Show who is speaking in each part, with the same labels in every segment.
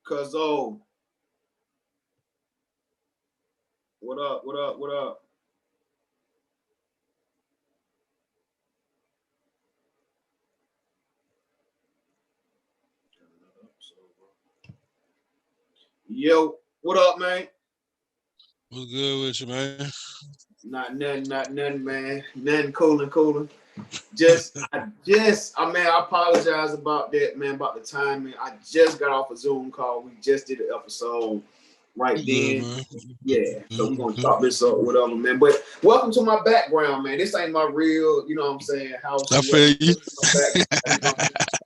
Speaker 1: Kuz'n. What up? What up? What up? Yo, what up, man?
Speaker 2: What's good with you, man?
Speaker 1: Not nothing, man. Nothing cooling. I mean, I apologize about that, man, about the timing. I just got off a Zoom call. We just did an episode right
Speaker 2: You good,
Speaker 1: then.
Speaker 2: man?
Speaker 1: Yeah, so we're gonna
Speaker 2: Good.
Speaker 1: chop this up, whatever, man. But welcome to my background, man. This ain't my real, you know what I'm saying, house
Speaker 2: I
Speaker 1: or whatever.
Speaker 2: feel you.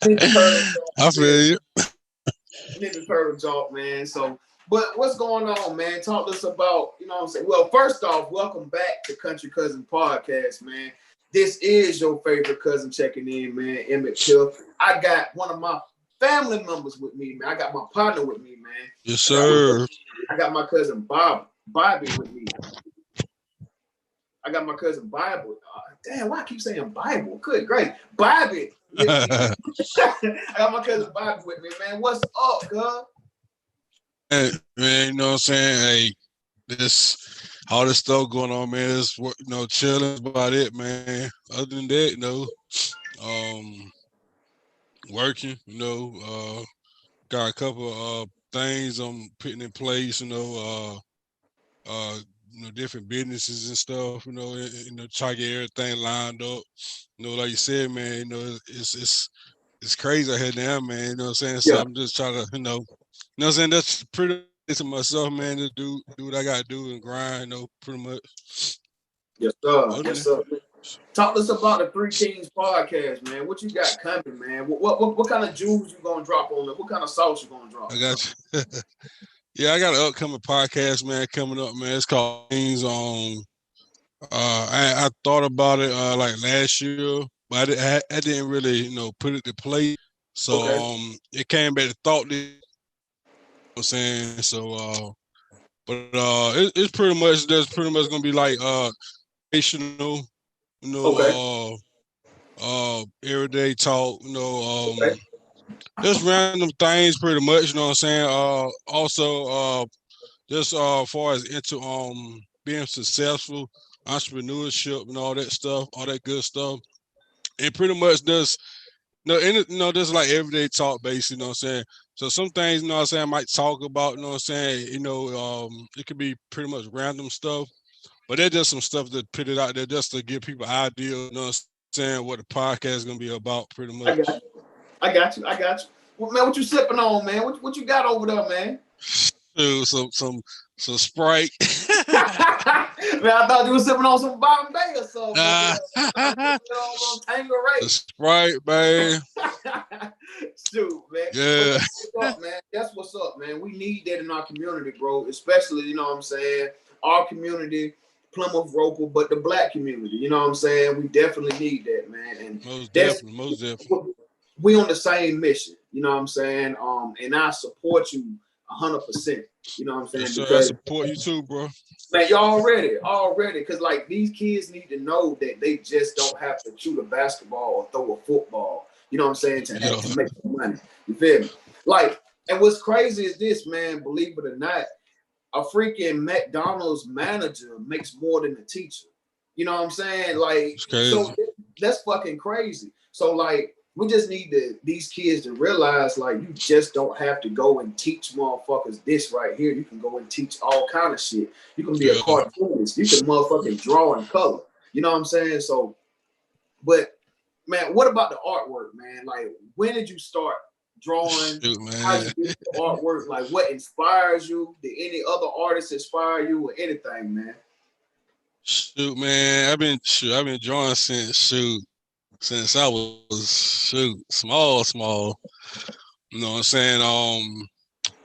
Speaker 1: Niggas heard of
Speaker 2: I feel you.
Speaker 1: Niggas heard of Jalk, man. So, but what's going on, man? Talk to us about, you know what I'm saying? Well, first off, welcome back to Kuz'n Podcast, man. This is your favorite cousin checking in, man. Emmett Till. I got one of my family members with me, man. I got my partner with me, man.
Speaker 2: Yes, sir.
Speaker 1: I got my cousin Bobby with me. I got my cousin Bible. Damn, why I keep saying Bible? Good, great. Bobby with me. I got my cousin Bobby with me, man. What's up, cuz?
Speaker 2: Man, you know what I'm saying? Hey, all this stuff going on, man. It's chilling about it, man. Other than that, working, got a couple things I'm putting in place, different businesses and stuff, try to get everything lined up. Like you said, man, it's crazy out here now, man. You know what I'm saying? So
Speaker 1: Yeah.
Speaker 2: I'm just trying to, what I'm saying? That's pretty to myself, man, to do what I gotta do and grind, pretty much.
Speaker 1: Yes, sir. Yes, sir. Talk to us about the Three Kingz podcast, man. What you got coming, man? What kind of jewels you gonna drop on it? What kind of sauce you gonna drop?
Speaker 2: I got you. Yeah, I got an upcoming podcast, man, coming up, man. It's called Kingz. I thought about it like last year, but I didn't really, put it to play. So it came back to thought this, you know what I'm saying? So it's pretty much gonna be like educational, everyday talk, just random things pretty much, you know what I'm saying? Also just far as into being successful, entrepreneurship and all that stuff, all that good stuff. And pretty much just just like everyday talk based, you know what I'm saying? So some things, you know what I'm saying, I might talk about, you know what I'm saying, it could be pretty much random stuff, but there's just some stuff to put it out there just to give people an idea, you know what I'm saying, what the podcast is gonna be about pretty much.
Speaker 1: I got you. Well, man, what you sipping on, man? What you got over there, man?
Speaker 2: Some Sprite.
Speaker 1: Man, I thought you were sipping on some Bombay or something.
Speaker 2: Sprite, man.
Speaker 1: Shoot, man.
Speaker 2: Yeah.
Speaker 1: That's what's up, man. We need that in our community, bro. Especially, you know what I'm saying, our community, Plymouth local, but the black community. You know what I'm saying? We definitely need that, man. And
Speaker 2: most definitely.
Speaker 1: We on the same mission. You know what I'm saying? And I support you 100%. You know what I'm saying?
Speaker 2: Yes, sir, because I support you too, bro.
Speaker 1: Man, you already, because like these kids need to know that they just don't have to shoot a basketball or throw a football. You know what I'm saying? To make some money. You feel me? Like, and what's crazy is this, man. Believe it or not, a freaking McDonald's manager makes more than a teacher. You know what I'm saying? Like, so that's fucking crazy. So like, we just need these kids to realize, like, you just don't have to go and teach motherfuckers this right here. You can go and teach all kind of shit. You can be a cartoonist. You can motherfucking draw and color. You know what I'm saying? So, but man, what about the artwork, man? Like, when did you start drawing? How did you do the artwork? Like, what inspires you? Did any other artists inspire you or anything, man?
Speaker 2: Shoot, man, I've been drawing since I was small. You know what I'm saying?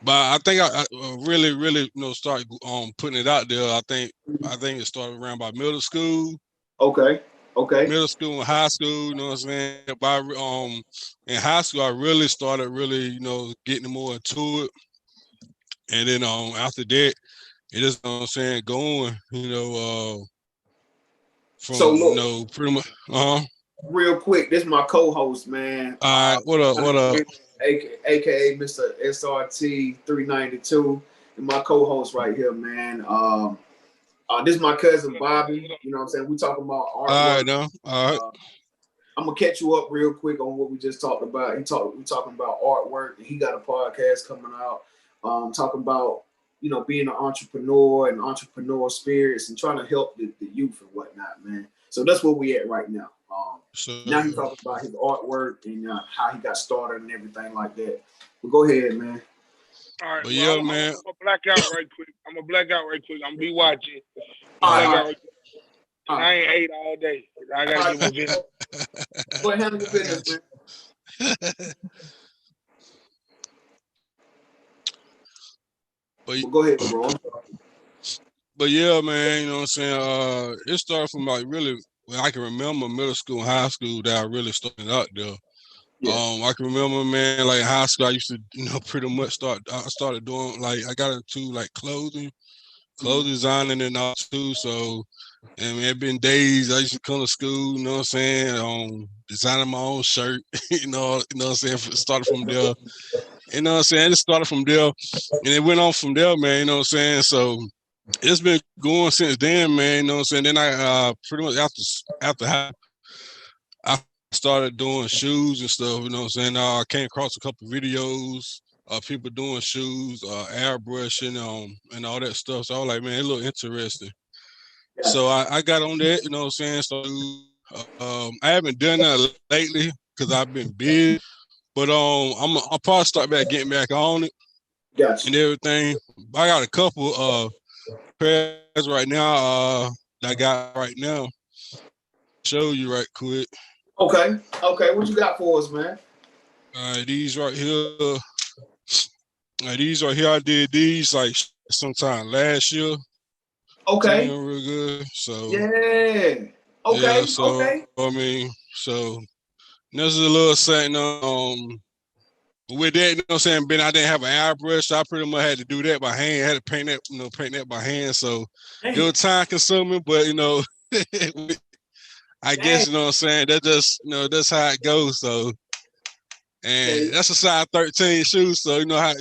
Speaker 2: But I think I really started putting it out there. I think it started around by middle school.
Speaker 1: Okay.
Speaker 2: Middle school and high school, you know what I'm saying? By in high school I really started getting more into it. And then after that, it is, you know what I'm saying, going, from
Speaker 1: so look,
Speaker 2: pretty much
Speaker 1: real quick, this is my co-host, man.
Speaker 2: All right, what up?
Speaker 1: aka Mr. SRT 392, and my co-host right here, man. This is my cousin Bobby. You know what I'm saying? We talking about artwork.
Speaker 2: All right, now. All right.
Speaker 1: I'm gonna catch you up real quick on what we just talked about. We talking about artwork, and he got a podcast coming out, talking about being an entrepreneur and entrepreneur spirits and trying to help the youth and whatnot, man. So that's where we at right now. Now he's talking about his artwork and how he got started and everything like that. But go ahead, man.
Speaker 3: All right, well, man. I'm gonna black out right quick. I'm gonna be watching. I ain't ate all day. I gotta give my business.
Speaker 1: Go ahead, handle your business, man. But go ahead, bro.
Speaker 2: But yeah, man, you know what I'm saying? It started from like really when I can remember middle school and high school that I really started out there. Yeah. I can remember, man, like high school I used to, pretty much I started doing like I got into like clothing designing and all too. So and it been days I used to come to school, you know what I'm saying, designing my own shirt, you know what I'm saying, started from there. You know what I'm saying? It started from there and it went on from there, man, you know what I'm saying? So it's been going since then, man, you know what I'm saying? Then I pretty much after I started doing shoes and stuff, you know what I'm saying? I came across a couple of videos of people doing shoes, airbrushing, and all that stuff. So I was like, man, it looked interesting. Yeah. So I got on that, you know what I'm saying? So I haven't done that lately because I've been busy, but I'll probably start getting back on it.
Speaker 1: Gotcha.
Speaker 2: And everything. I got a couple pairs right now that I got right now. Show you right quick.
Speaker 1: Okay. What you got for us, man?
Speaker 2: These right here. I did these like sometime last year.
Speaker 1: Okay.
Speaker 2: Real good. So
Speaker 1: yeah. Okay.
Speaker 2: Yeah, so
Speaker 1: okay.
Speaker 2: I mean, so this is a little something. With that, you know what I'm saying, Ben, I didn't have an airbrush, so I pretty much had to do that by hand. I had to paint that by hand. So it was time consuming, but I guess, you know what I'm saying, that just, that's how it goes. So, and that's a size 13 shoe. So, you know how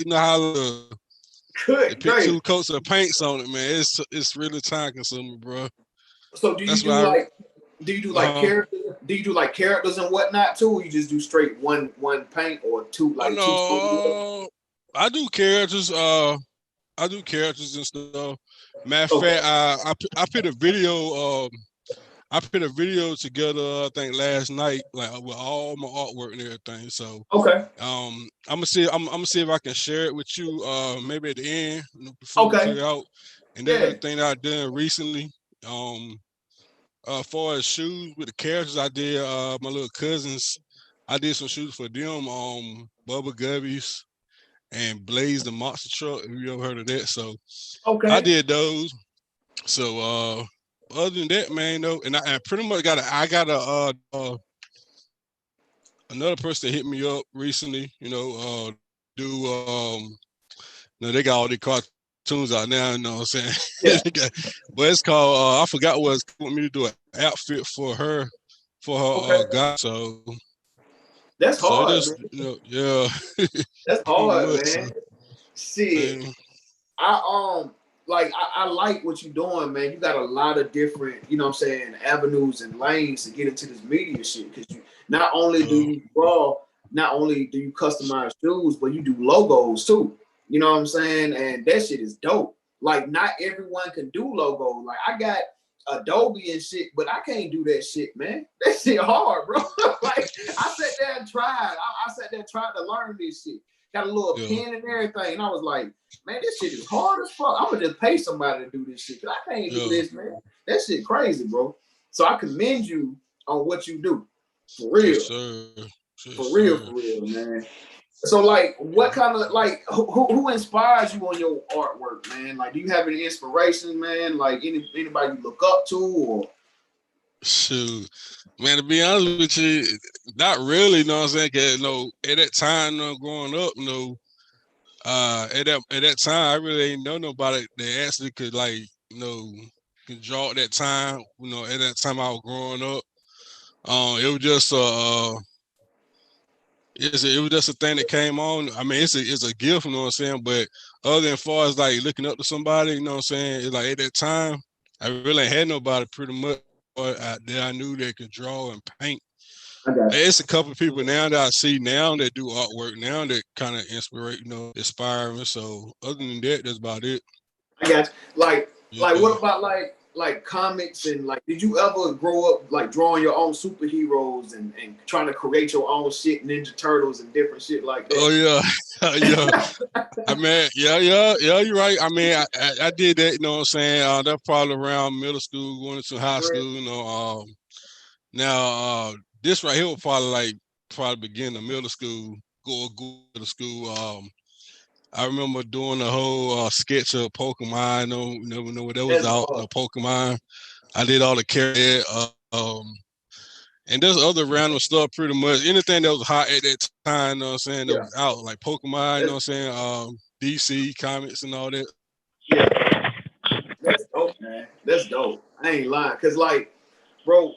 Speaker 2: they put 2 coats of paints on it, man. It's really time consuming, bro.
Speaker 1: So do you do characters? Do you do like characters and whatnot too, or you just do straight one paint or two like two?
Speaker 2: I do characters. I do characters and stuff. Matter of fact, I put a video. I put a video together, I think last night, like with all my artwork and everything. So I'm gonna see if I can share it with you. Maybe at the end, before we clear out, and everything that I've done recently. As far as shoes with the characters, I did my little Kuzinz. I did some shoes for them. Bubba Gubbies and Blaze the Monster Truck. Have you ever heard of that? So I did those. So other than that, man, and I pretty much got another person that hit me up recently. They got all the cartoons out now. You know what I'm saying? Yeah. But it's called. I forgot what it's want me to do an outfit for her guy. So
Speaker 1: that's hard.
Speaker 2: Man. Yeah.
Speaker 1: That's hard, man. Shit. I like what you're doing, man. You got a lot of different, avenues and lanes to get into this media shit. Because you not only do you draw, not only do you customize shoes, but you do logos too. You know what I'm saying? And that shit is dope. Like, not everyone can do logos. Like, I got Adobe and shit, but I can't do that shit, man. That shit hard, bro. Like, I sat there and tried. I sat there trying to learn this shit. Got a little pen and everything. And I was like, man, this shit is hard as fuck. I'm going to just pay somebody to do this shit. Because I can't do this, man. That shit crazy, bro. So I commend you on what you do. For real.
Speaker 2: Yes, sir. Yes,
Speaker 1: for real, man. So, like, what kind of, like, who inspires you on your artwork, man? Like, do you have any inspiration, man? Like, anybody you look up to, or?
Speaker 2: Shoot, man, to be honest with you, not really, you know what I'm saying? Cause, at that time, growing up, at that time, I really ain't know nobody that actually could, like, could draw at that time. At that time I was growing up. It was just it was just a thing that came on. I mean, it's a gift, you know what I'm saying? But other than far as like looking up to somebody, you know what I'm saying? It's like at that time, I really ain't had nobody pretty much that I knew that could draw and paint. It's a couple of people now that I see now that do artwork now that kind of inspire me. So other than that, that's about it.
Speaker 1: I got you. What about like comics and like, did you ever grow up like drawing your own superheroes and trying to create your own shit, Ninja Turtles and different shit like that?
Speaker 2: Oh yeah, yeah. I mean, yeah, you're right. I mean, I did that, you know what I'm saying? That's probably around middle school, going into high school, you know. Now this right here was probably beginning of middle school, go to school. I remember doing the whole sketch of Pokemon. Never know what that was out. No Pokemon. I did all the character, and there's other random stuff. Pretty much anything that was hot at that time. You know what I'm saying? That was out, like Pokemon. You know what I'm saying? DC comics and all that.
Speaker 1: Yeah, that's dope, man. That's dope. I ain't lying, cause like, bro,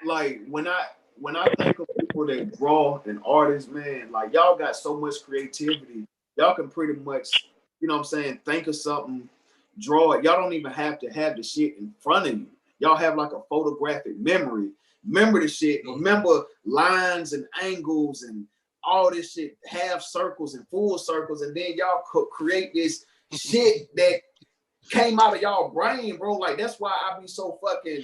Speaker 1: like when I think of people that draw and artists, man, like y'all got so much creativity. Y'all can pretty much, you know what I'm saying, think of something, draw it. Y'all don't even have to have the shit in front of you. Y'all have like a photographic memory. Remember the shit. Remember lines and angles and all this shit, half circles and full circles, and then y'all could create this shit that came out of y'all brain, bro. Like that's why I be so fucking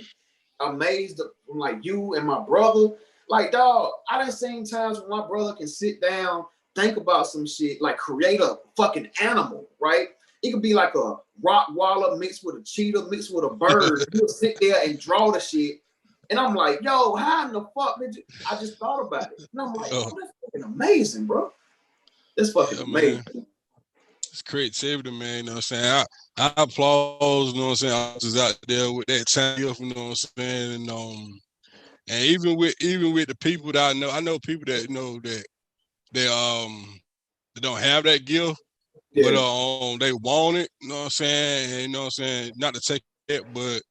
Speaker 1: amazed from like you and my brother. Like, dog, I done seen times when my brother can sit down, think about some shit, like create a fucking animal, right? It could be like a rock waller mixed with a cheetah, mixed with a bird. He'll sit there and draw the shit. And I'm like, yo, how in the fuck did you? I just thought about it. And I'm like, oh, that's fucking amazing, bro. That's fucking amazing.
Speaker 2: Man. It's creativity, man. You know what I'm saying? I applaud, you know what I'm saying? I was out there with that time, you know what I'm saying? And even with the people that I know people that they don't have that gift, but they want it, you know what I'm saying? And, you know what I'm saying? Not to take it, but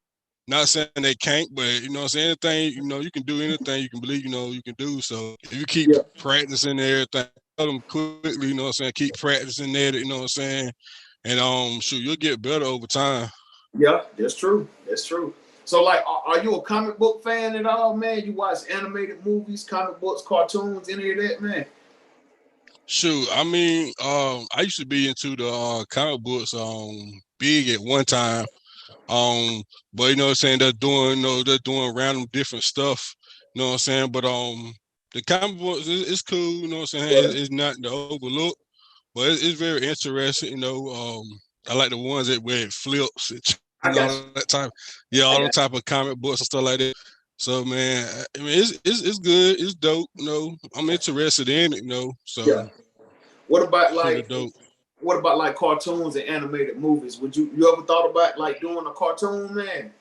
Speaker 2: not saying they can't, but you know what I'm saying? Anything, you know, you can do anything you can believe, you know, you can do. So if you keep practicing everything, tell them quickly, you know what I'm saying? Keep practicing there, you know what I'm saying? And shoot, you'll get better over time.
Speaker 1: Yeah, that's true. That's true. So like, are you a comic book fan at all, man? You watch animated movies, comic books, cartoons, any of that, man?
Speaker 2: Shoot, I mean, I used to be into the comic books big at one time. But you know what I'm saying, they're doing random different stuff, you know what I'm saying? But the comic books it's cool, you know what I'm saying? It's not to overlook, but it's very interesting, you know. I like the ones where it flips, all that type, all the type of comic books and stuff like that. So man, I mean it's good, it's dope, you know. I'm interested in it, you know. So
Speaker 1: what about like cartoons and animated movies? Would you ever thought about like doing a cartoon, man?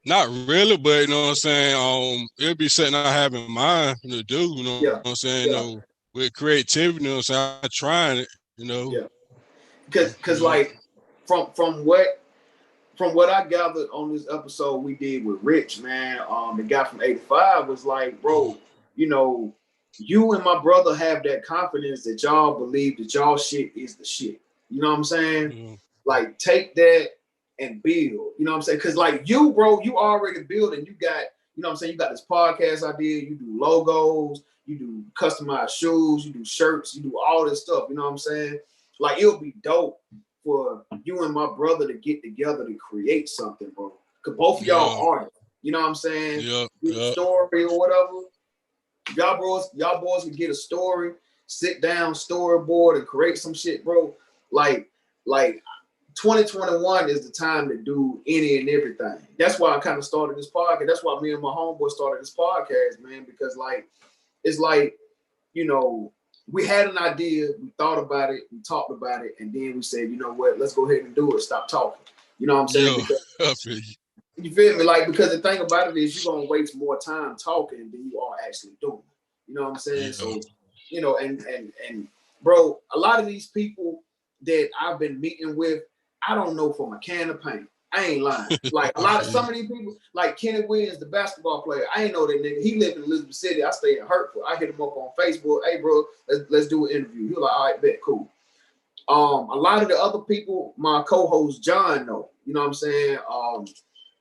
Speaker 2: Not really, but you know what I'm saying. It'll be something I have in mind to do. You know what I'm saying. You know, with creativity, you know what I'm saying. I'm trying it. You know.
Speaker 1: Yeah. Because like from what I gathered on this episode we did with Rich, man, the guy from 85 was like, bro, you know, you and my brother have that confidence that y'all believe that y'all shit is the shit. You know what I'm saying? Mm-hmm. Like, take that and build. You know what I'm saying? Because like you, bro, you already building. You got, you know what I'm saying? You got this podcast idea. You do logos. You do customized shoes. You do shirts. You do all this stuff. You know what I'm saying? Like, it'll be dope for you and my brother to get together to create something, bro. Because both of y'all are. You know what I'm saying? Yeah. Story or whatever. Y'all boys can get a story, sit down, storyboard, and create some shit, bro. Like 2021 is the time to do any and everything. That's why I kind of started this podcast. That's why me and my homeboy started this podcast, man, because like, it's like, you know, we had an idea, we thought about it, we talked about it, and then we said, you know what, let's go ahead and do it. Stop talking. You know what I'm saying? You feel me? Like, because the thing about it is you're going to waste more time talking than you are actually doing. You know what I'm saying? So, you know, and bro, a lot of these people that I've been meeting with, I don't know from a can of paint. I ain't lying. Like a lot of some of these people, like Kenny Williams, the basketball player, I ain't know that nigga. He lived in Elizabeth City. I stay in Hertford. I hit him up on Facebook. Hey, bro, let's do an interview. He was like, all right, bet, cool. A lot of the other people, my co-host John, know. You know what I'm saying?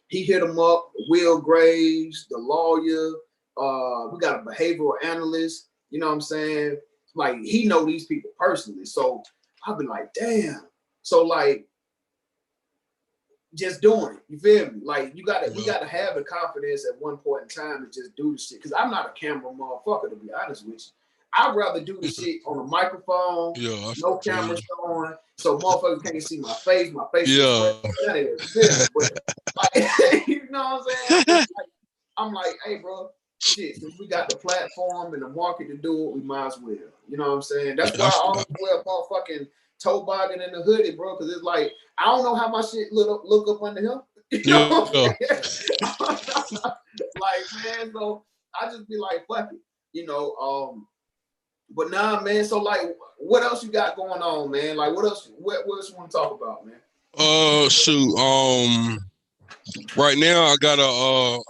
Speaker 1: He hit him up. Will Graves, the lawyer. We got a behavioral analyst. You know what I'm saying? Like he know these people personally. So I've been like, damn. So like, just doing it. You feel me? Like we gotta have the confidence at one point in time to just do the shit. Cause I'm not a camera motherfucker, to be honest with you. I'd rather do the shit on a microphone, no cameras on, so motherfuckers can't see my face. My face is but like, you know what I'm saying? I'm like, hey, bro, shit, since we got the platform and the market to do it, we might as well. You know what I'm saying? That's why I always wear a motherfucking toboggan and the hoodie, bro, because it's like, I don't know how my shit look up under him. You know what I'm saying? Like, man, so I just be like, fuck it. You know, but nah, man, so like, what else you got going on, man? Like, what else you want to talk about, man?
Speaker 2: Shoot, right now I got a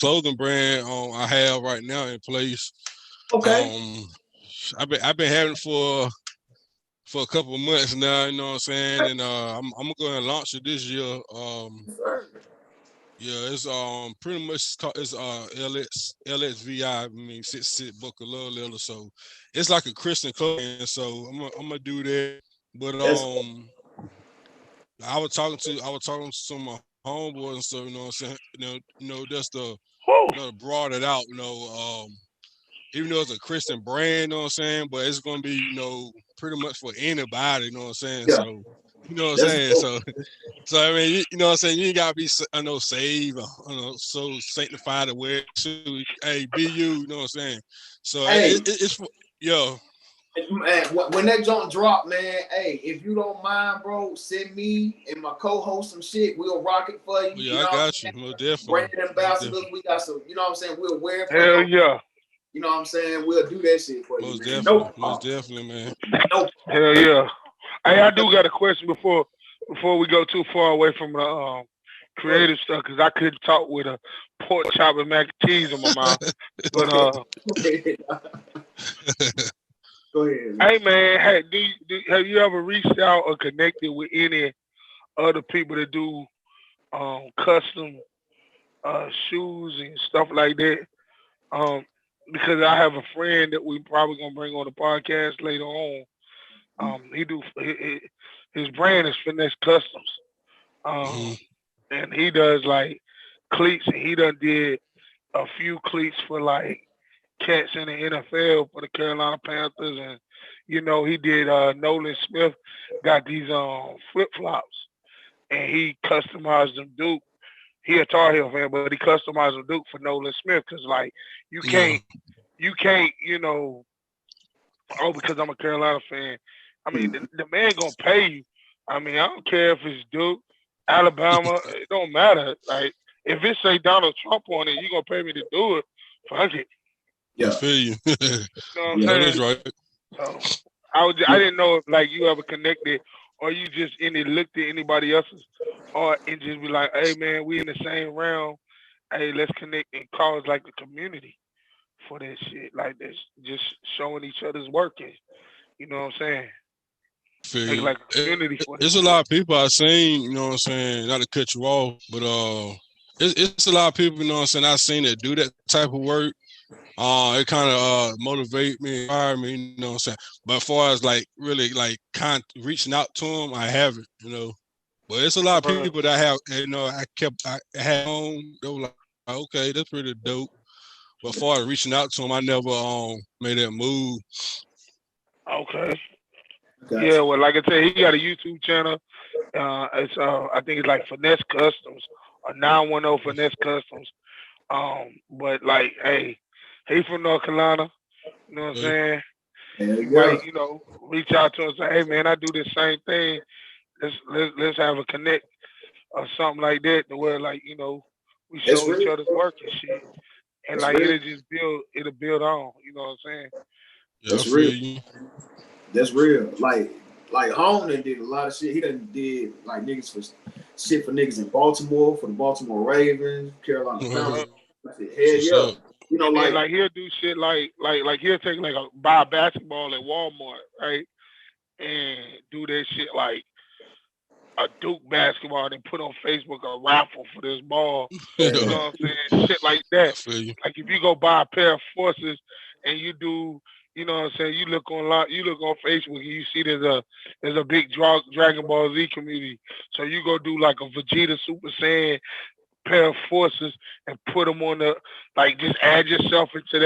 Speaker 2: clothing brand I have right now in place.
Speaker 1: Okay.
Speaker 2: I've been having it for a couple of months now, you know what I'm saying? And I'm gonna go and launch it this year. Yeah, it's pretty much it's LXVI. I mean, sit book of love letter. So it's like a Christian clothing. So I'm gonna do that. But I was talking to some of my homeboys and stuff, you know what I'm saying? You know, just to broaden it out, you know, even though it's a Christian brand, you know what I'm saying, but it's gonna be, you know, pretty much for anybody, you know what I'm saying? Yeah. So you know what I'm saying? Cool. So I mean, you know what I'm saying, you ain't gotta be saved or so sanctified to wear shoes. Hey, be you know what I'm saying? So it's for
Speaker 1: Man, when that junk drop, man, hey, if you don't mind, bro, send me and my co-host some shit. We'll rock it for you.
Speaker 2: Yeah, you know I got you. Most definitely.
Speaker 1: Brand ambassadors, we got some, you know what I'm saying? We'll wear it for
Speaker 3: you. Hell yeah.
Speaker 1: You know what I'm saying? We'll do that shit for
Speaker 2: most
Speaker 1: you, man.
Speaker 2: Definitely. Most definitely, man.
Speaker 3: Hell yeah. Hey, I do got a question before we go too far away from the creative stuff, because I couldn't talk with a pork chop and mac and cheese in my mouth. But
Speaker 1: go ahead, man.
Speaker 3: Hey man, have you ever reached out or connected with any other people that do custom shoes and stuff like that? Because I have a friend that we probably gonna bring on the podcast later on. His brand is Finesse Customs. And he does like cleats, and he done did a few cleats for like cats in the NFL for the Carolina Panthers, and you know he did Nolan Smith got these flip flops, and he customized them Duke. He a Tar Heel fan, but he customized them Duke for Nolan Smith, because like you can't you know, because I'm a Carolina fan. I mean the man gonna pay you. I mean I don't care if it's Duke, Alabama, it don't matter. Like if it say Donald Trump on it, you gonna pay me to do it. Fuck it.
Speaker 2: Yeah, I feel you.
Speaker 3: You know what I'm saying?
Speaker 2: That's right.
Speaker 3: So I didn't know if like you ever connected or you just looked at anybody else's or and just be like, hey man, we in the same realm. Hey, let's connect and cause like a community for that shit. Like this, just showing each other's working. You know what I'm saying? Make like a community for
Speaker 2: There's a lot of people I've seen, you know what I'm saying, not to cut you off, but it's a lot of people, you know what I'm saying, I've seen that do that type of work. It kind of motivate me, inspire me, you know what I'm saying. But as far as like really like reaching out to them, I haven't, you know. But it's a lot of people that I have, you know, I had on. They were like, okay, that's pretty dope. But as far as reaching out to them, I never made that move.
Speaker 3: Okay. Gotcha. Yeah, well, like I said, he got a YouTube channel. It's I think it's like Finesse Customs or 910 Finesse Customs. But like, hey, he from North Carolina. You know what I'm saying? You might, you know, reach out to him and say, hey man, I do this same thing. Let's have a connect or something like that, to where like, you know, we show each other's work and shit. And like it'll build on, you know what I'm saying?
Speaker 1: That's real. That's real. Like Home done did a lot of shit. He done did like niggas for shit for niggas in Baltimore, for the Baltimore Ravens, Carolina Panthers. I said, hell yeah. You know,
Speaker 3: like he'll do shit like he'll take buy a basketball at Walmart, right? And do that shit like a Duke basketball and put on Facebook a raffle for this ball. You know what I'm saying? Shit like that. Like if you go buy a pair of Forces and you do, you know what I'm saying, you look on Facebook and you see there's a big Dragon Ball Z community. So you go do like a Vegeta Super Saiyan pair of Forces and put them on just add yourself into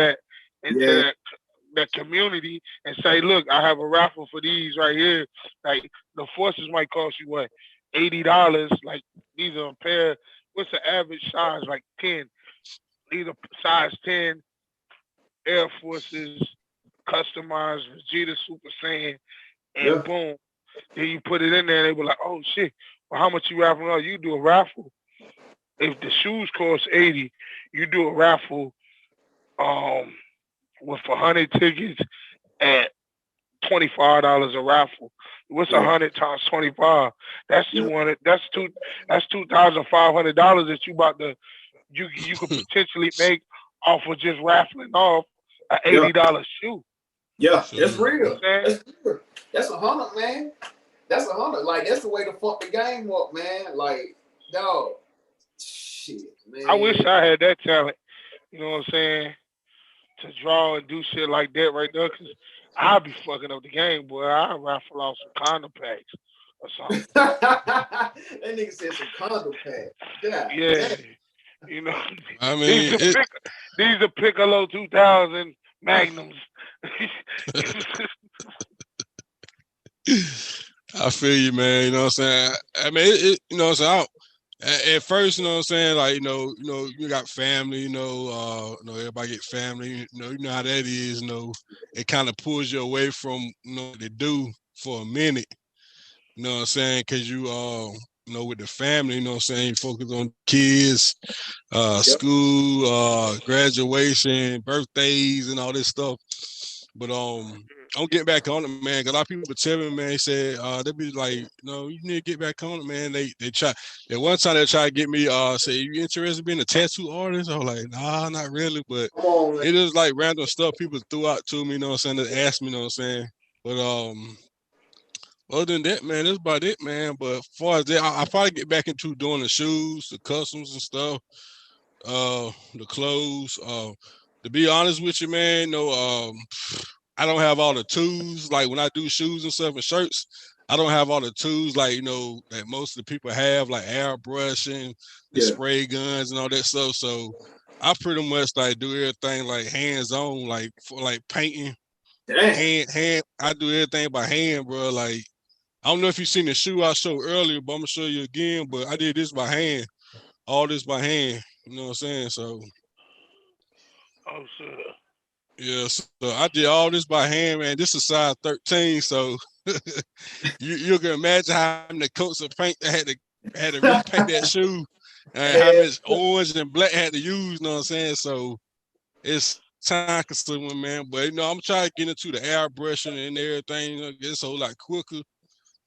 Speaker 3: that community and say, look, I have a raffle for these right here. Like the Forces might cost you what, $80. Like these are a pair. What's the average size? Like 10. These are size 10 Air Forces, customized Vegeta Super Saiyan, and boom. Then you put it in there and they were like, oh shit, well, how much you raffling out? You do a raffle. If the shoes cost $80, you do a raffle with 100 tickets at $25 a raffle. What's 100 times 25? That's 200. That's $2,500 that you could potentially make off of just raffling off an $80 shoe.
Speaker 1: Yeah, that's real. That's 100, man. That's 100. Like that's the way to fuck the game up, man. Like, dog. Shit, man.
Speaker 3: I wish I had that talent. You know what I'm saying? To draw and do shit like that right there, because I'll be fucking up the game, boy. I'll raffle off some condom packs or something.
Speaker 1: That nigga said some condom packs.
Speaker 3: Yeah. You know,
Speaker 2: I mean,
Speaker 3: these are Piccolo 2000 Magnums.
Speaker 2: I feel you, man. You know what I'm saying? I mean, you know what I'm saying? At first, you know what I'm saying, like, you know, you got family, you know, everybody get family, you know how that is, you know, it kind of pulls you away from, you know, what they do for a minute, you know what I'm saying, because you know, with the family, you know what I'm saying, you focus on kids, school, graduation, birthdays, and all this stuff, but I'm getting back on it, man. 'Cause a lot of people tell me, man, they said they be like, you know, you need to get back on it, man. They try. At one time they tried to get me, say, you interested in being a tattoo artist? I was like, nah, not really. But it is like random stuff people threw out to me, you know what I'm saying? They asked me, you know what I'm saying? But other than that, man, that's about it, man. But as far as that, I probably get back into doing the shoes, the customs and stuff, the clothes. To be honest with you, man, I don't have all the tools. Like when I do shoes and stuff and shirts, I don't have all the tools like, you know, that most of the people have, like airbrushing, the spray guns and all that stuff. So I pretty much like do everything like hands-on, like for like painting. Hand. I do everything by hand, bro. Like I don't know if you seen the shoe I showed earlier, but I'm gonna show you again. But I did this by hand, all this by hand. You know what I'm saying? So.
Speaker 3: Oh shit.
Speaker 2: Yeah, so I did all this by hand, man. This is size 13, so you can imagine how many coats of paint I had to repaint that shoe, and how much orange and black I had to use. You know what I'm saying? So it's time consuming, man. But you know, I'm trying to get into the airbrushing and everything. You know, get this whole lot quicker.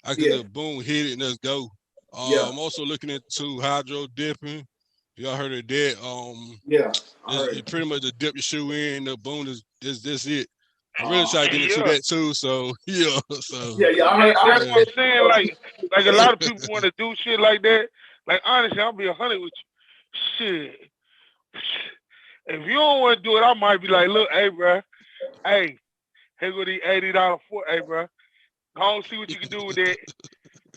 Speaker 2: I can just boom, hit it, and let's go. I'm also looking into hydro dipping. Y'all heard of that? You pretty much just dip your shoe in, the boom is this it. I really try to get into that too. So yeah, so
Speaker 1: I heard
Speaker 3: what I'm saying. Like a lot of people want to do shit like that. Like honestly, I'll be 100 with you. Shit. If you don't want to do it, I might be like, look, hey, bro, hey, here go the $80 for, hey, bro. Go and see what you can do with it.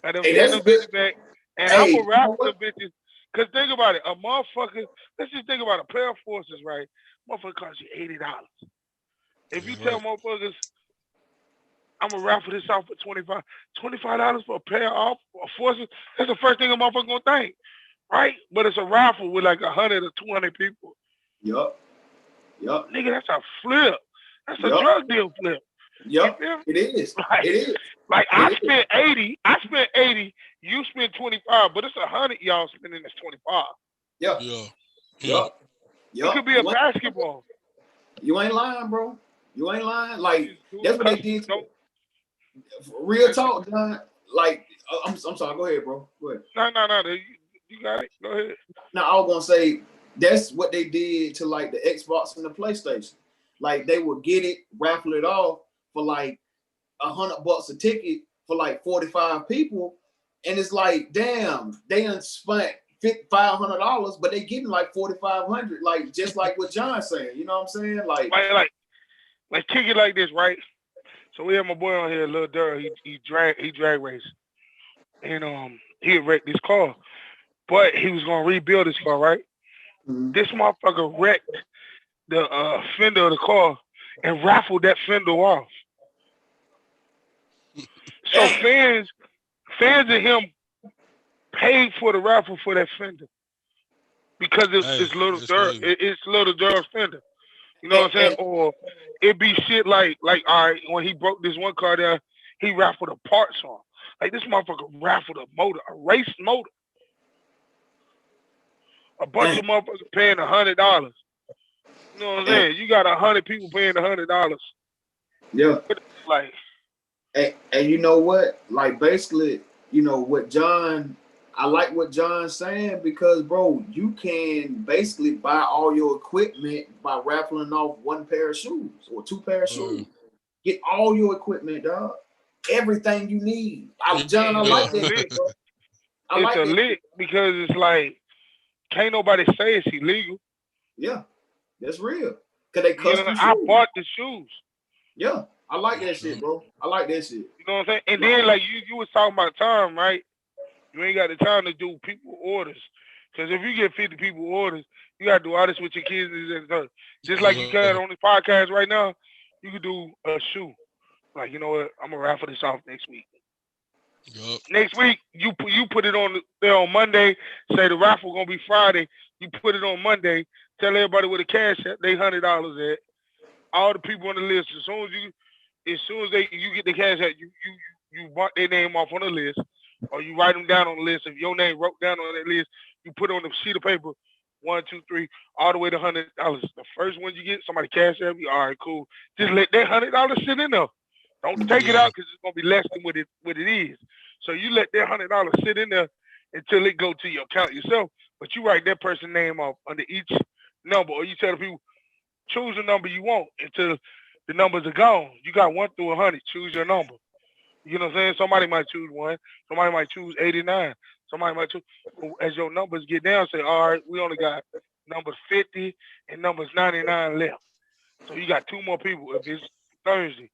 Speaker 3: And then send them bitches back. And I'm gonna rap for the bitches. Cause think about it, a motherfucker. Let's just think about a pair of Forces, right? Motherfucker costs you $80. If you tell motherfuckers, I'm gonna raffle this out for $25 for a pair of Forces, that's the first thing a motherfucker gonna think, right? But it's a raffle with like 100 or 200 people.
Speaker 1: Yup.
Speaker 3: Nigga, that's a flip. That's a drug deal flip.
Speaker 1: Yep, it is.
Speaker 3: Like,
Speaker 1: it is.
Speaker 3: Like I spent 80. You spent 25, but it's 100. Y'all spending this 25.
Speaker 1: Yeah.
Speaker 3: It could be a basketball.
Speaker 1: You ain't lying, bro. You ain't lying. Like that's what they did. Real talk, John. Like I'm sorry. Go ahead, bro. Go ahead.
Speaker 3: No. You got it. Go ahead.
Speaker 1: Now I was gonna say that's what they did to like the Xbox and the PlayStation. Like they would get it, raffle it off for like $100 a ticket for like 45 people, and it's like, damn, they done spent $500, but they getting like 4,500, like just like what John's saying. You know what I'm saying?
Speaker 3: Like kick it like this, right? So we have my boy on here, Lil Durr. He drag race, and he had wrecked this car, but he was gonna rebuild his car, right? Mm-hmm. This motherfucker wrecked the fender of the car and raffled that fender off. So fans of him paid for the raffle for that fender because it's Lil Durr. It's Lil Durr's fender. You know what I'm saying? Or it be shit like all right, when he broke this one car down, he raffled the parts on. Like this motherfucker raffled a motor, a race motor. A bunch of motherfuckers paying $100. You know what I'm saying? You got 100 people paying $100.
Speaker 1: Yeah.
Speaker 3: Like,
Speaker 1: and you know what? Like basically, you know what John. I like what John's saying because, bro, you can basically buy all your equipment by raffling off one pair of shoes or two pair of shoes. Get all your equipment, dog. Everything you need. John, I like that. Bro.
Speaker 3: It's a lick because it's like, can't nobody say it's illegal.
Speaker 1: Yeah, that's real. Cause they custom shoes.
Speaker 3: I bought the shoes.
Speaker 1: Yeah, I like that shit, bro. I like that shit.
Speaker 3: You know what I'm saying? And then like you was talking about time, right? You ain't got the time to do people orders. Because if you get 50 people orders, you got to do all this with your kids. And just like you can on the podcast right now, you could do a shoe. Like, you know what? I'm going to raffle this off next week.
Speaker 2: Yep.
Speaker 3: Next week, you put it on there on Monday. Say the raffle going to be Friday. You put it on Monday. Tell everybody where the cash at. They $100 at. All the people on the list. As soon as you get the cash at, you mark their name off on the list. Or you write them down on the list. If your name wrote down on that list, you put on the sheet of paper, 1, 2, 3, all the way to $100. The first one you get, somebody cash out you. All right, cool. Just let that $100 sit in there. Don't take it out because it's gonna be less than what it is. So you let that $100 sit in there until it go to your account yourself. But you write that person's name off under each number, or you tell the people choose the number you want until the numbers are gone. You got 1 through 100. Choose your number. You know what I'm saying? Somebody might choose 1. Somebody might choose 89. Somebody might choose, as your numbers get down, say, all right, we only got numbers 50 and numbers 99 left. So you got 2 more people. If it's Thursday,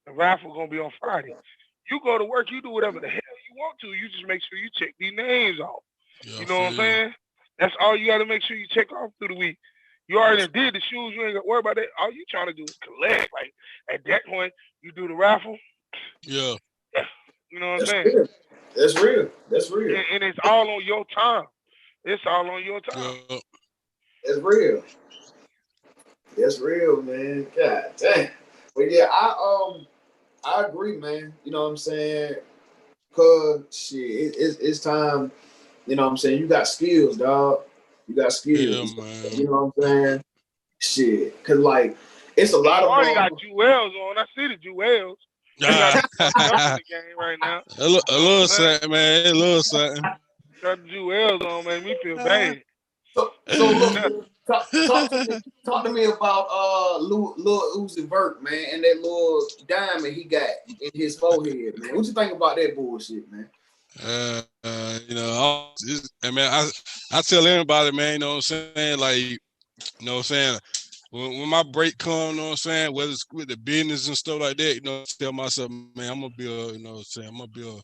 Speaker 3: the raffle going to be on Friday. You go to work, you do whatever the hell you want to. You just make sure you check these names off. Yeah, you know what I'm saying? That's all you got to make sure you check off through the week. You already did the shoes. You ain't got to worry about that. All you trying to do is collect. Like, at that point, you do the raffle.
Speaker 2: Yeah.
Speaker 3: You know what I'm saying?
Speaker 1: That's real. That's real.
Speaker 3: And it's all on your time. It's all on your time.
Speaker 2: Yeah.
Speaker 1: That's real. That's real, man. God damn. But yeah, I agree, man. You know what I'm saying? Cause shit, it's time. You know what I'm saying? You got skills, dog. You got skills. Yeah, man. You know what I'm saying? Shit, cause like it's a lot of.
Speaker 3: already got jewels on. I see the jewels. The game right now.
Speaker 2: A little something, man. A little something.
Speaker 3: Got the jewels on, man. Me feel bad.
Speaker 1: So look, talk to me about Lil Uzi Vert, man, and that little diamond he got in his forehead, man. What you think about that bullshit, man?
Speaker 2: You know, I tell everybody, man, you know what I'm saying? Like, you know what I'm saying? When my break come, you know what I'm saying, whether it's with the business and stuff like that, you know, I tell myself, man, I'm gonna be you know what I'm saying,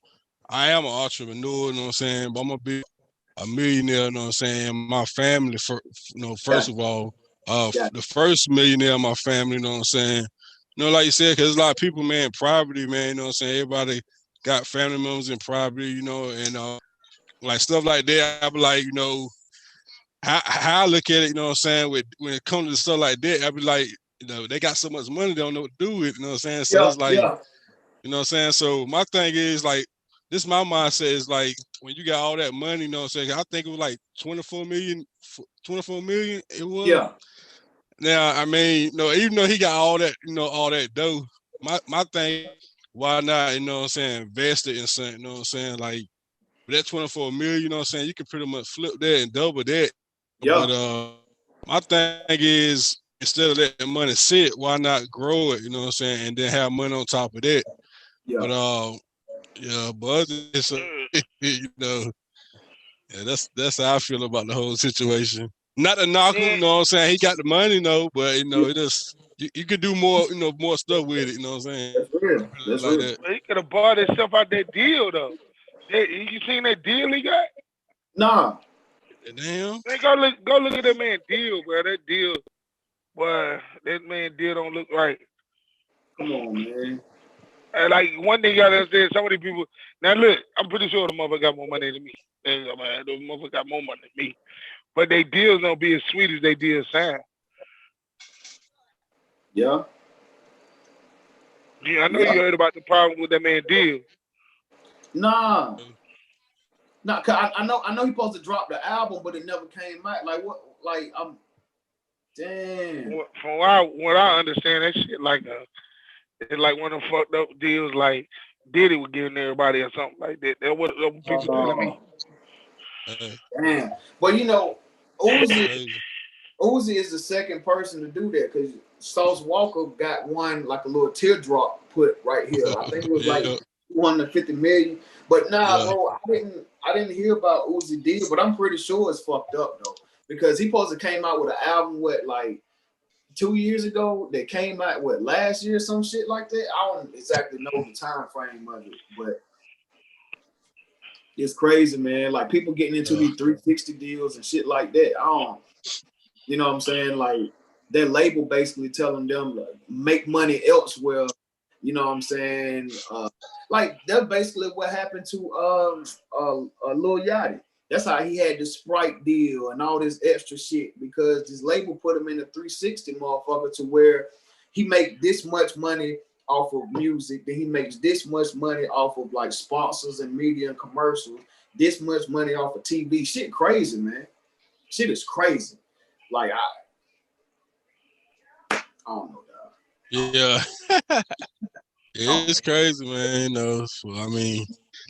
Speaker 2: I am an entrepreneur, you know what I'm saying, but I'm gonna be a millionaire, you know what I'm saying, my family, first of all, the first millionaire of my family, you know what I'm saying, you know, like you said, because there's a lot of people, man, poverty, man, you know what I'm saying, everybody got family members in poverty, you know, and like stuff like that, I be like, you know, how I look at it, you know what I'm saying, when it comes to stuff like that, I be like, you know, they got so much money, they don't know what to do with it, you know what I'm saying? So it's like, you know what I'm saying? So my thing is like, this my mindset is like, when you got all that money, you know what I'm saying? I think it was like 24 million it was.
Speaker 1: Yeah.
Speaker 2: Now, I mean, you know, even though he got all that, you know, all that dough, my thing why not, you know what I'm saying, invest it in something, you know what I'm saying? Like, with that 24 million, you know what I'm saying, you can pretty much flip that and double that.
Speaker 1: Yeah.
Speaker 2: But my thing is, instead of letting money sit, why not grow it, you know what I'm saying, and then have money on top of that.
Speaker 1: Yeah.
Speaker 2: But yeah, but it's you know, yeah, that's how I feel about the whole situation. Not to knock him, you know what I'm saying? He got the money, but you know, it just you could do more, you know, more stuff with it, you know what I'm saying?
Speaker 1: That's real. That's
Speaker 2: like
Speaker 1: real.
Speaker 2: that.
Speaker 3: He could have bought himself out that deal though. You seen that deal he got?
Speaker 1: Nah.
Speaker 2: Damn.
Speaker 3: Man, go look at that man deal, bro. That deal, boy, that man deal don't look right.
Speaker 1: Come on, man.
Speaker 3: And like one thing you gotta understand, some of these people. Now look, I'm pretty sure the motherfucker got more money than me. The motherfucker got more money than me. But they deals don't be as sweet as they deals sound.
Speaker 1: Yeah.
Speaker 3: Yeah, I know you heard about the problem with that man deal.
Speaker 1: Nah. Nah, cause I know he's supposed to drop the album, but it never came out. Like what? Like damn.
Speaker 3: From what I understand, that shit it's like one of them fucked up deals like Diddy was giving everybody or something like that. That's what people telling me.
Speaker 1: Damn. But you know, Uzi is the second person to do that because Sauce Walker got one like a little teardrop put right here. I think it was like 250 million. But bro, I didn't hear about Uzi deal, but I'm pretty sure it's fucked up though. Because he supposed to came out with an album like 2 years ago that came out last year, some shit like that. I don't exactly know the time frame of it, but it's crazy, man. Like people getting into these 360 deals and shit like that. You know what I'm saying? Like their label basically telling them like, make money elsewhere. You know what I'm saying? Like that's basically what happened to Lil Yachty. That's how he had the Sprite deal and all this extra shit because this label put him in a 360 motherfucker to where he make this much money off of music, then he makes this much money off of like sponsors and media and commercials, this much money off of TV. Shit crazy, man. Shit is crazy. Like I don't know, dog.
Speaker 2: Yeah. It's crazy, man. You know, so, I mean,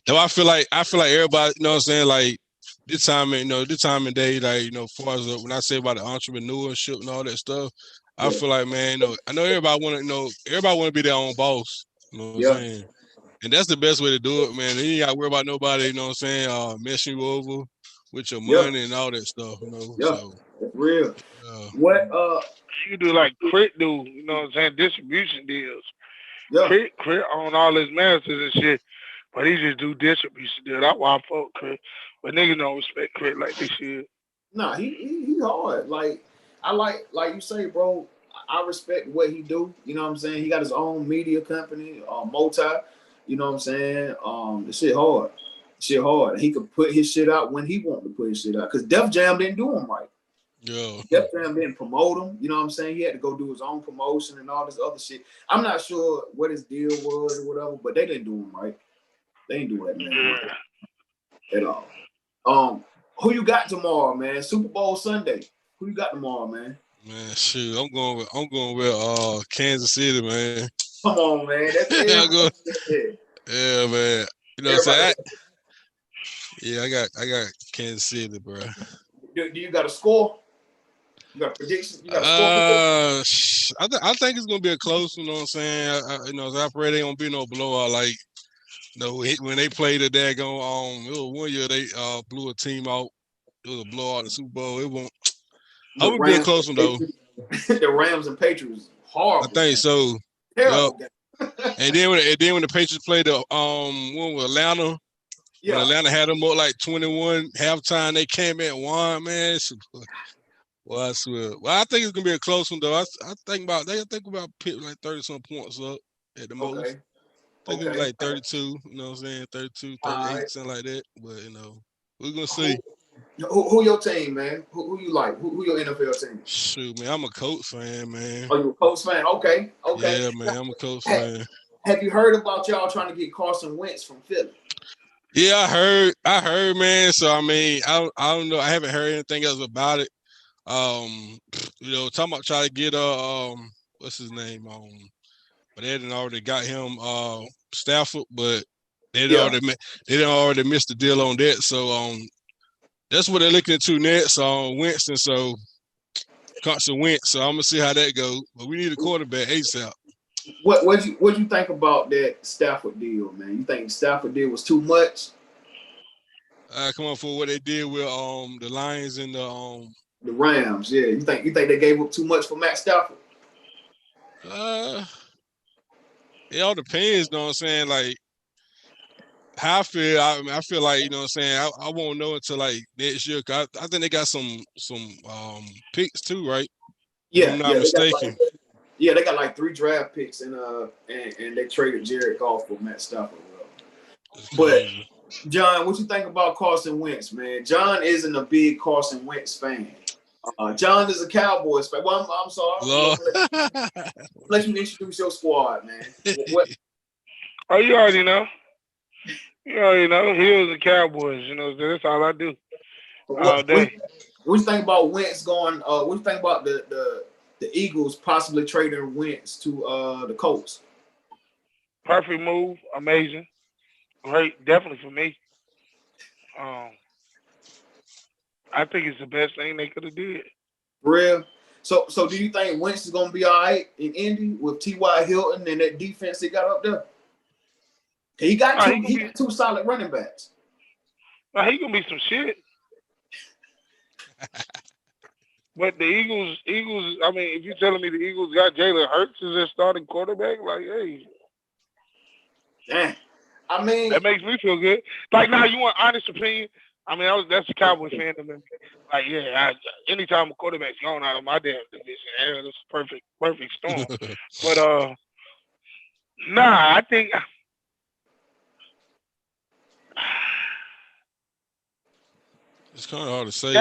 Speaker 2: though I feel like everybody, you know what I'm saying, like this time of day, like, you know, as far as when I say about the entrepreneurship and all that stuff, I feel like, man, you know, I know everybody want to be their own boss. You know what I'm saying? And that's the best way to do it, man. And you ain't got to worry about nobody, you know what I'm saying, messing you over with your money and all that stuff, you know.
Speaker 1: Yeah,
Speaker 2: so,
Speaker 1: that's real. What
Speaker 3: you do like Crit do, you know what I'm saying, distribution deals.
Speaker 1: Yeah.
Speaker 3: Crit on all his masters and shit, but he just do distribution deals. That's why I fuck Crit. But niggas don't respect Crit like they should.
Speaker 1: Nah, he hard. Like I like you say, bro. I respect what he do. You know what I'm saying? He got his own media company, multi. You know what I'm saying? The shit hard. Shit hard. He could put his shit out when he wanted to put his shit out. Cause Def Jam didn't do him right.
Speaker 2: Yeah.
Speaker 1: Def Jam didn't promote him. You know what I'm saying? He had to go do his own promotion and all this other shit. I'm not sure what his deal was or whatever, but they didn't do him right. They didn't do that, man. At all. Who you got tomorrow, man? Super Bowl Sunday. Who you got tomorrow, man?
Speaker 2: Man, shoot, I'm going with Kansas City, man.
Speaker 1: Come on, man. That's it.
Speaker 2: Yeah, man. You know what I'm saying? Yeah, I got Kansas City, bro.
Speaker 1: Do you got a score? You got a prediction? You got a
Speaker 2: score? I think it's gonna be a close. You know what I'm saying? I pray they gonna be no blowout. Like, you know, when they played the daggone, it was one year they blew a team out. It was a blowout in the Super Bowl. It won't. I would be a close one though.
Speaker 1: The Rams and Patriots, horrible.
Speaker 2: I think so.
Speaker 1: Terrible.
Speaker 2: And then when the Patriots played the one with Atlanta, when Atlanta had them up like 21 halftime, they came in and won, man. Well, I swear. Well, I think it's gonna be a close one though. I think about put like 30-some points up at the most. I think it'll be like 32, you know what I'm saying? 32, 38, something like that. But you know, we're gonna see.
Speaker 1: Who your team, man? Who you like? Who your NFL team?
Speaker 2: Shoot, man, I'm a Colts fan, man.
Speaker 1: Oh, you a Colts fan? Okay.
Speaker 2: Yeah, man, I'm a Colts fan.
Speaker 1: Have you heard about y'all trying to get Carson Wentz from Philly?
Speaker 2: Yeah, I heard, man. So I mean, I don't know. I haven't heard anything else about it. You know, talking about trying to get what's his name? but they didn't already got him Stafford, but they didn't already missed the deal on that. So that's what they're looking into next on Winston. So Kuz'n Wentz. So I'm gonna see how that goes. But we need a quarterback ASAP.
Speaker 1: What you think about that Stafford deal, man? You think Stafford deal was too much?
Speaker 2: Come on for what they did with the Lions and the
Speaker 1: Rams. Yeah, you think they gave up too much for Matt Stafford?
Speaker 2: It all depends. You know what I'm saying? Like how I feel. I feel like you know what I'm saying. I won't know until like next year. Cause I think they got some picks too, right?
Speaker 1: Yeah,
Speaker 2: if I'm not mistaken.
Speaker 1: They got like 3 draft picks and they traded Jared Goff for Matt Stafford. But John, what you think about Carson Wentz, man? John isn't a big Carson Wentz fan. John is a Cowboys fan. Well, I'm sorry. Let you introduce your squad, man. What?
Speaker 3: Oh, you already know. You already know. He was the Cowboys. You know, that's all I do all day.
Speaker 1: What you think about Wentz going? What you think about the Eagles possibly trading Wentz to the Colts?
Speaker 3: Perfect move. Amazing. Great. Definitely for me. I think it's the best thing they could have did.
Speaker 1: Real. So do you think Wentz is gonna be all right in Indy with T.Y. Hilton and that defense he got up there? He got two solid running backs.
Speaker 3: He gonna be some shit. But the Eagles. I mean, if you're telling me the Eagles got Jalen Hurts as their starting quarterback, like, hey,
Speaker 1: damn. I mean,
Speaker 3: that makes me feel good. Like, now you want honest opinion? I mean, that's a Cowboy fan of me. Like, yeah, anytime a quarterback's gone out of my damn division, it's a perfect storm. But nah, I think
Speaker 2: it's kind of hard to say.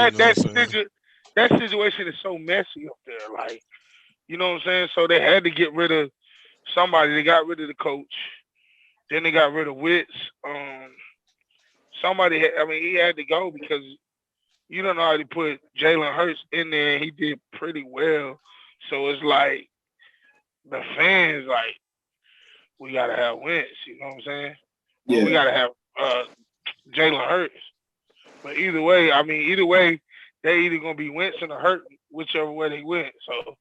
Speaker 3: That situation is so messy up there. Like, you know what I'm saying? So they had to get rid of somebody. They got rid of the coach. Then they got rid of Witz. He had to go because you don't know how to put Jalen Hurts in there. He did pretty well. So it's like the fans, like, we got to have Wentz. You know what I'm saying? Well, yeah. We got to have Jalen Hurts. But either way, they either going to be Wentz or Hurt, whichever way they went. So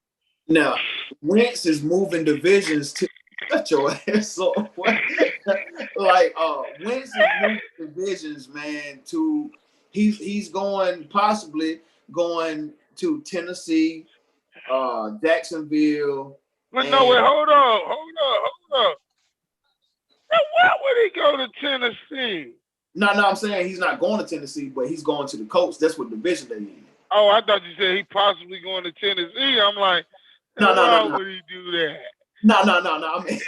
Speaker 1: now, Wentz is moving divisions to shut your ass off. Like Wentz is moving divisions, man. He's possibly going to Tennessee, Jacksonville.
Speaker 3: But no, wait, hold on. Now, why would he go to Tennessee?
Speaker 1: No, I'm saying he's not going to Tennessee, but he's going to the Colts. That's what division they in.
Speaker 3: Oh, I thought you said he possibly going to Tennessee. I'm like, why would he do that?
Speaker 1: No. I mean,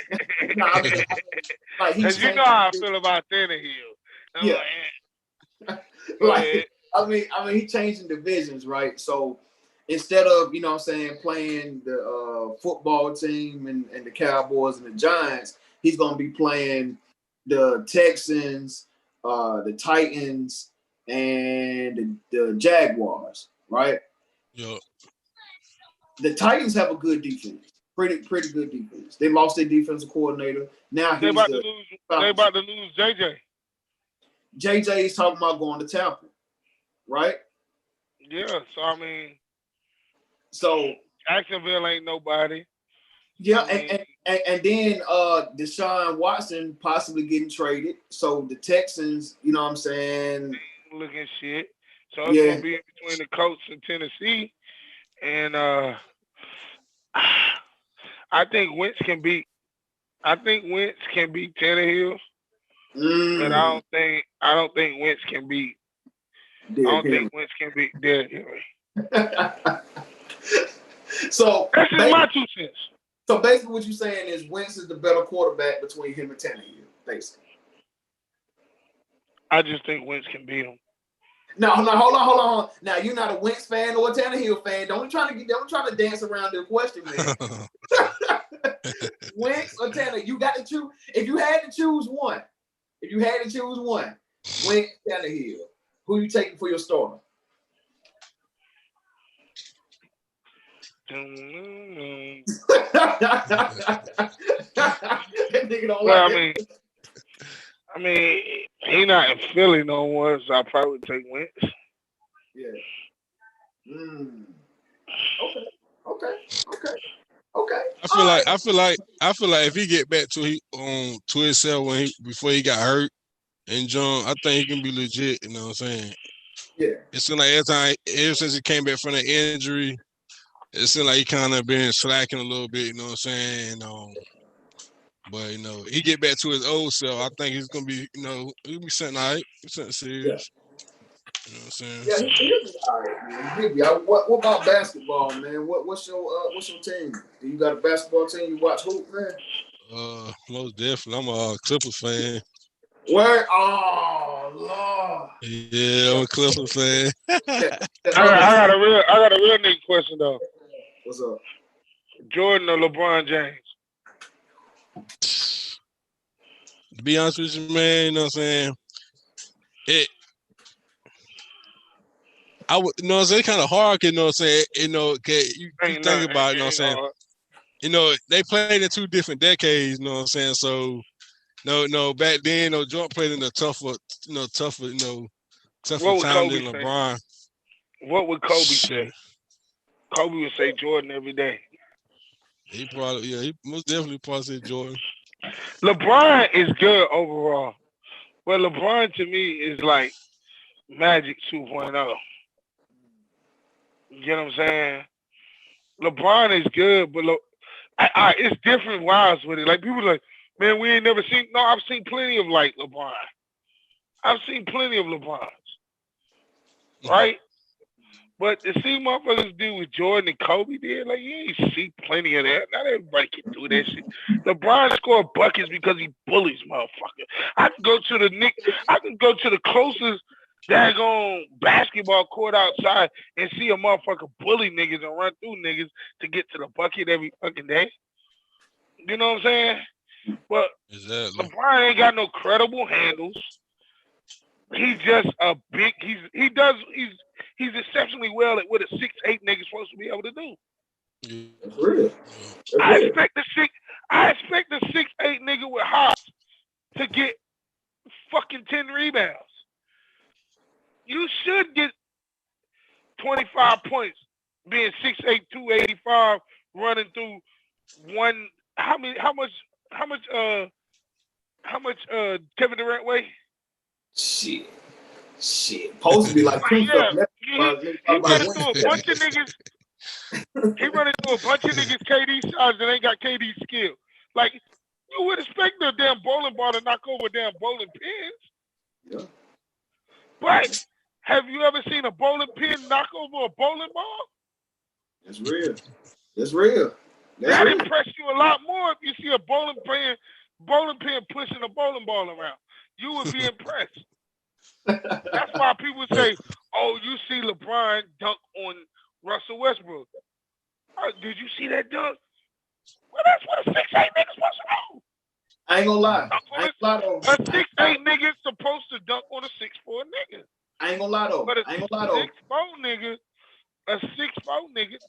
Speaker 1: like
Speaker 3: because you know how I feel about Tannehill.
Speaker 1: I mean, he changing divisions, right? So instead of playing the football team and the Cowboys and the Giants, he's gonna be playing the Texans, the Titans, and the Jaguars, right?
Speaker 2: Yeah.
Speaker 1: The Titans have a good defense. Pretty good defense. They lost their defensive coordinator. Now
Speaker 3: they about to lose JJ.
Speaker 1: JJ is talking about going to Tampa, right?
Speaker 3: Yeah. So Jacksonville ain't nobody.
Speaker 1: Yeah, and then Deshaun Watson possibly getting traded. So the Texans, you know what I'm saying?
Speaker 3: Looking shit. So it's gonna be in between the Colts and Tennessee, and I think Wentz can beat Tannehill, but I don't think Wentz can beat. Wentz can beat Derrick Henry.
Speaker 1: So
Speaker 3: that's just my 2 cents.
Speaker 1: So basically, what you're saying is Wentz is the better quarterback between him and Tannehill, basically.
Speaker 3: I just think Wentz can beat him.
Speaker 1: No, hold on. Now you're not a Wentz fan or a Tannehill fan. Don't try to dance around the question, man. Wentz or Tannehill, you got to choose. If you had to choose one, Wentz, Tannehill, who you taking for your starter? That nigga don't
Speaker 3: Well,
Speaker 1: like
Speaker 3: I mean, he not in Philly no more, so I'll probably take Wentz.
Speaker 1: Yeah. Okay.
Speaker 2: I feel like if he get back to himself before he got hurt and John, I think he can be legit. You know what I'm saying?
Speaker 1: Yeah.
Speaker 2: It seemed like ever since he came back from the injury, it seemed like he kind of been slacking a little bit. You know what I'm saying? But he get back to his old self. I think he's gonna be, he'll be something all right, something serious. You know what I'm saying?
Speaker 1: Yeah, he'll be all right, man. He'll be all right. What about basketball, man? What's your team? Do you got a basketball team you watch hoop, man?
Speaker 2: Most definitely. I'm a Clippers fan.
Speaker 1: Where? Oh Lord.
Speaker 2: Yeah, I'm a Clippers fan.
Speaker 3: I got a real nigga question though.
Speaker 1: What's up?
Speaker 3: Jordan or LeBron James?
Speaker 2: To be honest with you, man, you know what I'm saying? I would, it's kind of hard, you know what I'm saying? You think about it, you know what I'm saying? They played in 2 different decades, you know what I'm saying? So, back then, Jordan played in a tougher time than LeBron.
Speaker 3: What would Kobe say? Kobe would say Jordan every day.
Speaker 2: He most definitely probably say Jordan.
Speaker 3: LeBron is good overall. But LeBron to me is like Magic 2.0. You know what I'm saying? LeBron is good, but it's different wiles with it. Like people are like, man, we ain't never seen. No, I've seen plenty of like LeBron. I've seen plenty of LeBrons, right? But to see motherfuckers do what Jordan and Kobe did, like you ain't see plenty of that. Not everybody can do that shit. LeBron scored buckets because he bullies motherfucker. I can go to the closest daggone basketball court outside and see a motherfucker bully niggas and run through niggas to get to the bucket every fucking day. You know what I'm saying? But
Speaker 2: exactly.
Speaker 3: LeBron ain't got no credible handles. He's just a big. He's exceptionally well at what a 6'8" nigga's supposed to be able to do.
Speaker 1: That's real.
Speaker 3: I expect the 6'8" nigga with hops to get fucking 10 rebounds. You should get 25 points being 6'8", 285, running through one. How much Kevin Durant weigh?
Speaker 1: Shit. Supposed to be like
Speaker 3: he running through a bunch of niggas. He running through a bunch of niggas KD size that ain't got KD skill. Like you would expect the damn bowling ball to knock over damn bowling pins.
Speaker 1: Yeah.
Speaker 3: But have you ever seen a bowling pin knock over a bowling ball?
Speaker 1: That's real.
Speaker 3: That impress you a lot more if you see a bowling pin pushing a bowling ball around. You would be impressed. That's why people say, "Oh, you see LeBron dunk on Russell Westbrook." Did you see that dunk? Well, that's what a 6'8" nigga's supposed to do.
Speaker 1: I ain't gonna lie.
Speaker 3: A 6'8" nigga's supposed to dunk on a 6'4" nigga.
Speaker 1: I ain't gonna lie though.
Speaker 3: But a 6'4" nigga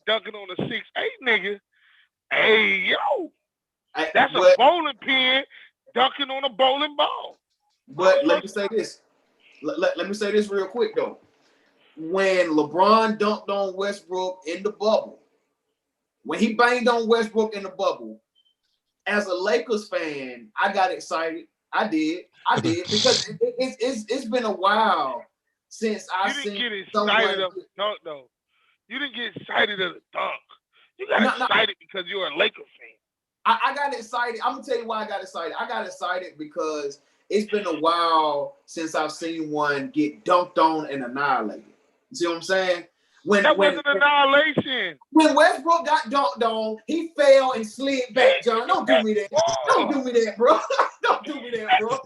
Speaker 3: dunking on a 6'8" nigga. Hey yo, that's a bowling pin dunking on a bowling ball.
Speaker 1: But let me say this. Let me say this real quick though. When LeBron dunked on Westbrook in the bubble, when he banged on Westbrook in the bubble, as a Lakers fan, I got excited. I did because it's been a while since I seen.
Speaker 3: You didn't get excited of the dunk though. You didn't get excited of the dunk. You got excited because you're a Lakers fan.
Speaker 1: I got excited. I'm gonna tell you why I got excited. I got excited because it's been a while since I've seen one get dunked on and annihilated. You see what I'm saying?
Speaker 3: That wasn't annihilation.
Speaker 1: When Westbrook got dunked on, he fell and slid back, John. Don't do me that. Don't do me that, bro. Don't do me that, bro.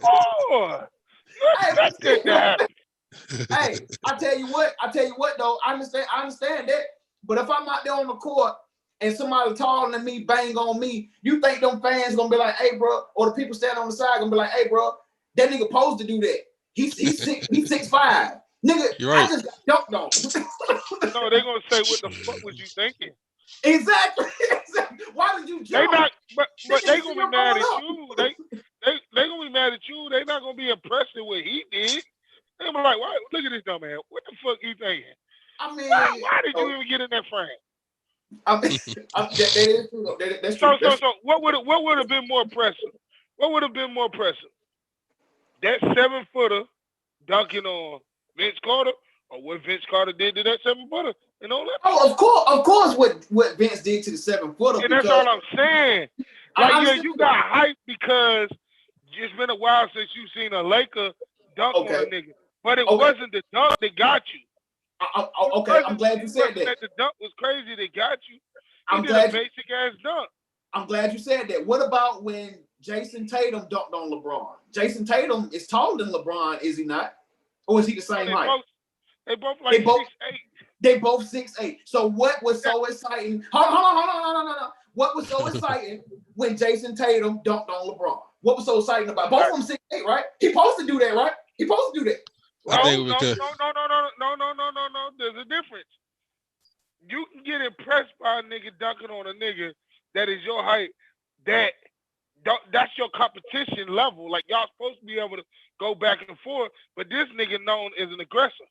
Speaker 1: Hey, I tell you what though. I understand that. But if I'm out there on the court and somebody taller than me bang on me, you think them fans gonna be like, hey, bro, or the people standing on the side gonna be like, hey, bro, that nigga supposed to do that. He's 6'5". Nigga, right. I just got dunked on.
Speaker 3: No, they're gonna say, what the fuck was you thinking?
Speaker 1: Exactly. Why did you jump?
Speaker 3: They not, but they gonna be mad at you. They gonna be mad at you. They not gonna be impressed with what he did. They gonna be like, "Why? Look at this dumb man. What the fuck he thinking?
Speaker 1: I mean,
Speaker 3: why did you even get in that frame?"
Speaker 1: That is true. That's true.
Speaker 3: So what would have been more impressive? What would have been more impressive? That 7-footer dunking on Vince Carter, or what Vince Carter did to that 7-footer? You know that?
Speaker 1: Oh, of course, what Vince did to the 7-footer.
Speaker 3: And that's all I'm saying. Like, you got hype because it's been a while since you've seen a Laker dunk on a nigga, but it wasn't the dunk that got you.
Speaker 1: I'm glad you said that.
Speaker 3: The dunk was crazy that got you.
Speaker 1: I'm
Speaker 3: glad a basic ass dunk.
Speaker 1: I'm glad you said that. What about when Jason Tatum dunked on LeBron? Jason Tatum is taller than LeBron, is he not? Or is he the same height?
Speaker 3: They both 6'8".
Speaker 1: They both 6'8". So what was so exciting? Hold on. What was so exciting when Jason Tatum dunked on LeBron? What was so exciting about both of them 6'8", right? He supposed to do that, right? He supposed to do that.
Speaker 3: No. There's a difference. You can get impressed by a nigga dunking on a nigga that is your height. That's your competition level. Like, y'all supposed to be able to go back and forth, but this nigga known as an aggressor,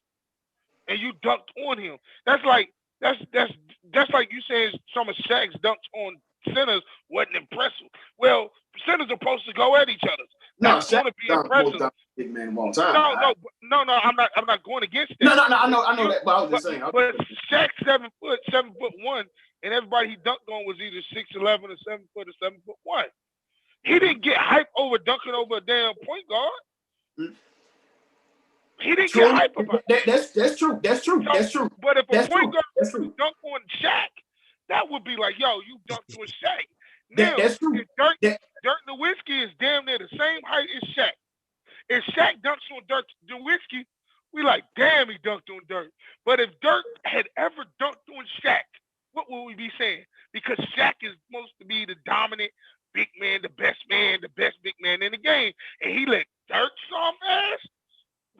Speaker 3: and you dunked on him. That's like you saying some of Shaq's dunks on centers wasn't impressive. Well, centers are supposed to go at each other. That's going to be impressive.
Speaker 1: Big man of all time.
Speaker 3: No. I'm not going against that.
Speaker 1: No. I know that, but I was just saying.
Speaker 3: But Shaq 7'1", and everybody he dunked on was either 6'11" or 7 foot or 7'1". He didn't get hype over dunking over a damn point guard.
Speaker 1: Mm-hmm.
Speaker 3: He didn't get hype about
Speaker 1: that. That's true. That's true.
Speaker 3: But if a point guard dunked on Shaq, that would be like, yo, you dunked on Shaq. Now,
Speaker 1: that's true.
Speaker 3: Dirk Nowitzki is damn near the same height as Shaq. If Shaq dunks on Dirk Nowitzki, we like, damn, he dunked on Dirk. But if Dirk had ever dunked on Shaq, what would we be saying? Because Shaq is supposed to be the dominant big man, the best big man in the game. And he let Dirk soft ass,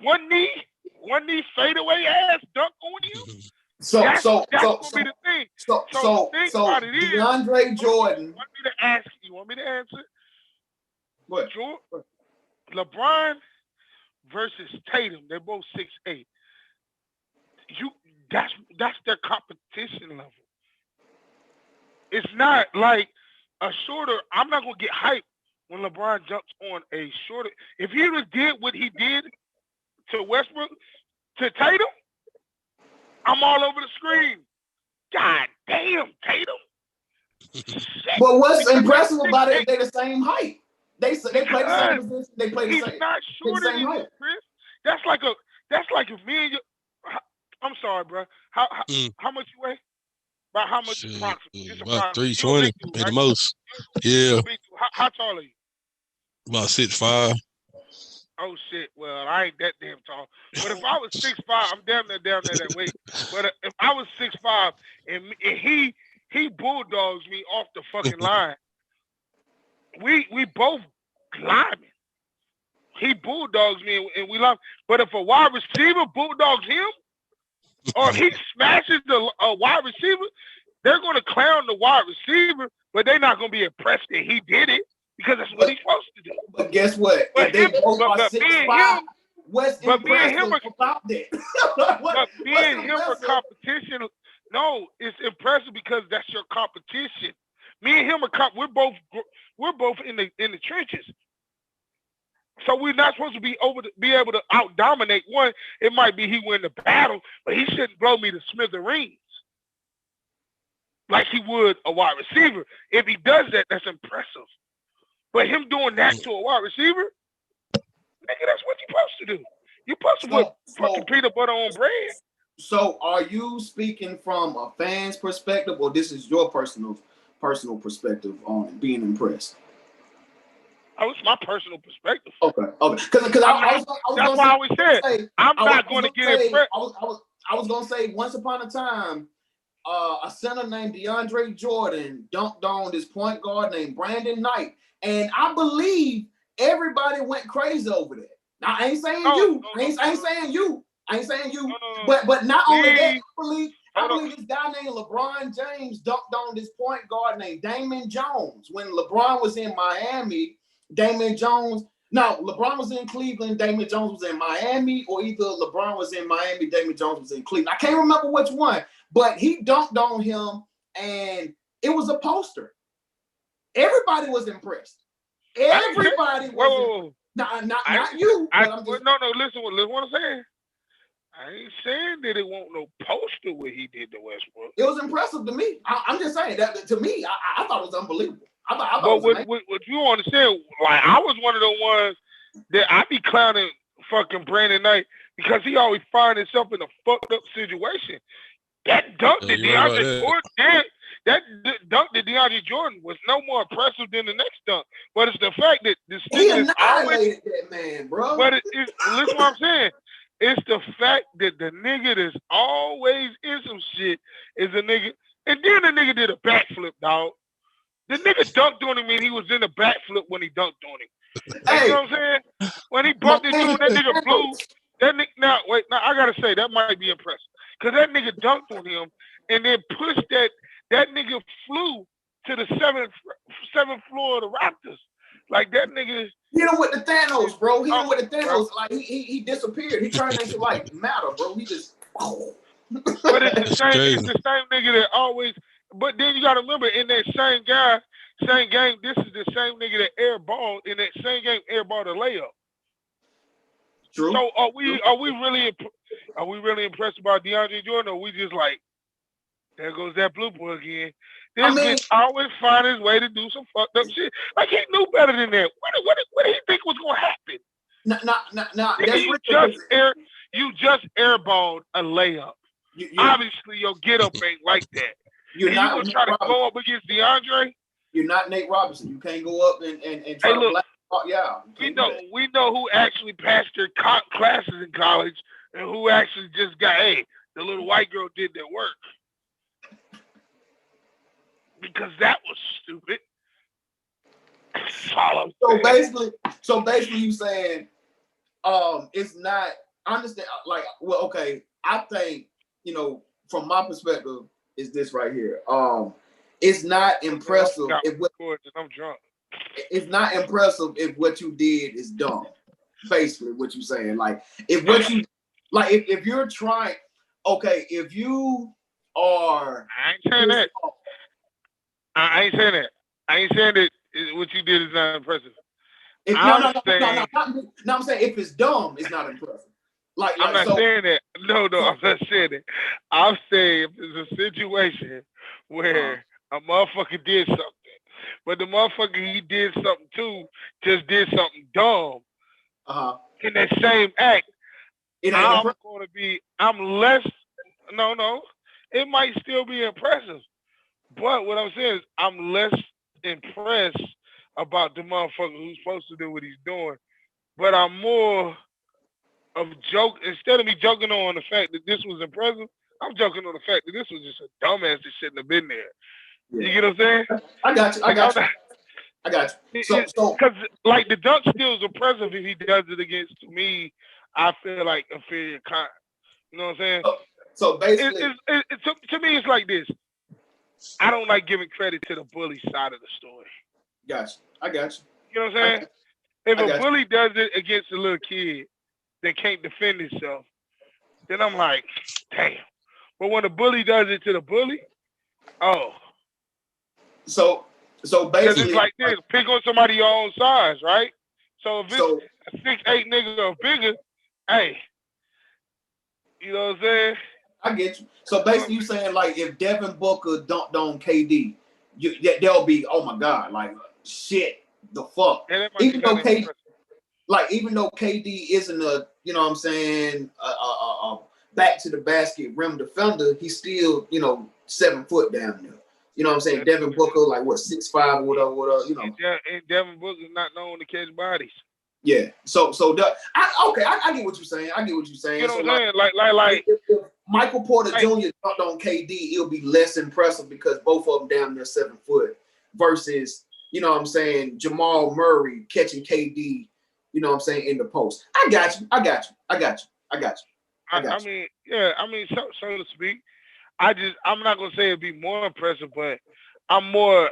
Speaker 3: one knee fadeaway ass dunk on you.
Speaker 1: So
Speaker 3: that's gonna be the thing.
Speaker 1: So DeAndre Jordan.
Speaker 3: You want me to answer?
Speaker 1: What?
Speaker 3: LeBron versus Tatum. They're both 6'8". That's their competition level. It's not like a shorter. I'm not gonna get hyped when LeBron jumps on a shorter. If he would did what he did to Westbrook, to Tatum, I'm all over the screen. God damn, Tatum.
Speaker 1: But what's impressive about it is they're the same height. They play the same position. They play the same.
Speaker 3: He's not shorter than you, Chris. That's like if me and you. I'm sorry, bro. How much you weigh? About how much?
Speaker 2: About 320 at the most. Yeah.
Speaker 3: How tall are you?
Speaker 2: About 6'5".
Speaker 3: Oh shit! Well, I ain't that damn tall. But if I was 6'5", I'm damn near that weight. But if I was 6'5" and he bulldogs me off the fucking line, we both linemen. He bulldogs me and we love. But if a wide receiver bulldogs him, or if he smashes a wide receiver, they're going to clown the wide receiver, but they're not going to be impressed that he did it. Because that's what he's supposed to do.
Speaker 1: But guess what? If they both are 6'5", what's impressive about that?
Speaker 3: But me and him are competition. No, it's impressive because that's your competition. Me and him are we're both in the trenches. So we're not supposed to be able to out dominate one. It might be he win the battle, but he shouldn't blow me to smithereens like he would a wide receiver. If he does that, that's impressive. But him doing that to a wide receiver, nigga, that's what you're supposed to do. You're supposed to put fucking peanut butter on bread.
Speaker 1: So are you speaking from a fan's perspective, or this is your personal perspective on being impressed?
Speaker 3: Oh, it's my personal perspective.
Speaker 1: Okay. Because I was going to say, I'm
Speaker 3: not going to get impressed.
Speaker 1: I was going to say, once upon a time, a center named DeAndre Jordan dunked on this point guard named Brandon Knight. And I believe everybody went crazy over that. Now, I ain't saying you. I ain't saying you.
Speaker 3: No.
Speaker 1: But not only that, I believe this guy named LeBron James dunked on this point guard named Damon Jones. When LeBron was in Miami, LeBron was in Cleveland, Damon Jones was in Miami, or either LeBron was in Miami, Damon Jones was in Cleveland. I can't remember which one, but he dunked on him, and it was a poster. Everybody was impressed. Everybody was impressed. Not you.
Speaker 3: Listen what I'm saying. I ain't saying that it won't no poster what he did to Westbrook.
Speaker 1: It was impressive to me. I'm just saying that to me, I thought it was unbelievable.
Speaker 3: But what you understand, like I was one of the ones that I be clowning fucking Brandon Knight because he always find himself in a fucked up situation. That dunk that DeAndre Jordan did, that dunk that DeAndre Jordan was no more impressive than the next dunk. But it's the fact that this nigga is always
Speaker 1: that man, bro.
Speaker 3: But listen what I'm saying. It's the fact that the nigga that's always in some shit is a nigga, and then the nigga did a backflip, dog. The nigga dunked on him and he was in the backflip when he dunked on him. Hey, you know what I'm saying? When he bumped into him, that nigga flew. That nigga, now I gotta say that might be impressive. Cause that nigga dunked on him and then pushed that nigga flew to the seventh floor of the Raptors. Like that nigga.
Speaker 1: Hit him with the Thanos, bro. Hit him with the Thanos. Like he disappeared. He turned into like matter, bro. He just.
Speaker 3: But it's the same nigga that always. But then you gotta remember, in that same game, this is the same nigga that airballed in that same game, airballed a layup.
Speaker 1: True.
Speaker 3: So are we really impressed about DeAndre Jordan, or we just like, there goes that blue boy again? This kid always find his way to do some fucked up shit. Like he knew better than that. What did he think was gonna happen? You just airballed a layup. Obviously, your get up ain't like that. You gonna try to go up against DeAndre?
Speaker 1: You're not Nate Robinson. You can't go up and try to black. Yeah,
Speaker 3: we know who actually passed their classes in college and who actually just got the little white girl did their work. Because that was stupid.
Speaker 1: So basically you saying it's not. I understand, like, well, okay, I think, from my perspective, is this right here. It's not impressive
Speaker 3: I'm drunk.
Speaker 1: It's not impressive if what you did is dumb. Basically, what you're saying. Like, if what you like, if you're trying, okay, if you are.
Speaker 3: I ain't saying that. I ain't saying that. I ain't saying that what you did is not impressive.
Speaker 1: I'm saying if it's dumb, it's not impressive.
Speaker 3: I'm not saying that. No, I'm not saying that. I'm saying if it's a situation where a motherfucker did something, but the motherfucker he did something too just did something dumb in that same act, I'm less. No, it might still be impressive, but what I'm saying is I'm less impressed about the motherfucker who's supposed to do what he's doing, but I'm more of joke. Instead of me joking on the fact that this was impressive, I'm joking on the fact that this was just a dumbass that shouldn't have been there. Yeah. You get what I'm saying?
Speaker 1: I got you. So
Speaker 3: because like the dunk still is impressive if he does it against me. I feel like inferior kind. You know what I'm saying?
Speaker 1: So basically,
Speaker 3: to me, it's like this. I don't like giving credit to the bully side of the story.
Speaker 1: Gotcha. I got you.
Speaker 3: You know what I'm saying? If a bully does it against a little kid that can't defend himself, then I'm like, damn. But when a bully does it to the bully,
Speaker 1: So basically,
Speaker 3: it's like this: pick on somebody your own size, right? So if it's a 6'8" nigga or bigger, hey, you know what I'm saying?
Speaker 1: I get you. So basically, you saying like if Devin Booker dunked on KD, they'll be, oh my god, like shit, the fuck. Even though KD isn't a, you know what I'm saying, a back to the basket rim defender, he's still 7 foot down there. You know what I'm saying? Devin Booker, like what, 6'5" or whatever,
Speaker 3: And Devin Booker's not known to catch bodies.
Speaker 1: Yeah. I get what you're saying.
Speaker 3: You know what I'm saying? Like
Speaker 1: if Michael Porter Jr. dunked on KD, it'll be less impressive because both of them down there 7 foot versus, you know what I'm saying, Jamal Murray catching KD, you know what I'm saying, in the post. I got you.
Speaker 3: I mean, so to speak. I'm not gonna say it'd be more impressive, but I'm more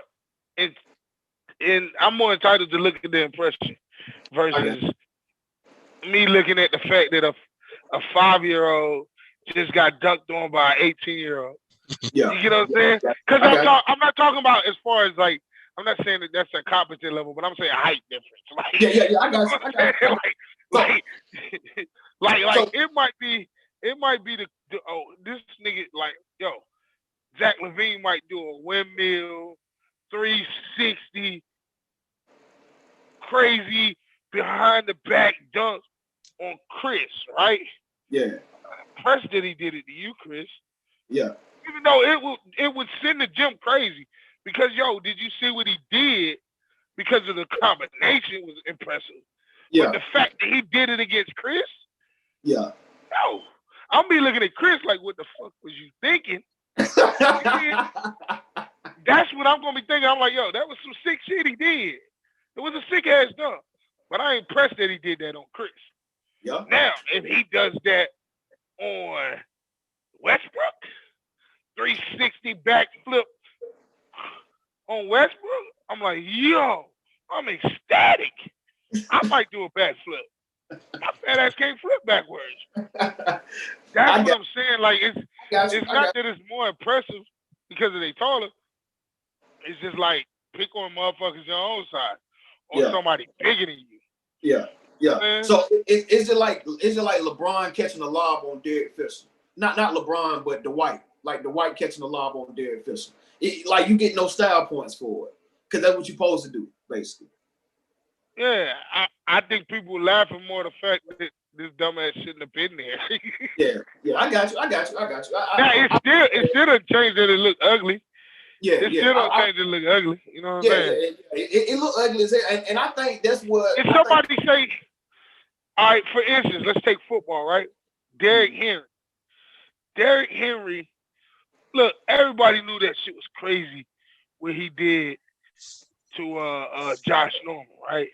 Speaker 3: I'm more entitled to look at the impression versus me looking at the fact that a 5-year-old just got dunked on by an 18-year-old.
Speaker 1: Yeah.
Speaker 3: You know what I'm saying? Because I'm not talking about as far as like, I'm not saying that that's a competent level, but I'm saying height difference. Like,
Speaker 1: yeah. I got you.
Speaker 3: Like it might be the this nigga, like, yo, Zach LaVine might do a windmill 360 crazy behind the back dunk on Chris, right?
Speaker 1: Yeah.
Speaker 3: Impressed that he did it to you, Chris.
Speaker 1: Yeah.
Speaker 3: Even though it would send the gym crazy because, yo, did you see what he did? Because of the combination was impressive.
Speaker 1: Yeah.
Speaker 3: But the fact that he did it against Chris,
Speaker 1: yeah.
Speaker 3: yo, I'm be looking at Chris like, what the fuck was you thinking? That's what I'm gonna be thinking. I'm like, yo, that was some sick shit he did. It was a sick ass dunk. But I ain't impressed that he did that on Chris.
Speaker 1: Yeah.
Speaker 3: Now, if he does that on Westbrook, 360 backflip on Westbrook, I'm like, yo, I'm ecstatic. I might do a backflip. My fat ass can't flip backwards. That's what I'm saying. Like, it's not that it's more impressive because they taller. It's just like, pick on motherfuckers your own side or somebody bigger than you.
Speaker 1: Yeah. Yeah. So is it like LeBron catching a lob on Derek Fisher? Not LeBron, but Dwight. Like Dwight catching a lob on Derek Fisher. Like you get no style points for it because that's what you're supposed to do, basically.
Speaker 3: Yeah, I think people laughing more at the fact that this dumbass shouldn't have been there.
Speaker 1: yeah, I got you.
Speaker 3: Now it still don't change that it look ugly.
Speaker 1: Yeah,
Speaker 3: it still don't change that it look ugly. You know what I'm saying?
Speaker 1: It look ugly as hell, and I think that's what.
Speaker 3: If somebody say, all right, for instance, let's take football, right? Derrick Henry. Look, everybody knew that shit was crazy what he did to Josh Norman, right?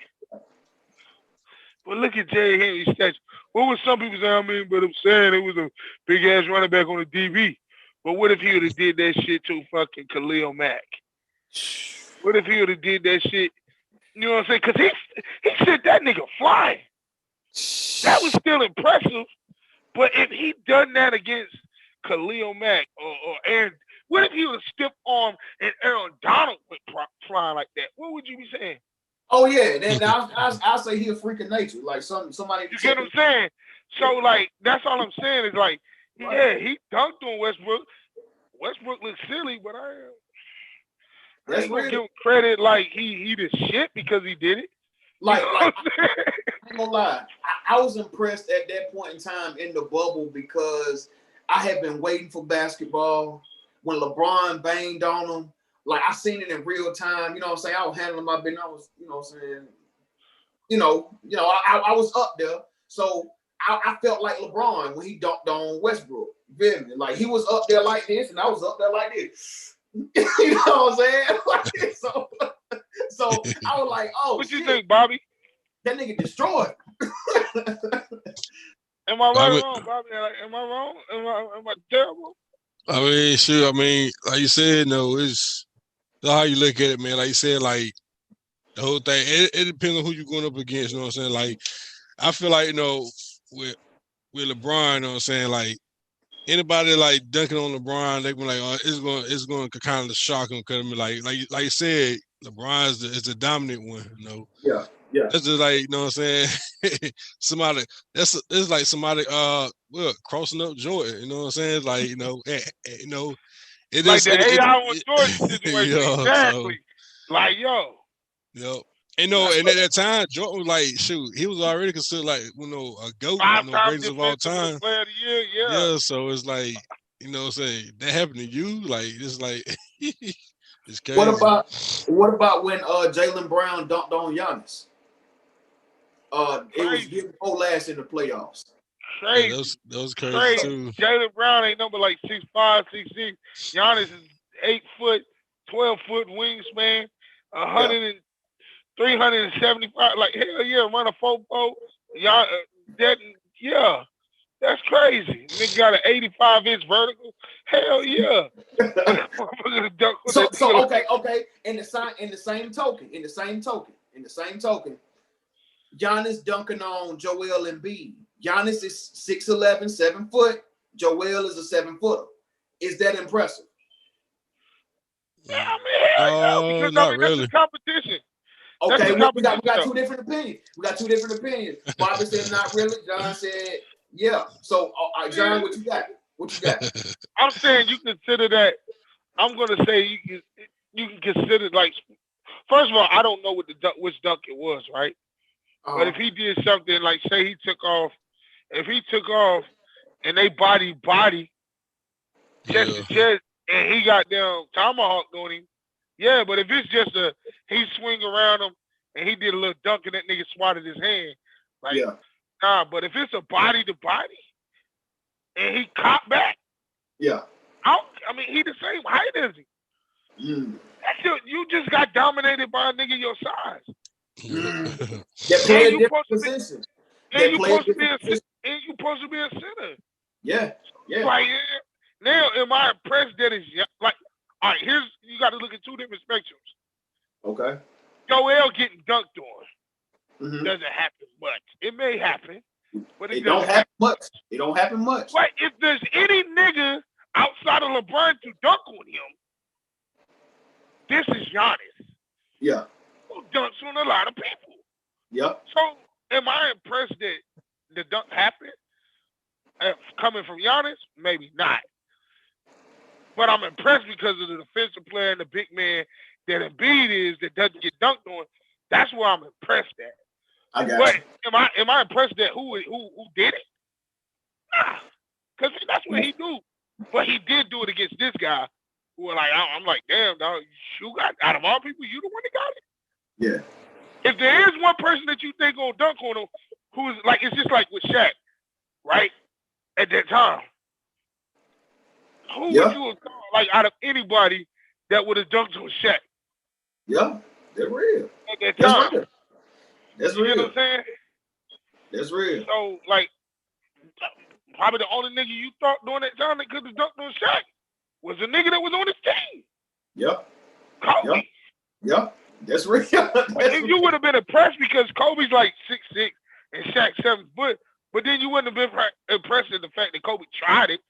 Speaker 3: But look at Derrick Henry's statue. What would some people say? I mean, but I'm saying it was a big ass running back on the DB. But what if he would have did that shit to fucking Khalil Mack? What if he would have did that shit? You know what I'm saying? Because he sent that nigga flying. That was still impressive. But if he done that against Khalil Mack or Aaron, what if he was stiff arm and Aaron Donald went flying like that? What would you be saying?
Speaker 1: Oh yeah, then I'll say he a freak of nature, like somebody.
Speaker 3: You get what I'm saying? So like that's all I'm saying is like, yeah, he dunked on Westbrook. Westbrook looks silly, but I ain't gonna give him credit like he the shit because he did it.
Speaker 1: Like I ain't gonna lie, I was impressed at that point in time in the bubble because I had been waiting for basketball when LeBron banged on him. Like, I seen it in real time. You know what I'm saying? I was handling my business. I was, you know what I'm saying? I was up there. So I felt like LeBron when he dunked on Westbrook. You feel me? Like, he was up there like this, and I was up there like this. You know what I'm saying? Like, so I was like, oh,
Speaker 3: what you think, Bobby?
Speaker 1: That nigga destroyed.
Speaker 3: Am I right or wrong, Bobby? Am I wrong? Am I terrible?
Speaker 2: I mean, sure. I mean, like you said, no, it's how you look at it, man. Like you said, like the whole thing, it depends on who you're going up against. You know what I'm saying? Like, I feel like, you know, with LeBron, you know what I'm saying? Like, anybody like dunking on LeBron, they be like, oh, it's going to kind of shock them because I mean, like you said, LeBron is the dominant one. You know?
Speaker 1: Yeah.
Speaker 2: That's just like, you know what I'm saying? It's like somebody crossing up Jordan. You know what I'm saying? It's like, you know, it
Speaker 3: like
Speaker 2: is
Speaker 3: the AI with Jordan situation. Exactly. So, like, yo.
Speaker 2: Yep. And and at that time, Jordan was like, shoot, he was already considered like, you know, a GOAT, greatest of all time.
Speaker 3: Player of the year,
Speaker 2: yeah. So it's like, you know what I'm saying, that happened to you, like it's like it's crazy.
Speaker 1: What about when Jaylen Brown dunked on Giannis? It was his whole last in the playoffs.
Speaker 3: Crazy.
Speaker 2: Yeah, that was crazy too.
Speaker 3: Jaylen Brown ain't number like 6'5", 6'6". Giannis is 8 foot, 12 foot wingspan, 375. Like hell yeah, run a 4-4. That's crazy. Nigga got an 85-inch vertical. Hell yeah.
Speaker 1: so okay. In the same token, Giannis dunking on Joel Embiid. Giannis is 6'11", 7 foot. Joel is a 7-footer. Is that impressive?
Speaker 3: Yeah, I mean, hell yeah, because
Speaker 2: not
Speaker 3: that's
Speaker 2: really.
Speaker 3: the competition.
Speaker 1: Okay, we got two different opinions. Bobby said not really. John said yeah. So, John, what you got?
Speaker 3: I'm saying you consider that. I'm gonna say you can consider like. First of all, I don't know which dunk it was, right? But if he did something like, say he took off, and they body chest to chest, and he got down tomahawked on him, yeah. But if it's just he swing around him and he did a little dunk and that nigga swatted his hand, like nah. But if it's a body to body and he caught back, I mean he the same height as him. You just got dominated by a nigga your size.
Speaker 1: They're a different position.
Speaker 3: And you supposed to be a center.
Speaker 1: Yeah.
Speaker 3: Like now, am I impressed that it's like? All right, you got to look at two different spectrums.
Speaker 1: Okay.
Speaker 3: Joel getting dunked on doesn't happen much. It may happen, but it
Speaker 1: don't happen much. It don't happen much.
Speaker 3: But if there's any nigga outside of LeBron to dunk on him, this is Giannis.
Speaker 1: Yeah.
Speaker 3: Who dunks on a lot of people.
Speaker 1: Yeah.
Speaker 3: So, am I impressed that the dunk happened? Coming from Giannis? Maybe not. But I'm impressed because of the defensive player and the big man that Embiid is that doesn't get dunked on. That's where I'm impressed at. But am I impressed that who did it? Nah. Because that's what he do. But he did do it against this guy who are like, I'm like, damn, dog, you got out of all people, you the one that got it?
Speaker 1: Yeah.
Speaker 3: If there is one person that you think gonna dunk on him, who's like, it's just like with Shaq, right? At that time. Who would you have thought, like, out of anybody that would have dunked on Shaq?
Speaker 1: Yeah, they're real.
Speaker 3: At that time.
Speaker 1: That's real.
Speaker 3: You know what I'm saying?
Speaker 1: That's real.
Speaker 3: So, like, probably the only nigga you thought during that time that could have dunked on Shaq was a nigga that was on his team.
Speaker 1: Yep.
Speaker 3: Kobe.
Speaker 1: Yep. That's real.
Speaker 3: You would have been impressed because Kobe's like 6'6" and Shaq 7 foot, but then you wouldn't have been impressed at the fact that Kobe tried it.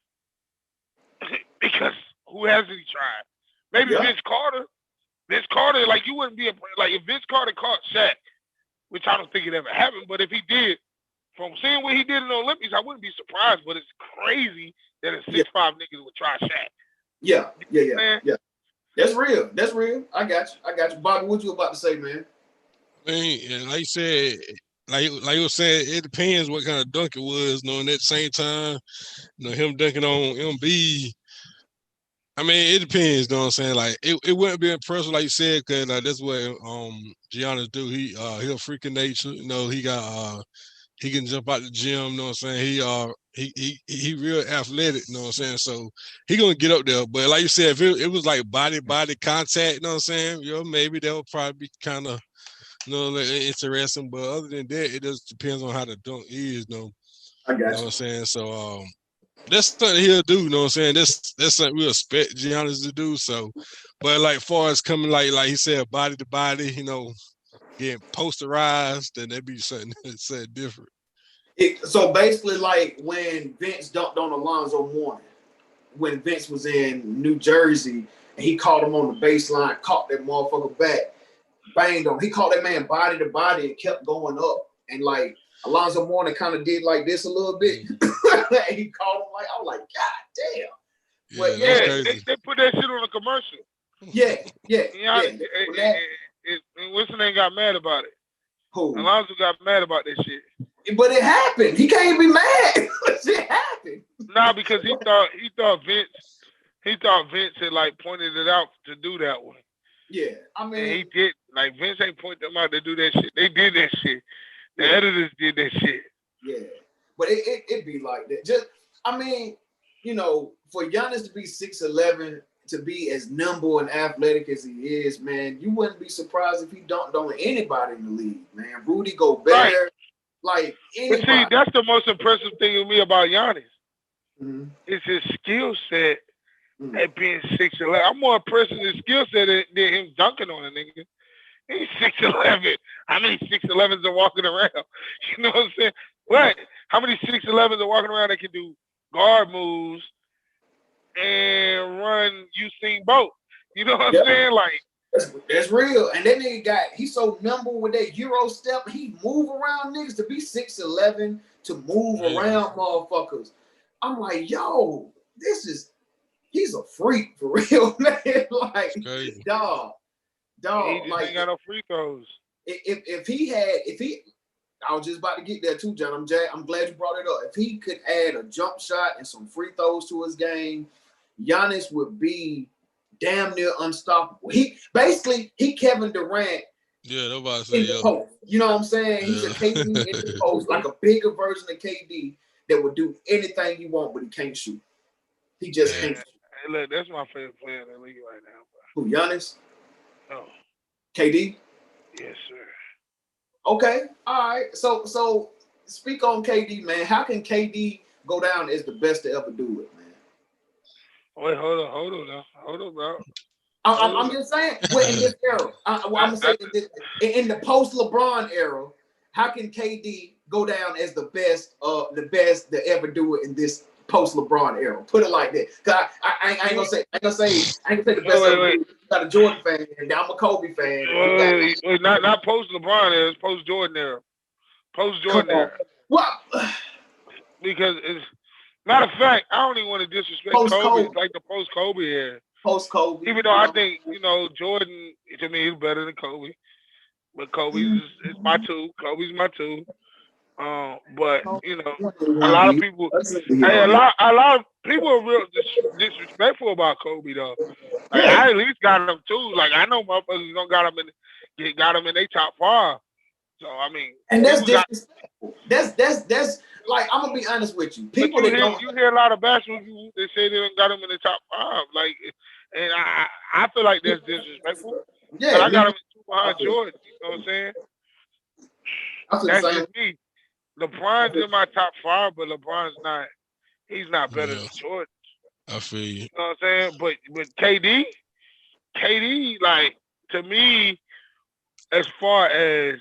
Speaker 3: Because who hasn't he tried? Maybe Vince Carter. Vince Carter, like, you wouldn't be like, if Vince Carter caught Shaq, which I don't think it ever happened, but if he did, from seeing what he did in the Olympics, I wouldn't be surprised. But it's crazy that a 6'5" nigga would try Shaq.
Speaker 1: Yeah. That's real. I got you. Bobby, what you about to say, man?
Speaker 2: I mean, like you said, like you were saying, it depends what kind of dunk it was. At the same time, him dunking on Embiid. I mean, it depends. Know what I'm saying? Like, it wouldn't be impressive, like you said, because that's what Giannis do. He a freak of nature. He can jump out the gym. Know what I'm saying? He real athletic. Know what I'm saying? So he gonna get up there. But like you said, if it was like body contact, know what I'm saying? Maybe that would probably be kind of interesting. But other than that, it just depends on how the dunk is.
Speaker 1: I got you.
Speaker 2: Know what I'm saying? So that's something he'll do. Know what I'm saying? That's something we expect Giannis to do. So, but like far as coming like he said, body to body, getting posterized, then that'd be something different.
Speaker 1: So basically, like when Vince dunked on Alonzo Mourning, when Vince was in New Jersey, and he caught him on the baseline, caught that motherfucker back, banged him. He caught that man body to body and kept going up. And like Alonzo Mourning kind of did like this a little bit. And he caught him like, I was like, God damn. But
Speaker 3: they put that shit on a commercial.
Speaker 1: Yeah.
Speaker 3: Winston ain't got mad about it.
Speaker 1: Who?
Speaker 3: Alonzo got mad about that shit.
Speaker 1: But it happened. He can't be mad. It happened.
Speaker 3: Nah, because he thought Vince had like pointed it out to do that one.
Speaker 1: Yeah, I mean,
Speaker 3: and he did. Like, Vince ain't point them out to do that shit. They did that shit. The editors did that shit.
Speaker 1: Yeah, but it be like that. Just, I mean, for Giannis to be 6'11", to be as nimble and athletic as he is, man, you wouldn't be surprised if he dunked on anybody in the league, man. Rudy Gobert, like anybody.
Speaker 3: But see, that's the most impressive thing with me about Giannis. It's his skill set at being 6'11". I'm more impressed with his skill set than him dunking on a nigga. He's 6'11". How many 6'11s are walking around? You know what I'm saying? What? How many 6'11s are walking around that can do guard moves and run Usain Bolt? You know what I'm saying? Like,
Speaker 1: that's real. And that nigga he's so nimble with that Euro step. He move around niggas to be 6'11", to move around motherfuckers. I'm like, yo, he's a freak for real, man. Like, dog.
Speaker 3: He just
Speaker 1: like,
Speaker 3: ain't got no free throws.
Speaker 1: If he, I was just about to get there too, John. I'm glad you brought it up. If he could add a jump shot and some free throws to his game, Giannis would be damn near unstoppable. He Kevin Durant.
Speaker 2: Yeah, nobody say yeah.
Speaker 1: Post. You know what I'm saying? He's a KD in the post, like a bigger version of KD that would do anything you want, but he can't shoot. He just can't shoot.
Speaker 3: Hey, look, that's my favorite player in the league right now.
Speaker 1: Who, Giannis?
Speaker 3: No.
Speaker 1: KD?
Speaker 3: Yes, sir.
Speaker 1: Okay, all right. So speak on KD, man. How can KD go down as the best to ever do it, man?
Speaker 3: Wait, hold on now, bro.
Speaker 1: I'm just saying, in this era, I'm gonna say in the post LeBron era, how can KD go down as the best to ever do it in this post LeBron era? Put it like that. Cause I ain't gonna say the best. Wait. You got a Jordan fan, and I'm a Kobe fan.
Speaker 3: Wait, not post LeBron era, it's post Jordan era. Post Jordan era.
Speaker 1: What?
Speaker 3: Because it's matter of fact, I don't even want to disrespect Kobe. It's like the post Kobe era.
Speaker 1: Post Kobe.
Speaker 3: Even though I think, Jordan to me is better than Kobe. But Kobe's is my two. Kobe's my two. But a lot of people a lot of people are real disrespectful about Kobe though. Like, I at least got him too. Like, I know motherfuckers don't got him in their top 5. So I mean,
Speaker 1: and that's disrespectful. That's like, I'm gonna be honest with you. People
Speaker 3: you hear a lot of basketball people that say they don't got him in the top 5. Like, and I feel like that's disrespectful. Yeah, but I got him in 2 behind Jordan. You know what I'm saying? That's just me. LeBron's in my top 5, but LeBron's not. He's not better than Jordan.
Speaker 2: I feel you.
Speaker 3: You know what I'm saying? But KD, like, to me, as far as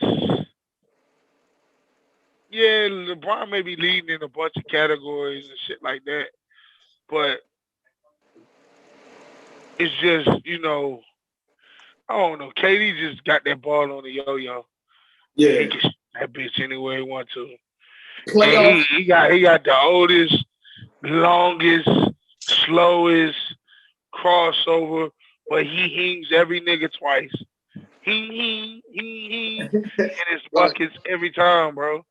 Speaker 3: LeBron may be leading in a bunch of categories and shit like that, but it's just, I don't know. KD just got that ball on the yo-yo.
Speaker 1: Yeah,
Speaker 3: he can shoot that bitch anywhere he wants to. He got the oldest, longest, slowest crossover, but he hings every nigga twice. He and his buckets every time, bro.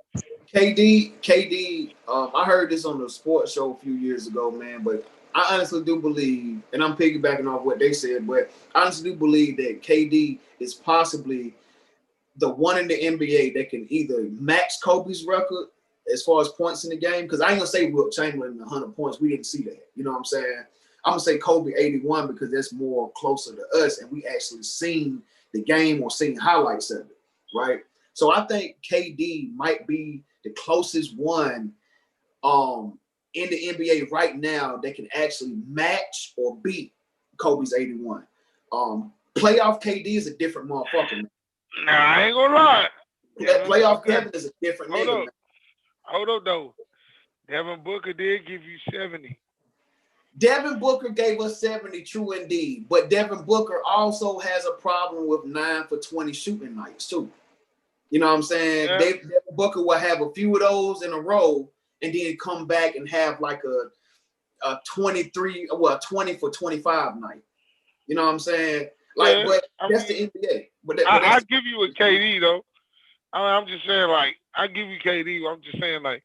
Speaker 1: KD. I heard this on the sports show a few years ago, man. But I honestly do believe, and I'm piggybacking off what they said, but I honestly do believe that KD is possibly the one in the NBA that can either match Kobe's record as far as points in the game. Because I ain't gonna say Wilt Chamberlain 100 points. We didn't see that. You know what I'm saying? I'm gonna say Kobe 81 because that's more closer to us, and we actually seen the game or seen highlights of it, right? So I think KD might be the closest one in the NBA right now that can actually match or beat Kobe's 81. Playoff KD is a different motherfucker, man.
Speaker 3: Nah, I ain't gonna lie.
Speaker 1: That playoff Kevin is a different nigga, man.
Speaker 3: Hold up, though. Devin Booker did give you 70.
Speaker 1: Devin Booker gave us 70, true indeed. But Devin Booker also has a problem with 9 for 20 shooting nights, too. You know what I'm saying? Yeah. Devin Booker will have a few of those in a row and then come back and have like a 20 for 25 night. You know what I'm saying? Like, yeah, but that's the NBA.
Speaker 3: I give you a KD, though. I'm just saying, like, I give you KD. I'm just saying, like,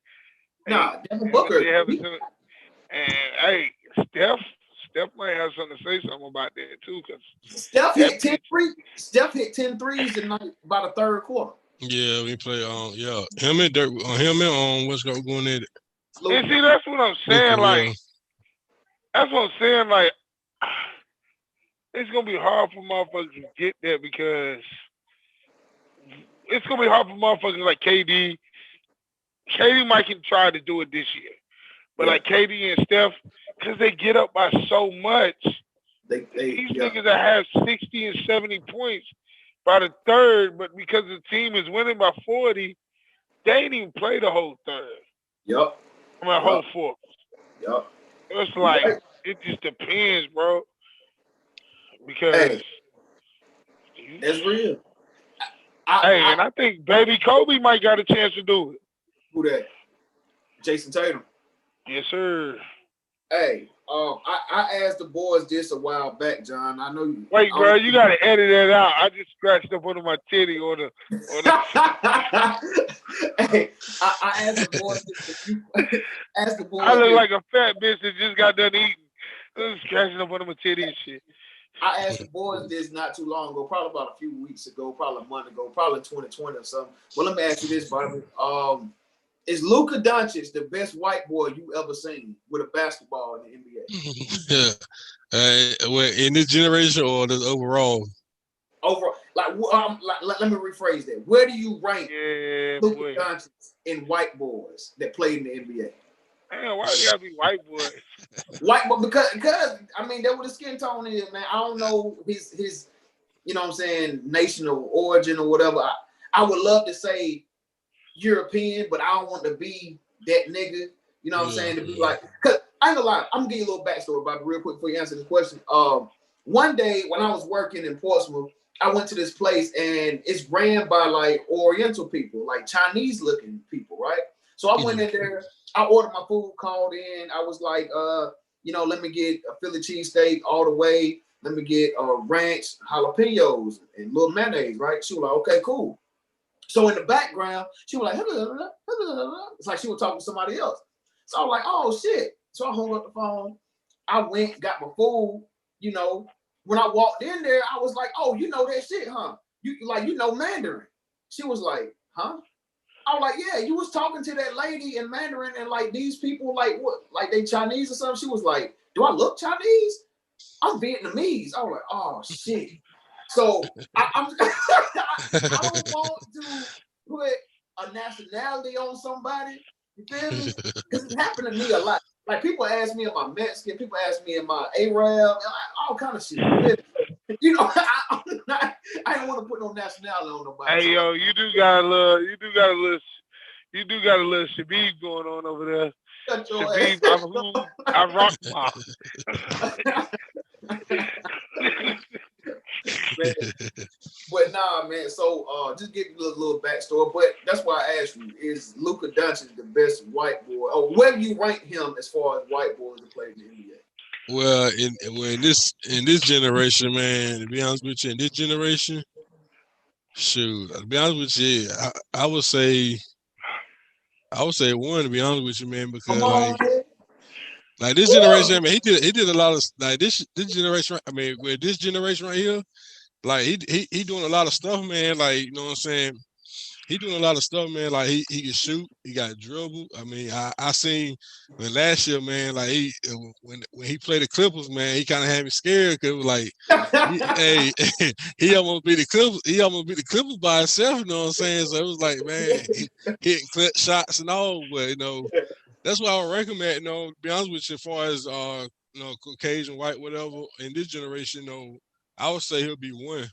Speaker 1: nah, Devin Booker.
Speaker 3: And hey, Steph might have something to say something about that too, because
Speaker 1: Steph hit 10 threes. Steph hit 10 threes tonight by the third quarter.
Speaker 2: Yeah, we play him and what's going in it.
Speaker 3: And see, that's what I'm saying. That's what I'm saying. Like, it's gonna be hard for motherfuckers to get there because it's gonna be hard for motherfuckers like KD. KD might can try to do it this year. But like KD and Steph, because they get up by so much.
Speaker 1: These
Speaker 3: niggas that have 60 and 70 points by the third, but because the team is winning by 40, they ain't even play the whole third.
Speaker 1: Yep.
Speaker 3: Whole fourth.
Speaker 1: Yep.
Speaker 3: It's like, it just depends, bro. Because
Speaker 1: that's real.
Speaker 3: And I think Baby Kobe might got a chance to do it.
Speaker 1: Who that? Jason Tatum.
Speaker 3: Yes, sir.
Speaker 1: Hey, I asked the boys this a while back, John. I know you.
Speaker 3: Wait, bro, you gotta edit that out. I just scratched up under my titty on the.
Speaker 1: Hey, I asked the boys this. Asked the boys.
Speaker 3: I look like a fat bitch that just got done eating. I'm scratching up under my titty and shit.
Speaker 1: I asked the boys this not too long ago, probably about a few weeks ago, probably a month ago, probably 2020 or something. Well, let me ask you this, Bobby. Is Luka Doncic the best white boy you ever seen with a basketball in the
Speaker 2: NBA? Well, in this generation or the overall?
Speaker 1: Overall, let me rephrase that. Where do you rank Luka Doncic in white boys that played in the NBA?
Speaker 3: Man, why you gotta be white boys?
Speaker 1: White boy, because I mean, that what his skin tone is, man. I don't know his you know what I'm saying, national origin or whatever. I would love to say European, but I don't want to be that nigga. You know what I'm saying? To be like, cause I ain't gonna lie, I'm gonna give you a little backstory about it real quick before you answer this question. One day when I was working in Portsmouth, I went to this place and it's ran by like Oriental people, like Chinese looking people, right? So I went in there, I ordered my food, called in. I was like, let me get a Philly cheesesteak all the way. Let me get ranch, jalapenos, and little mayonnaise, right? She was like, okay, cool. So in the background, she was like, it's like she was talking to somebody else. So I was like, oh shit. So I hung up the phone. I went, got my food. When I walked in there, I was like, oh, you know that shit, huh? You know Mandarin. She was like, huh? I was like, yeah, you was talking to that lady in Mandarin and like these people, like what? Like they Chinese or something? She was like, do I look Chinese? I'm Vietnamese. I was like, oh shit. So I don't want to put a nationality on somebody. You feel me? Because it's happened to me a lot. Like people ask me, am I Mexican? People ask me, am I Arab? All kind of shit. I don't want to put no nationality on nobody.
Speaker 3: Hey yo, you do got a little Shabib going on over there. Shabib, I rock my.
Speaker 1: But nah, man. So just give you a little backstory. But that's why I asked you: is Luka Doncic the best white boy, or where do you rank him as far as white boys that play in the NBA?
Speaker 2: Well, in this generation, man, to be honest with you, in this generation, shoot, to be honest with you, I would say one, to be honest with you, man, because like this generation, I mean, he did a lot of like this generation. I mean, with this generation right here, like he doing a lot of stuff, man. Like, you know what I'm saying? He doing a lot of stuff, man. Like he can shoot, he got dribble. I mean, I seen when last year, man, like when he played the Clippers, man, he kind of had me scared because it was like, he almost beat the Clippers. He almost beat the Clippers by himself. You know what I'm saying? So it was like, man, he hitting clip shots and all, but that's what I would recommend. To be honest with you, as far as Caucasian, white, whatever, in this generation, I would say he'll be one.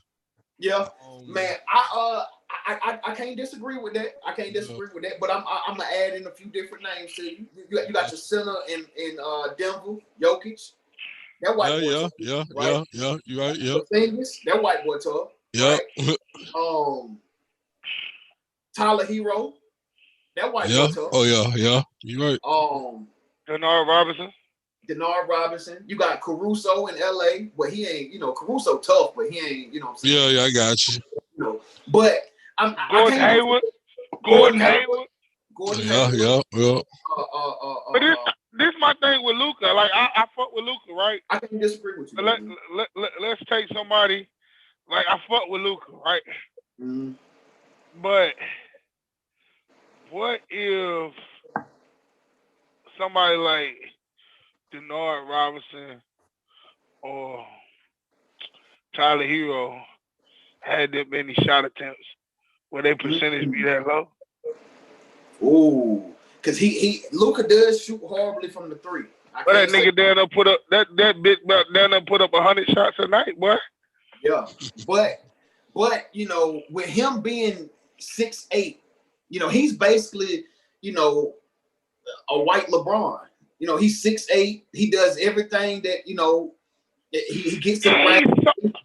Speaker 1: Yeah, man. I can't disagree with that. But I'm gonna add in a few different names to you. You got your center in Denver, Jokic. That white boy.
Speaker 2: Yeah. You right. Yeah.
Speaker 1: Kuzinz, that white boy tough.
Speaker 2: Yeah.
Speaker 1: Right? Tyler Hero. That white boy tough.
Speaker 2: Oh yeah. You right.
Speaker 1: Denard Robinson. You got Caruso in LA, but he ain't, Caruso tough, but he ain't,
Speaker 2: Yeah, I got you.
Speaker 1: But
Speaker 3: Gordon Hayward.
Speaker 2: Yeah.
Speaker 3: But this is my thing with Luka. Like I fuck with Luka, right?
Speaker 1: I can't disagree with you.
Speaker 3: Let's take somebody. Like I fuck with Luka, right?
Speaker 1: Mm-hmm.
Speaker 3: But what if somebody like Denard Robinson or Tyler Hero had that many shot attempts? Would their percentage be that low?
Speaker 1: Ooh, because Luka does shoot horribly from the three.
Speaker 3: But that nigga down there put up that bitch down there put up 100 shots a night, boy.
Speaker 1: Yeah, but you know, with him being 6'8", you know, he's basically, you know, a white LeBron. You know, he's 6'8". He does everything that, you know, he gets to the rack,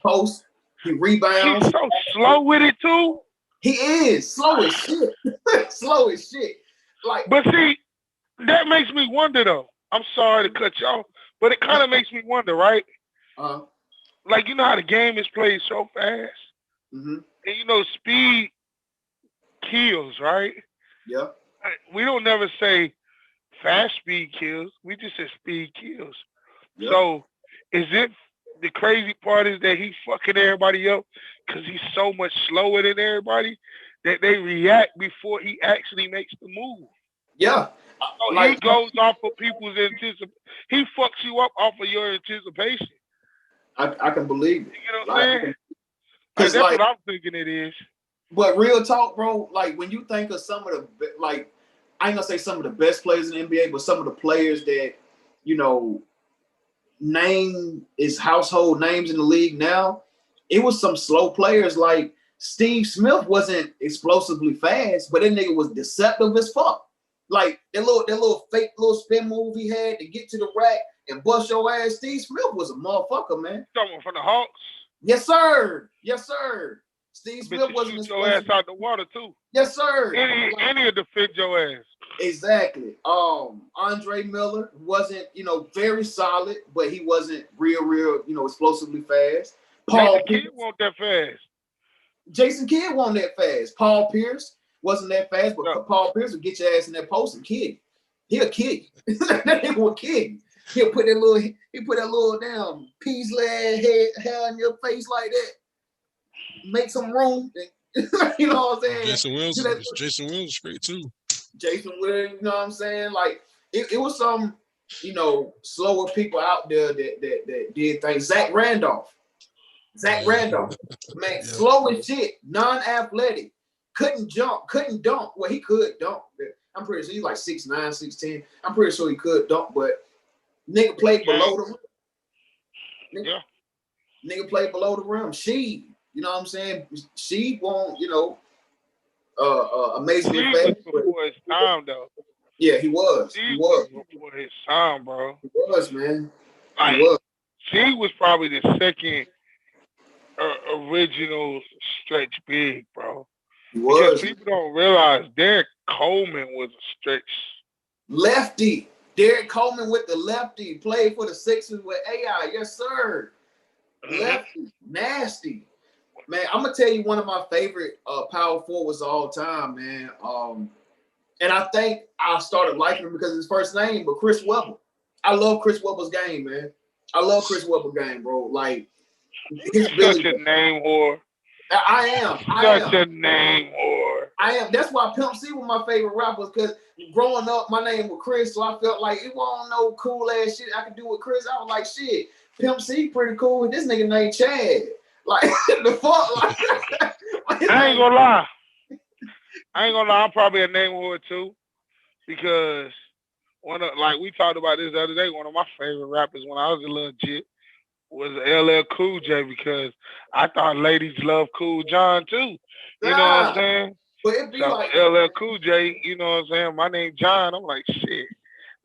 Speaker 1: post, he rebounds.
Speaker 3: He's so slow with it too.
Speaker 1: He is slow as shit. Slow as shit. Like,
Speaker 3: but see, that makes me wonder though. I'm sorry to cut you off, but it kind of makes me wonder, right? Like, you know how the game is played so fast, and you know speed kills, right?
Speaker 1: Yeah.
Speaker 3: We don't never say fast speed kills. We just say speed kills.
Speaker 1: Yeah.
Speaker 3: So, is it the crazy part is that he's fucking everybody up because he's so much slower than everybody that they react before he actually makes the move?
Speaker 1: Yeah.
Speaker 3: So like, he goes off of people's anticipation. He fucks you up off of your anticipation.
Speaker 1: I can believe it.
Speaker 3: You know what I'm saying? That's what I'm thinking it is.
Speaker 1: But real talk, bro, like when you think of some of the, like, I ain't gonna say some of the best players in the NBA, but some of the players that, you know, name is household names in the league now, it was some slow players. Like Steve Smith wasn't explosively fast, but that nigga was deceptive as fuck. Like that little fake little spin move he had to get to the rack and bust your ass. Steve Smith was a motherfucker, man.
Speaker 3: Someone from the Hawks?
Speaker 1: Yes, sir. Yes, sir. Steve Smith wasn't
Speaker 3: shoot your ass out the water too.
Speaker 1: Yes, sir.
Speaker 3: Any to defend your ass.
Speaker 1: Exactly. Andre Miller wasn't, you know, very solid, but he wasn't real, you know, explosively fast.
Speaker 3: Jason Kidd wasn't that fast.
Speaker 1: Jason Kidd wasn't that fast. Paul Pierce wasn't that fast, but Paul Pierce would get your ass in that post and kick. He'll kick. That nigga will kick. He'll put that little damn Peasley hair in your face like that. Make some room. You know what I'm saying?
Speaker 2: Jason Williams is great too.
Speaker 1: Jason Williams, you know what I'm saying? Like it was some, you know, slower people out there that did things. Zach Randolph, man, slow as shit, non-athletic, couldn't jump, couldn't dunk. Well, he could dunk. I'm pretty sure he's like 6'9", 6'10". I'm pretty sure he could dunk, but nigga played below the rim. Nigga played below the rim. You know what I'm saying? She won't, you know, amazingly fast.
Speaker 3: Before his time, though.
Speaker 1: Yeah, he was.
Speaker 3: He was before his time, bro.
Speaker 1: He was, man.
Speaker 3: Like,
Speaker 1: he was.
Speaker 3: She was probably the second original stretch big, bro.
Speaker 1: He was.
Speaker 3: Because people don't realize Derek Coleman was a stretch
Speaker 1: lefty. Derek Coleman with the lefty played for the Sixers with AI. Yes, sir. Lefty, nasty. Man, I'm gonna tell you one of my favorite power forwards of all time, man. And I think I started liking him because of his first name, but Chris Webber. I love Chris Webber's game, man. I love Chris Webber's game, bro. Like his
Speaker 3: such a name whore.
Speaker 1: I am.
Speaker 3: Such a name whore.
Speaker 1: I am. That's why Pimp C was my favorite rapper, because growing up, my name was Chris, so I felt like it wasn't no cool ass shit I could do with Chris. I was like, shit, Pimp C pretty cool. This nigga named Chad. Like the fuck, like
Speaker 3: I ain't gonna lie. I'm probably a name whore too, because like we talked about this the other day. One of my favorite rappers when I was a little jit was LL Cool J, because I thought ladies love Cool John too. You know what I'm saying?
Speaker 1: But it be
Speaker 3: so
Speaker 1: like
Speaker 3: LL Cool J. You know what I'm saying? My name John. I'm like, shit.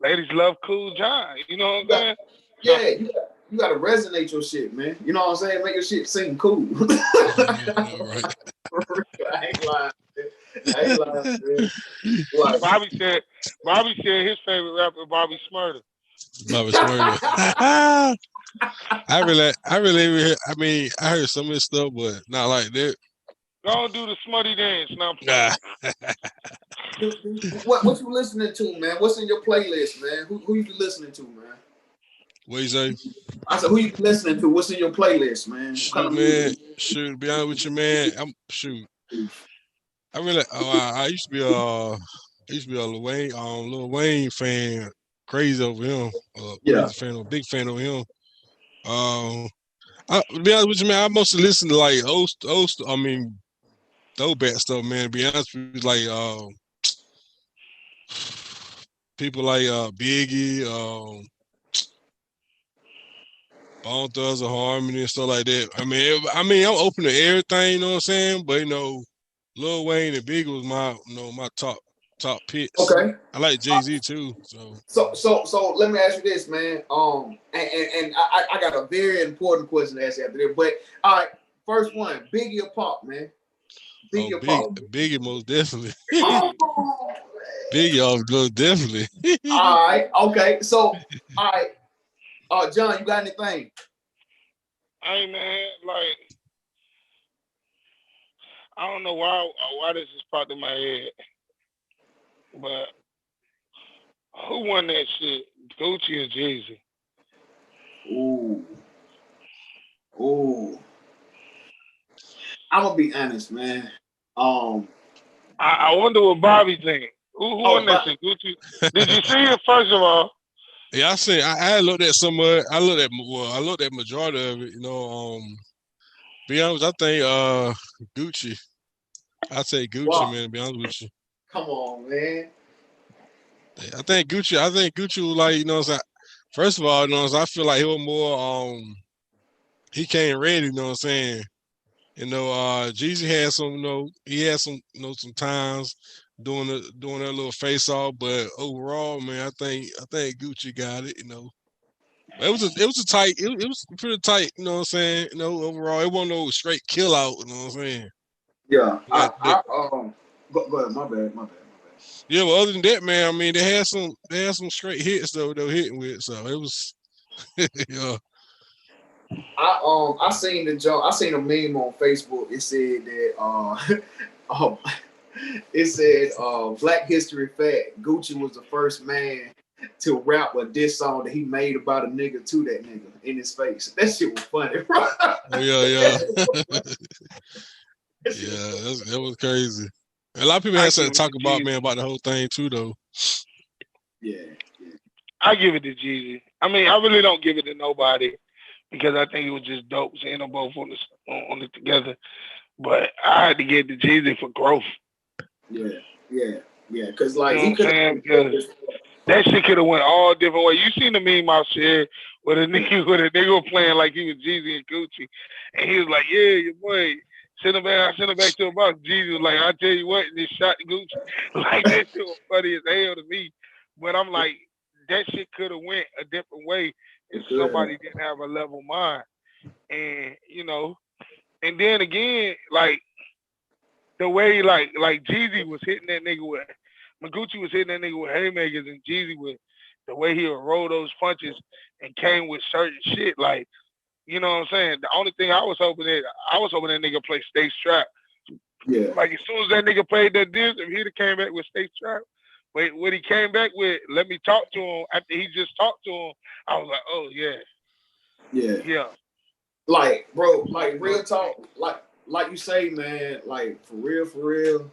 Speaker 3: Ladies love Cool John. You know what I'm saying?
Speaker 1: Yeah, you gotta resonate your shit, man. You know what I'm saying? Make your shit seem cool.
Speaker 2: Right.
Speaker 1: I ain't lying, man. Like,
Speaker 3: Bobby said his favorite rapper, Bobby Smurda.
Speaker 2: Bobby Smurda. I mean, I heard some of his stuff, but not like that.
Speaker 3: Don't do the smutty dance now.
Speaker 1: What you listening to, man? What's in your playlist, man? Who you listening to, man?
Speaker 2: What you say?
Speaker 1: I said, who you listening to? What's in your playlist, man?
Speaker 2: Shoot, to be honest with you, man, I used to be a Lil Wayne fan, crazy over him. Big fan of him. To be honest with you, man, I mostly listen to like throwback stuff, man. To be honest with you, like people like Biggie, Bone Thugs and Harmony and stuff like that. I mean, I'm open to everything. You know what I'm saying? But Lil Wayne and Biggie was my top picks.
Speaker 1: Okay.
Speaker 2: I like Jay-Z too.
Speaker 1: So let me ask you this, man. And I got a very important question to ask you after this. But all right, first one, Biggie or Pop, man.
Speaker 2: Biggie most definitely.
Speaker 1: Oh,
Speaker 2: Biggie most definitely.
Speaker 1: all right, okay. So all right, John, you got anything?
Speaker 3: Hey man, like I don't know why this is popped in my head, but who won that shit? Gucci or Jeezy?
Speaker 1: Ooh. I'm gonna be honest, man.
Speaker 3: I wonder what Bobby think. Who won that shit? Gucci? Did you see it first of all?
Speaker 2: Yeah, I see. I looked at some of it. I looked at majority of it. Be honest, I think Gucci. I say Gucci,
Speaker 1: wow.
Speaker 2: man. To be honest with you.
Speaker 1: Come on, man.
Speaker 2: I think Gucci was like, what I'm saying. First of all, I feel like he was more he came ready, you know what I'm saying. Jeezy had some, he had some, some times doing that little face off, but overall, man, I think Gucci got it, It was pretty tight, you know what I'm saying? Overall, it wasn't no straight kill out, you know what I'm saying?
Speaker 1: Yeah. Go ahead, my bad.
Speaker 2: Yeah, but other than that, man, I mean, they had some straight hits though they were hitting with, so it was yeah.
Speaker 1: I seen a meme on Facebook. It said that it said Black History Fact, Gucci was the first man to rap a diss song that he made about a nigga to that nigga in his face. That shit was funny, bro.
Speaker 2: Oh yeah. Yeah, that was crazy. A lot of people had something to talk about, man, about the whole thing too, though.
Speaker 1: Yeah.
Speaker 3: I give it to Jeezy. I mean, I really don't give it to nobody because I think it was just dope seeing them both on it together. But I had to give it to Jeezy for growth.
Speaker 1: Yeah. Because like
Speaker 3: he could that shit could have went all different ways. You seen the meme out there where a nigga was playing like he was Jeezy and Gucci, and he was like, "Yeah, your boy." Send him back to the box. Jeezy was like, I tell you what, and just shot Gucci. Like, that shit was funny as hell to me. But I'm like, that shit could have went a different way if somebody didn't have a level mind. And, and then again, like, the way, like Jeezy was hitting that nigga with, Gucci was hitting that nigga with haymakers, and Jeezy with the way he would roll those punches and came with certain shit, like, you know what I'm saying? The only thing I was hoping that nigga play Stay Strapped.
Speaker 1: Yeah.
Speaker 3: Like as soon as that nigga played that disc, if he'd have came back with Stay Strapped, but when he came back with Let Me Talk to Him after he just talked to him, I was like, oh yeah. Yeah.
Speaker 1: Like, bro, like real talk, like you say, man, like for real,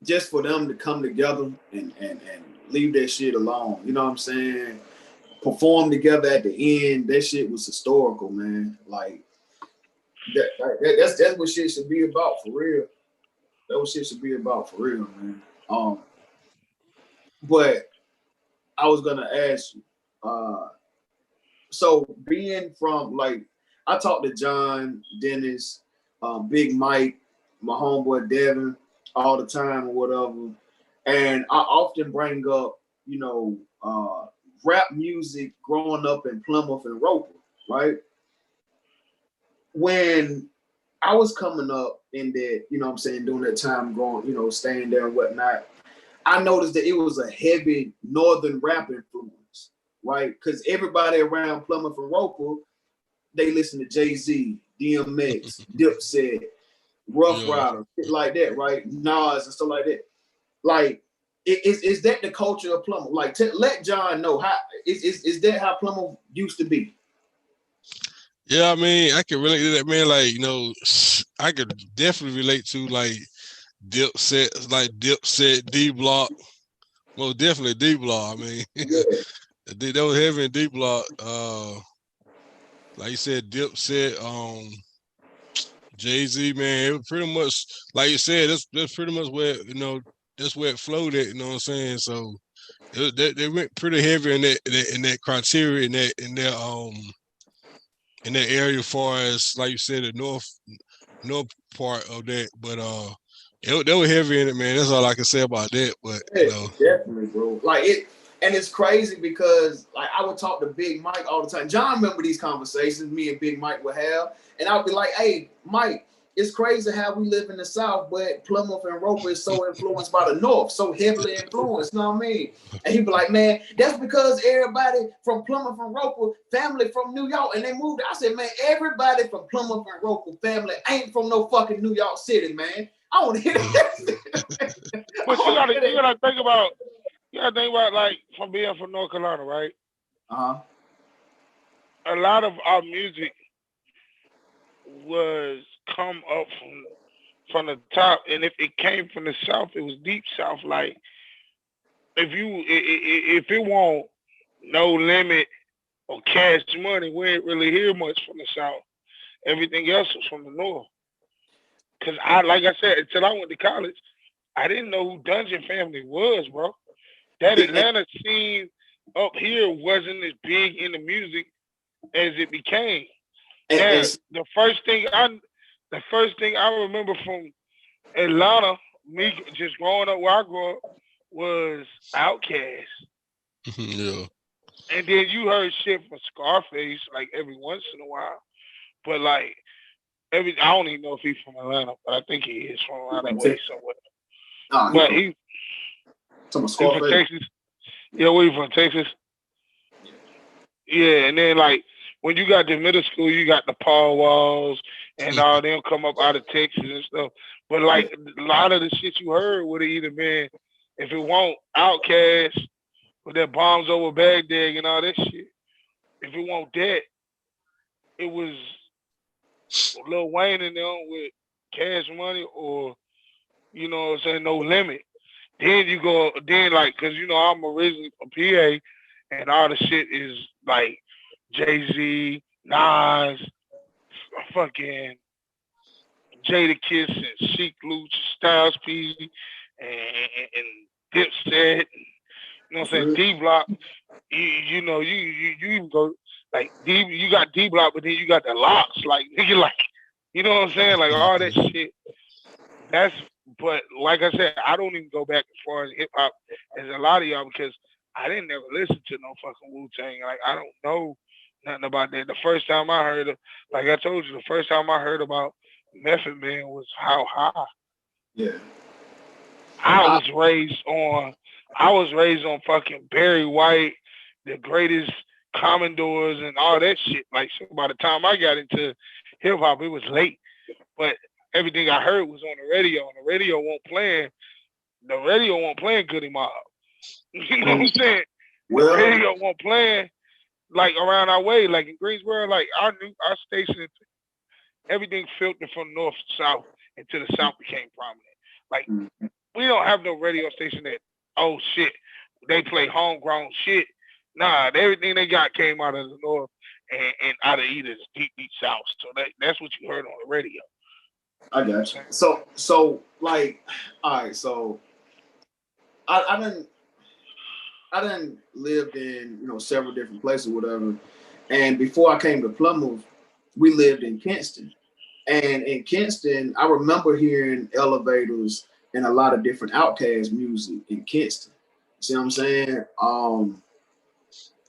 Speaker 1: just for them to come together and leave that shit alone. You know what I'm saying? Perform together at the end, that shit was historical, man. Like that's what shit should be about for real. That what shit should be about for real, man. But I was gonna ask you, so being from like I talked to John, Dennis, Big Mike, my homeboy Devin all the time or whatever, and I often bring up, rap music growing up in Plymouth and Roper, right? When I was coming up in that, during that time going, staying there and whatnot, I noticed that it was a heavy northern rap influence, right? Because everybody around Plymouth and Roper, they listen to Jay-Z, DMX, Dipset, Rough Rider, shit like that, right? Nas and stuff like that. Like, is that the culture of Plymouth? Like, let John know how is that how Plymouth used to be?
Speaker 2: Yeah, I mean, I can relate to that, man. Like, I could definitely relate to like Dipset, D Block. Well, definitely D Block. I mean, that was heavy in D Block. Like you said, Dipset, Jay-Z, man. It was pretty much like you said. That's pretty much where that's where it flowed at. You know what I'm saying? So they went pretty heavy in that criteria in that in that area, as far as like you said, the north part of that. But they were heavy in it, man. That's all I can say about that. But
Speaker 1: Yeah, definitely, bro. Like it, and it's crazy because like I would talk to Big Mike all the time. John remember these conversations me and Big Mike would have, and I'd be like, "Hey, Mike, it's crazy how we live in the South, but Plymouth and Roper is so influenced by the North, so heavily influenced." You know what I mean? And he'd be like, "Man, that's because everybody from Plymouth and Roper, family from New York, and they moved." I said, "Man, everybody from Plymouth and Roper family ain't from no fucking New York City, man. I want to hear that."
Speaker 3: But you gotta think about. You gotta think about like from being from North Carolina, right? A lot of our music was come up from the top, and if it came from the South, it was deep South. Like if it won't No Limit or Cash Money, we ain't really hear much from the South. Everything else was from the North. Cause like I said, until I went to college, I didn't know who Dungeon Family was, bro. That Atlanta scene up here wasn't as big in the music as it became. And the first thing I remember from Atlanta, me just growing up where I grew up, was Outkast.
Speaker 2: Yeah.
Speaker 3: And then you heard shit from Scarface like every once in a while. But like I don't even know if he's from Atlanta, but I think he is from around that way somewhere. But he's from Texas. Yeah, where you from? Texas? Yeah, and then like when you got the middle school, you got the Paul Walls and all them come up out of Texas and stuff. But like a lot of the shit you heard would have either been, if it won't Outkast with that Bombs Over Baghdad and all that shit. If it won't that, it was Lil Wayne and them with Cash Money, or you know what I'm saying, No Limit. Then you go, like, cause you know I'm originally from PA, and all the shit is like Jay-Z, Nas, fucking Jadakiss and Chic Luch, Styles P, and Dipset. You know what I'm saying? D-Block. You know, you even go like you got D-Block, but then you got the locks, like nigga, like, you know what I'm saying? Like all that shit. But like I said, I don't even go back as far as hip hop as a lot of y'all, because I didn't never listen to no fucking Wu-Tang. Like I don't know nothing about that. The first time I heard like I told you, the first time I heard about Method Man was How High.
Speaker 1: Yeah.
Speaker 3: I was raised on fucking Barry White, the greatest Commodores and all that shit. Like, so by the time I got into hip hop, it was late. But everything I heard was on the radio, and the radio won't playing Goody Mob. You know what I'm saying? The radio won't playing like around our way, like in Greensboro, like our station, everything filtered from north to south until the south became prominent. Like we don't have no radio station that, oh shit, they play homegrown shit. Nah, everything they got came out of the north and out of either deep south. So that's what you heard on the radio.
Speaker 1: I got you. So like, all right. So I done lived in, you know, several different places, whatever. And before I came to Plymouth, we lived in Kingston. And in Kingston, I remember hearing Elevators and a lot of different Outkast music in Kingston. See what I'm saying?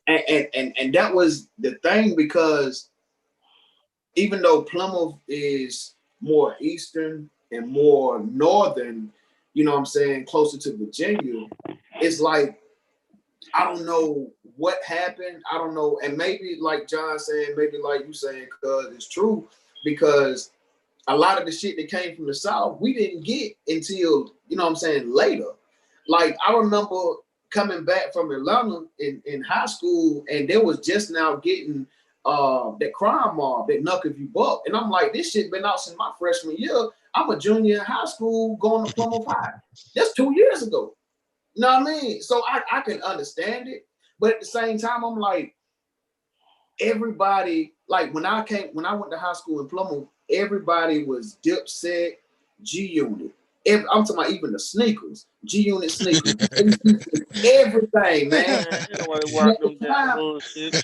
Speaker 1: And that was the thing, because even though Plymouth is more eastern and more northern, you know what I'm saying, closer to Virginia, it's like, I don't know what happened. I don't know. And maybe like John saying, maybe like you saying, cuz it's true, because a lot of the shit that came from the South, we didn't get until, you know what I'm saying, later. Like I remember coming back from Atlanta in high school, and there was just now getting that Crime Mob, that Knuck If You Buck. And I'm like, this shit been out since my freshman year. I'm a junior in high school going to Plymouth High. That's 2 years ago. You know what I mean? So I can understand it. But at the same time, I'm like, everybody, like when I went to high school in Plymouth, everybody was Dipset, G-Unit. I'm talking about even the sneakers, G-Unit sneakers. everything, man.
Speaker 3: Nobody watch them damn bullshit.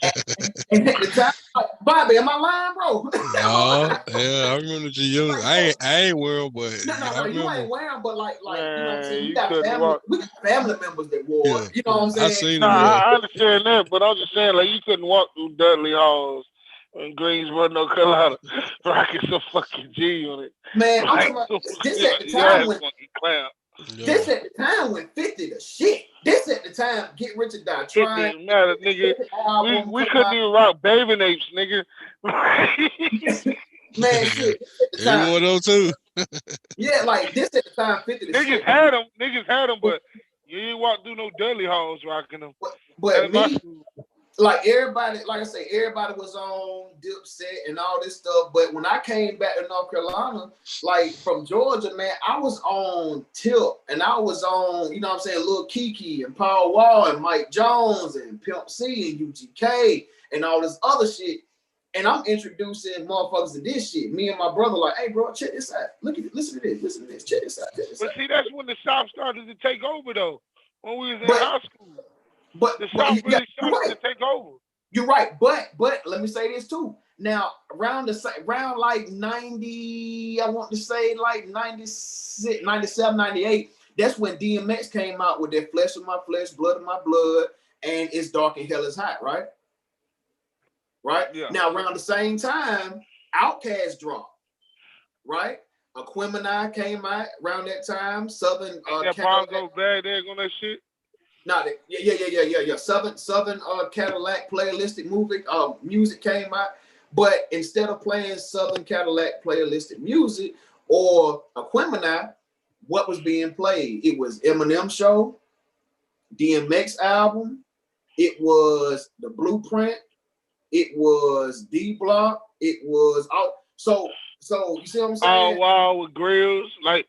Speaker 1: And at the time, like, Bobby, am I lying, bro?
Speaker 2: No, yeah, I remember the young. I ain't wearing, but
Speaker 1: No,
Speaker 2: I remember.
Speaker 1: you ain't wearing, but like
Speaker 3: Man,
Speaker 1: you know what I'm saying?
Speaker 3: you
Speaker 1: We got family members that wore it. You know what I'm saying?
Speaker 2: I seen
Speaker 3: Nah,
Speaker 2: them.
Speaker 3: I understand that, but I'm just saying, like, you couldn't walk through Dudley Halls in Greensboro, North Carolina, rocking some fucking G on it.
Speaker 1: Man,
Speaker 3: Like,
Speaker 1: I'm talking about this at the time when this at the time when 50 the shit. This at the time Get Rich or Die Trying.
Speaker 3: It didn't matter, nigga. We couldn't even rock Bathing Apes, nigga.
Speaker 1: Man, shit.
Speaker 2: Every one of those too.
Speaker 1: Yeah, like this at the time 50 the
Speaker 3: niggas
Speaker 1: shit.
Speaker 3: had them, but you didn't walk through no Dudley Halls rocking them.
Speaker 1: But me, like everybody, like I say, everybody was on Dipset and all this stuff. But when I came back to North Carolina, like from Georgia, man, I was on Tip and I was on, you know what I'm saying, Lil Kiki and Paul Wall and Mike Jones and Pimp C and UGK and all this other shit. And I'm introducing motherfuckers to this shit. Me and my brother, like, hey, bro, check this out. Listen to this. Check this out.
Speaker 3: But see, that's when the South started to take over, though. When we was in high school.
Speaker 1: But
Speaker 3: the South really started to take over.
Speaker 1: You're right. But let me say this too. Now, around like 90, I want to say like 96, 97, 98, that's when DMX came out with that Flesh of My Flesh, Blood of My Blood, and It's Dark and Hell is Hot, right? Right? Yeah. Now, around the same time, Outkast dropped, right? Aquemini came out around that time. Southern
Speaker 3: Bongo Bad Egg on that shit.
Speaker 1: No, yeah. Southern Cadillac playlistic music came out, but instead of playing Southern Cadillac playlistic music or Aquemini, what was being played? It was Eminem Show, DMX album, it was The Blueprint, it was D Block, it was so you see what I'm saying?
Speaker 3: All Wild with Grills, like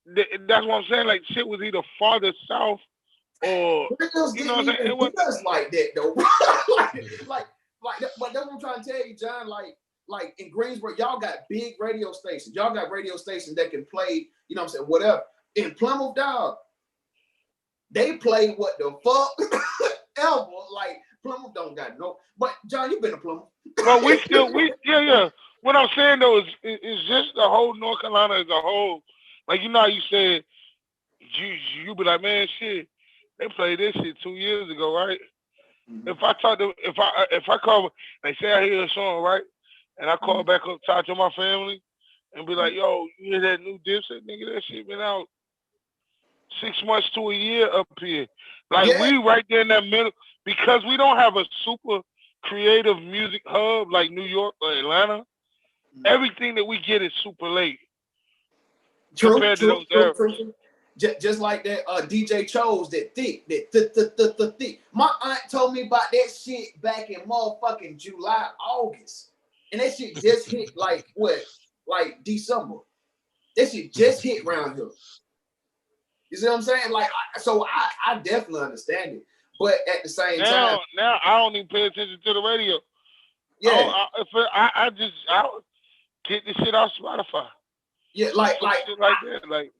Speaker 3: that's what I'm saying. Like shit was either farther south. Or
Speaker 1: you know what I'm saying? It was like that though. like but that's what I'm trying to tell you, John. Like in Greensboro, y'all got big radio stations. Y'all got radio stations that can play, you know what I'm saying, whatever. In Plymouth, dog, they play what the fuck ever. Like Plymouth don't got no. But John, you been to Plymouth.
Speaker 3: But yeah. What I'm saying though is just the whole North Carolina as a whole. Like you know how you said you be like, man, shit. They played this shit 2 years ago, right? Mm-hmm. If I call, they say I hear a song, right? And I call back up, talk to my family, and be like, yo, you hear that new Dipset, nigga? That shit been out 6 months to a year up here. Like we right there in that middle because we don't have a super creative music hub like New York or Atlanta. Mm-hmm. Everything that we get is super late. Compared to those areas.
Speaker 1: Just like that DJ Chose, that thick. My aunt told me about that shit back in motherfucking July, August. And that shit just hit like December. That shit just hit around here. You see what I'm saying? Like, I definitely understand it. But at the same time.
Speaker 3: Now I don't even pay attention to the radio.
Speaker 1: Yeah.
Speaker 3: I get this shit off Spotify.
Speaker 1: Yeah, like
Speaker 3: that. Like,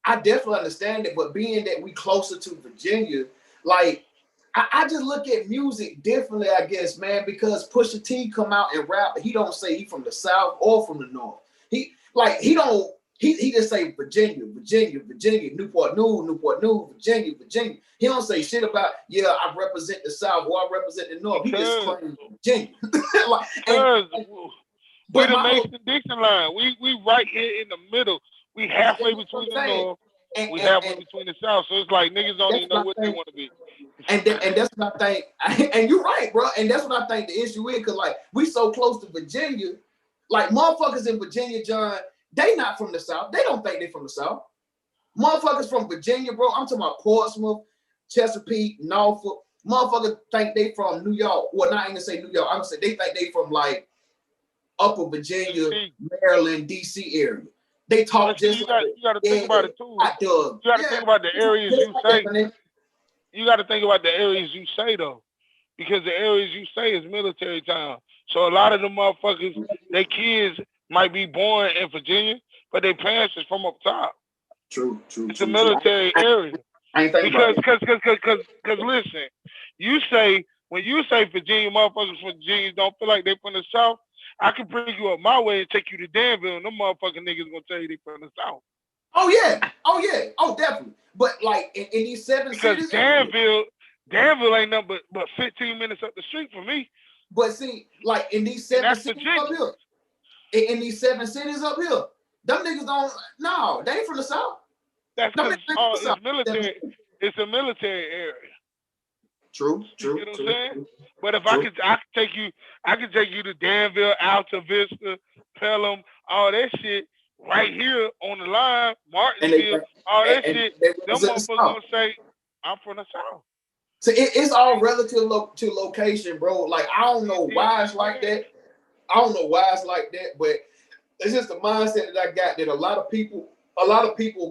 Speaker 1: I definitely understand it, but being that we closer to Virginia, like I just look at music differently, I guess, man, because Pusha T come out and rap, but he don't say he from the South or from the North. He just say Virginia, Newport News, Virginia. He don't say shit about, I represent the South or I represent the North. He just claims Virginia.
Speaker 3: We're the Mason-Dixon line. We right here in the middle. We halfway between the North, we halfway between the South. So it's like niggas don't even know what they want to be.
Speaker 1: And that's what I think. And you're right, bro. And that's what I think the issue is, because like we so close to Virginia, like motherfuckers in Virginia, John, they not from the South. They don't think they from the South. Motherfuckers from Virginia, bro. I'm talking about Portsmouth, Chesapeake, Norfolk. Motherfuckers think they from New York. Well, not even say New York. I'm gonna say they think they from like Upper Virginia, Maryland, DC area. They talk just.
Speaker 3: You got to think about it too. You got to think about the areas you say. You got to think about the areas you say though, because the areas you say is military town. So a lot of the motherfuckers, their kids might be born in Virginia, but their parents is from up top.
Speaker 1: True.
Speaker 3: It's a military area.
Speaker 1: I ain't thinking about
Speaker 3: it. Because listen, when you say Virginia motherfuckers from Virginia don't feel like they from the South, I can bring you up my way and take you to Danville, and them motherfucking niggas gonna tell you they from the South.
Speaker 1: Oh yeah, definitely. But like in these 7 cities,
Speaker 3: Danville ain't nothing but 15 minutes up the street from me.
Speaker 1: But see, like in these 7 cities up here, in these 7 cities up here, them niggas don't. No, they ain't from the South.
Speaker 3: That's because it's military. It's a military area.
Speaker 1: True.
Speaker 3: You know what I'm saying? But if I can take you to Danville, Alta Vista, Pelham, all that shit right here on the line, Martinsville, all that shit. Them motherfuckers gonna say, I'm from the South.
Speaker 1: So it's all relative to location, bro. Like I don't know why it's like that. But it's just the mindset that I got that a lot of people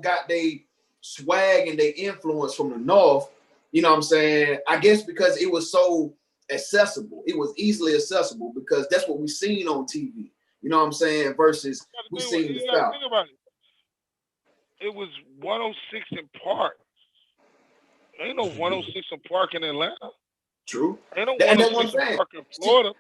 Speaker 1: got their swag and their influence from the North. You know what I'm saying? I guess because it was so accessible. It was easily accessible because that's what we seen on TV. You know what I'm saying? Versus we seen the South.
Speaker 3: Think about it. It was 106 in Park. Ain't no 106 in Park in Atlanta.
Speaker 1: True.
Speaker 3: Ain't no 106 in Park in Florida.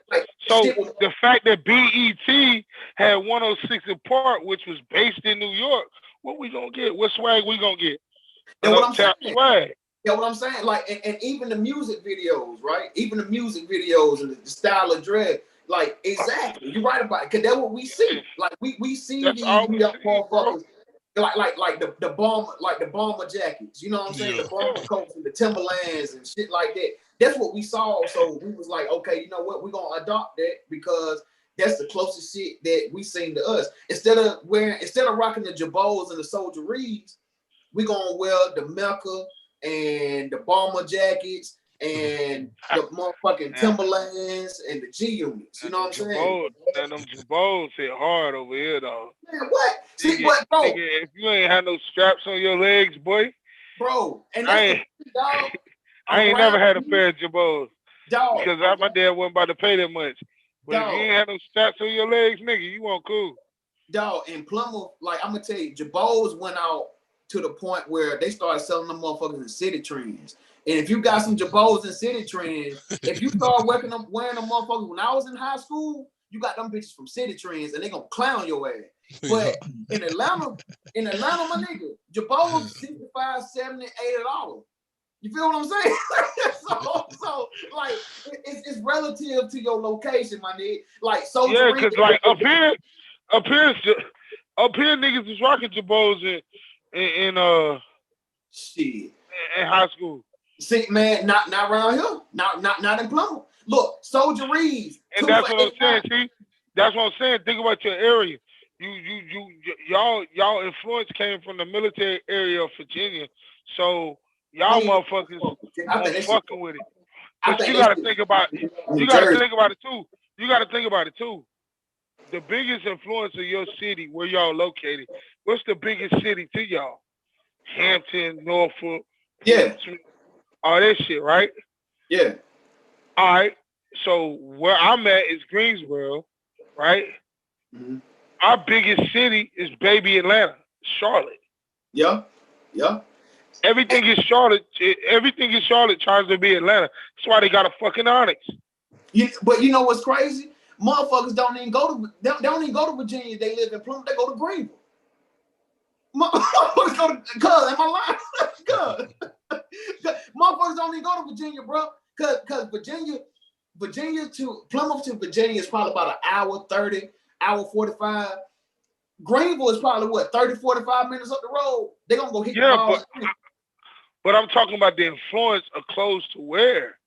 Speaker 3: So the fact that BET had 106 in Park, which was based in New York, what we gonna get? What swag we gonna get?
Speaker 1: And what I'm saying.
Speaker 3: Swag.
Speaker 1: Yeah, what I'm saying, like, and even the music videos, right? Even the music videos and the style of dress, like, exactly. You're right about it, because that's what we see. Like, we see these motherfuckers, like the bomber jackets. You know what I'm saying? The bomber coats and the Timberlands and shit like that. That's what we saw. So we was like, okay, you know what? We're gonna adopt that because that's the closest shit that we seen to us. Instead of rocking the Jabos and the Soldier Reeds, we gonna wear the Mecca and the bomber jackets and the motherfucking Timberlands and the G units. You know what I'm saying?
Speaker 3: And them Jabos hit hard over here, though.
Speaker 1: Man, what? See, what, bro?
Speaker 3: If you ain't had no straps on your legs, boy.
Speaker 1: Bro, and that's dog.
Speaker 3: I ain't never had a pair of Jabos.
Speaker 1: Dog.
Speaker 3: Because my dad wasn't about to pay that much. But if you ain't had no straps on your legs, nigga, you weren't cool.
Speaker 1: Dog, in Plymouth, like, I'm going to tell you, Jabos went out to the point where they started selling them motherfuckers in City Trends. And if you got some Jabos in City Trends, if you start wearing them motherfuckers when I was in high school, you got them bitches from City Trends and they gonna clown your ass. But in Atlanta, my nigga, Jabos $65, $70, $80. You feel what I'm saying? so like it's relative to your location, my nigga. Like
Speaker 3: yeah, because like up here niggas is rocking Jabos in
Speaker 1: shit
Speaker 3: in high school.
Speaker 1: See, man, not around here. Not in Plymouth. Look, Soldier Reeds.
Speaker 3: And that's what I'm saying. See, that's what I'm saying. Think about your area. Y'all influence came from the military area of Virginia. So y'all motherfuckers fucking with it. But you gotta think about it. You gotta think about it too. The biggest influence of your city, where y'all located, what's the biggest city to y'all? Hampton, Norfolk, all that shit, right?
Speaker 1: Yeah.
Speaker 3: All right. So where I'm at is Greensboro, right?
Speaker 1: Mm-hmm.
Speaker 3: Our biggest city is baby Atlanta, Charlotte.
Speaker 1: Yeah.
Speaker 3: Everything is Charlotte. Everything in Charlotte tries to be Atlanta. That's why they got a fucking Onyx.
Speaker 1: But you know what's crazy? Motherfuckers don't even go to Virginia. They live in Plymouth. They go to Greenville. Motherfuckers go to am I lying? Motherfuckers don't even go to Virginia, bro. Cause Virginia to Plymouth to Virginia is probably about an hour 30, hour 45. Greenville is probably what 30, 45 minutes up the road. They're gonna go hit the ball.
Speaker 3: But I'm talking about the influence of clothes to wear.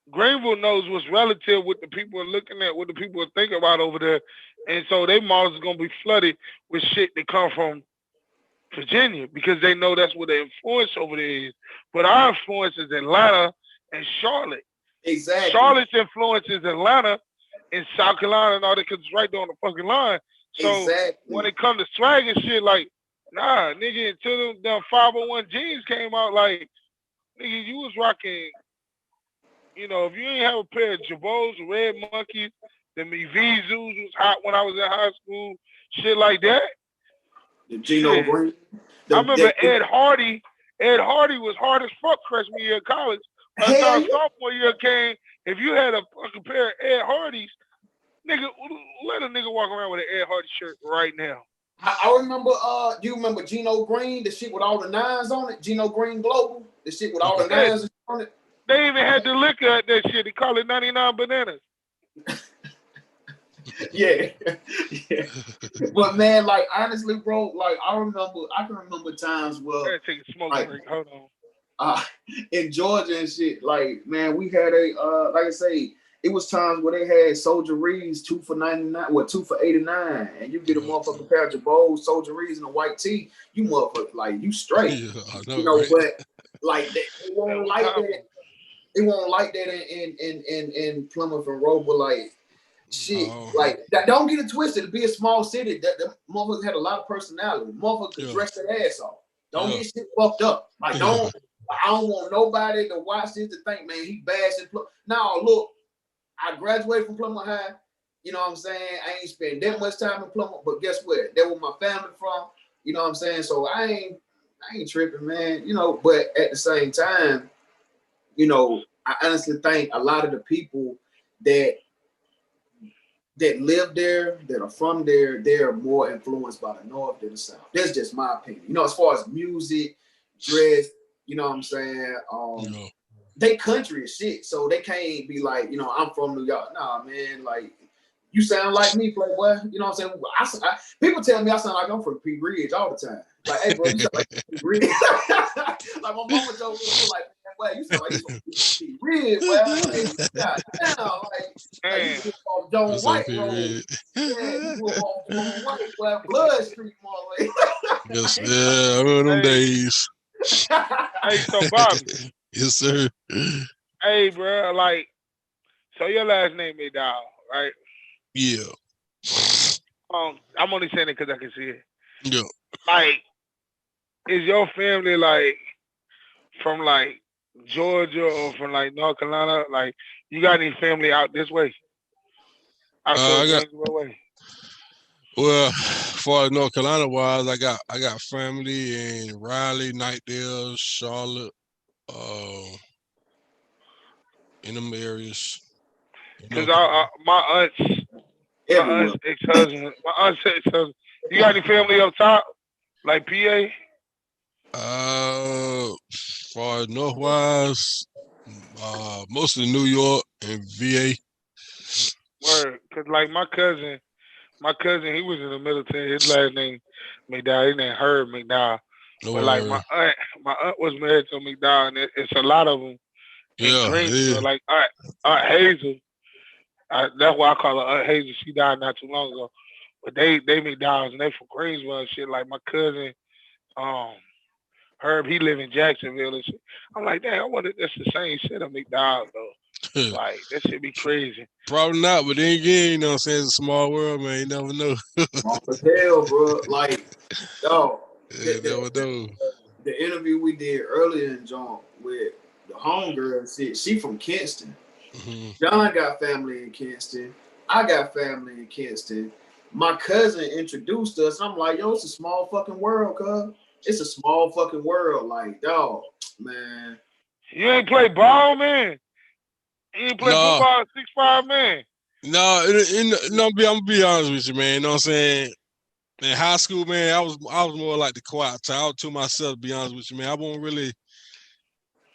Speaker 3: Greenville knows what's relative, what the people are looking at, what the people are thinking about over there. And so their malls is gonna be flooded with shit that come from Virginia because they know that's what the influence over there is. But our influence is Atlanta and Charlotte.
Speaker 1: Exactly.
Speaker 3: Charlotte's influence is Atlanta and South Carolina and all that because it's right there on the fucking line. So when it comes to swag and shit, like, nah, nigga, until them 501 jeans came out, like, nigga, you was rocking, you know, if you ain't have a pair of Jabos, Red Monkeys, the Vizus was hot when I was in high school, shit like that.
Speaker 1: The Gino Green.
Speaker 3: I remember Ed Hardy Ed Hardy was hard as fuck freshman year of college. By the time sophomore year came, if you had a fucking pair of Ed Hardys, nigga, let a nigga walk around with an Ed Hardy shirt right now.
Speaker 1: I remember, you remember Geno Green, the shit with all the nines on it? Geno Green Global, the shit with all the nines on it?
Speaker 3: They even had the liquor at that shit. They call it 99 bananas.
Speaker 1: yeah. But man, like honestly, bro, like I can remember times where
Speaker 3: take a smoke break. Hold
Speaker 1: on. In Georgia and shit, like man, we had a like I say, it was times where they had Soldier Reeds 2 for 99, 2 for 89, and you get a motherfucking pair of Jabot Soldier Reeds and a white tee, you motherfucker, like you straight. Yeah, I know, you know, right? But like they won't like that. It won't like that in Plymouth and Roe, but like shit, like that, don't get it twisted. To be a small city, that motherfuckers had a lot of personality. Motherfuckers could dress their ass off. Don't get shit fucked up. Like I don't want nobody to watch this to think, man, he bashing Plymouth. Now look, I graduated from Plymouth High. You know what I'm saying? I ain't spent that much time in Plymouth, but guess what? That's where my family from. You know what I'm saying? So I ain't tripping, man. You know, but at the same time, you know, I honestly think a lot of the people that live there, that are from there, they're more influenced by the North than the South. That's just my opinion. You know, as far as music, dress, you know what I'm saying? They country as shit, so they can't be like, you know, I'm from New York. Nah, man, like, you sound like me, Playboy. You know what I'm saying? People tell me I sound like I'm from P. Ridge all the time. Like, hey, bro, you sound like P. Ridge. Like, my mama told me, like, boy, you sound like you from P. Ridge, boy. Like, goddamn, like you grew up on Joan White Road. Yeah, you grew up on Joan White, boy, Blood Street, more.
Speaker 2: Yes, yeah, I remember them days.
Speaker 3: Hey, so Bobby.
Speaker 2: Yes, sir.
Speaker 3: Hey, bro, like, so your last name McDowell, right?
Speaker 2: Yeah.
Speaker 3: I'm only saying it because I can see it.
Speaker 2: Yeah.
Speaker 3: Like, is your family like from like Georgia or from like North Carolina? Like, you got any family out this way? Way?
Speaker 2: Well, as far as North Carolina wise, I got family in Raleigh, Knightdale, Charlotte, in them areas.
Speaker 3: Because my aunt's ex-husband, you got any family up top, like PA?
Speaker 2: As far as Northwise, mostly New York and VA.
Speaker 3: Word, because like my cousin, he was in the military. His last name McDowell. His name Herb McDowell. But like my aunt was married to McDowell, and it's a lot of them.
Speaker 2: Yeah.
Speaker 3: Like Aunt Hazel. That's why I call her Aunt Hazel. She died not too long ago. But they McDowells, and they from Greensboro and shit. Like my cousin, Herb, he live in Jacksonville and shit. I'm like, damn, I wonder if that's the same shit of McDowell though. Like that should be crazy.
Speaker 2: Probably not, but then again, you know what I'm saying, it's a small world, man. You never know.
Speaker 1: Off the hell, bro. Like, yo,
Speaker 2: never know.
Speaker 1: The interview we did earlier in John with the homegirl and shit, she from Kingston. Mm-hmm. John got family in Kingston. I got family in Kingston. My cousin introduced us. And I'm like, yo, it's a small fucking world, cuz. It's a small fucking world. Like, dog, man.
Speaker 3: You ain't play ball, man. You ain't play football 6'5", man.
Speaker 2: No, I'm gonna be honest with you, man. You know what I'm saying? In high school, man, I was more like the quiet type. I was to myself, to be honest with you, man. I won't really,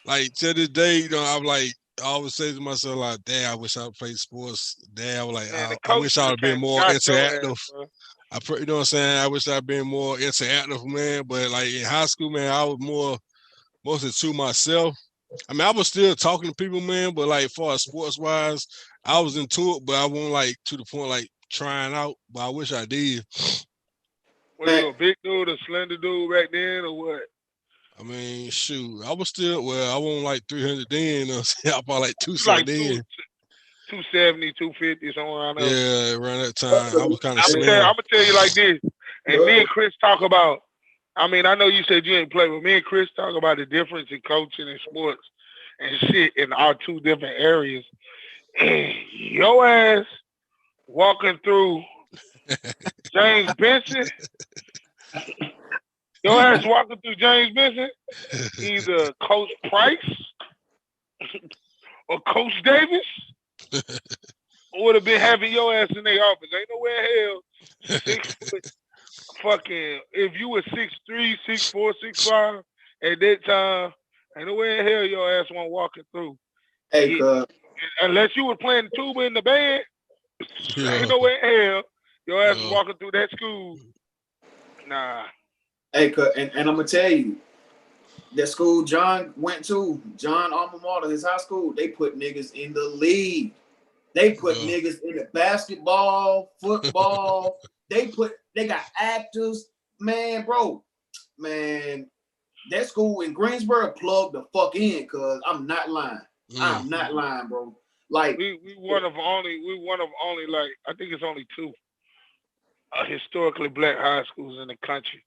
Speaker 2: like, to this day, you know, I'm like, I always say to myself, like, damn, I wish I played sports. Damn, like, I wish I would have been more interactive. You know what I'm saying? I wish I'd been more interactive, man. But, like, in high school, man, I was mostly to myself. I mean, I was still talking to people, man, but, like, as far as sports-wise, I was into it, but I wasn't, like, to the point, like, trying out. But I wish I did.
Speaker 3: Was you a big dude, a slender dude back then, or what?
Speaker 2: I mean, shoot, I was still, I wasn't like 300 then, you know what I'm saying? I was probably like 270 then.
Speaker 3: 270, 250, somewhere around there.
Speaker 2: Yeah, around that time. I was kind of
Speaker 3: I'm going to tell you like this, and me and Chris talk about, I mean, I know you said you ain't play, but me and Chris talk about the difference in coaching and sports and shit in our two different areas. And your ass walking through James Benson, Your ass walking through James Vincent, either Coach Price or Coach Davis would have been having your ass in their office. Ain't nowhere in hell 6 foot fucking, if you were 6'3", 6'4", 6'5", at that time, ain't nowhere in hell your ass wasn't walking through.
Speaker 1: Hey,
Speaker 3: unless you was playing the tuba in the band, ain't nowhere in hell your ass was walking through that school. Nah.
Speaker 1: Hey, and I'm gonna tell you, that school John went to, John alma mater, his high school, they put niggas in the league. They put niggas in the basketball, football. They got actors. Man, bro. Man, that school in Greensboro plugged the fuck in, cuz I'm not lying. I'm not lying, bro. Like
Speaker 3: we one of only like, I think it's only 2 historically black high schools in the country.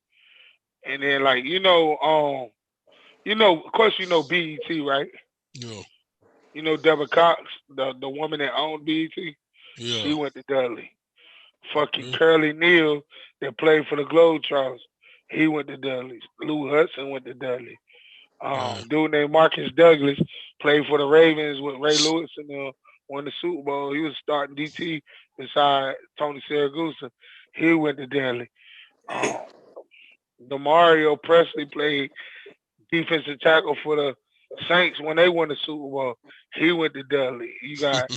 Speaker 3: And then like, of course BET, right?
Speaker 2: Yeah.
Speaker 3: You know Deborah Cox, the woman that owned BET?
Speaker 2: Yeah.
Speaker 3: She went to Dudley. Fucking Curly Neal that played for the Globetrotters, he went to Dudley. Lou Hudson went to Dudley. Dude named Marcus Douglas played for the Ravens with Ray Lewis and won the Super Bowl. He was starting DT beside Tony Siragusa. He went to Dudley. Demario Presley played defensive tackle for the Saints when they won the Super Bowl. He went to Dudley. You got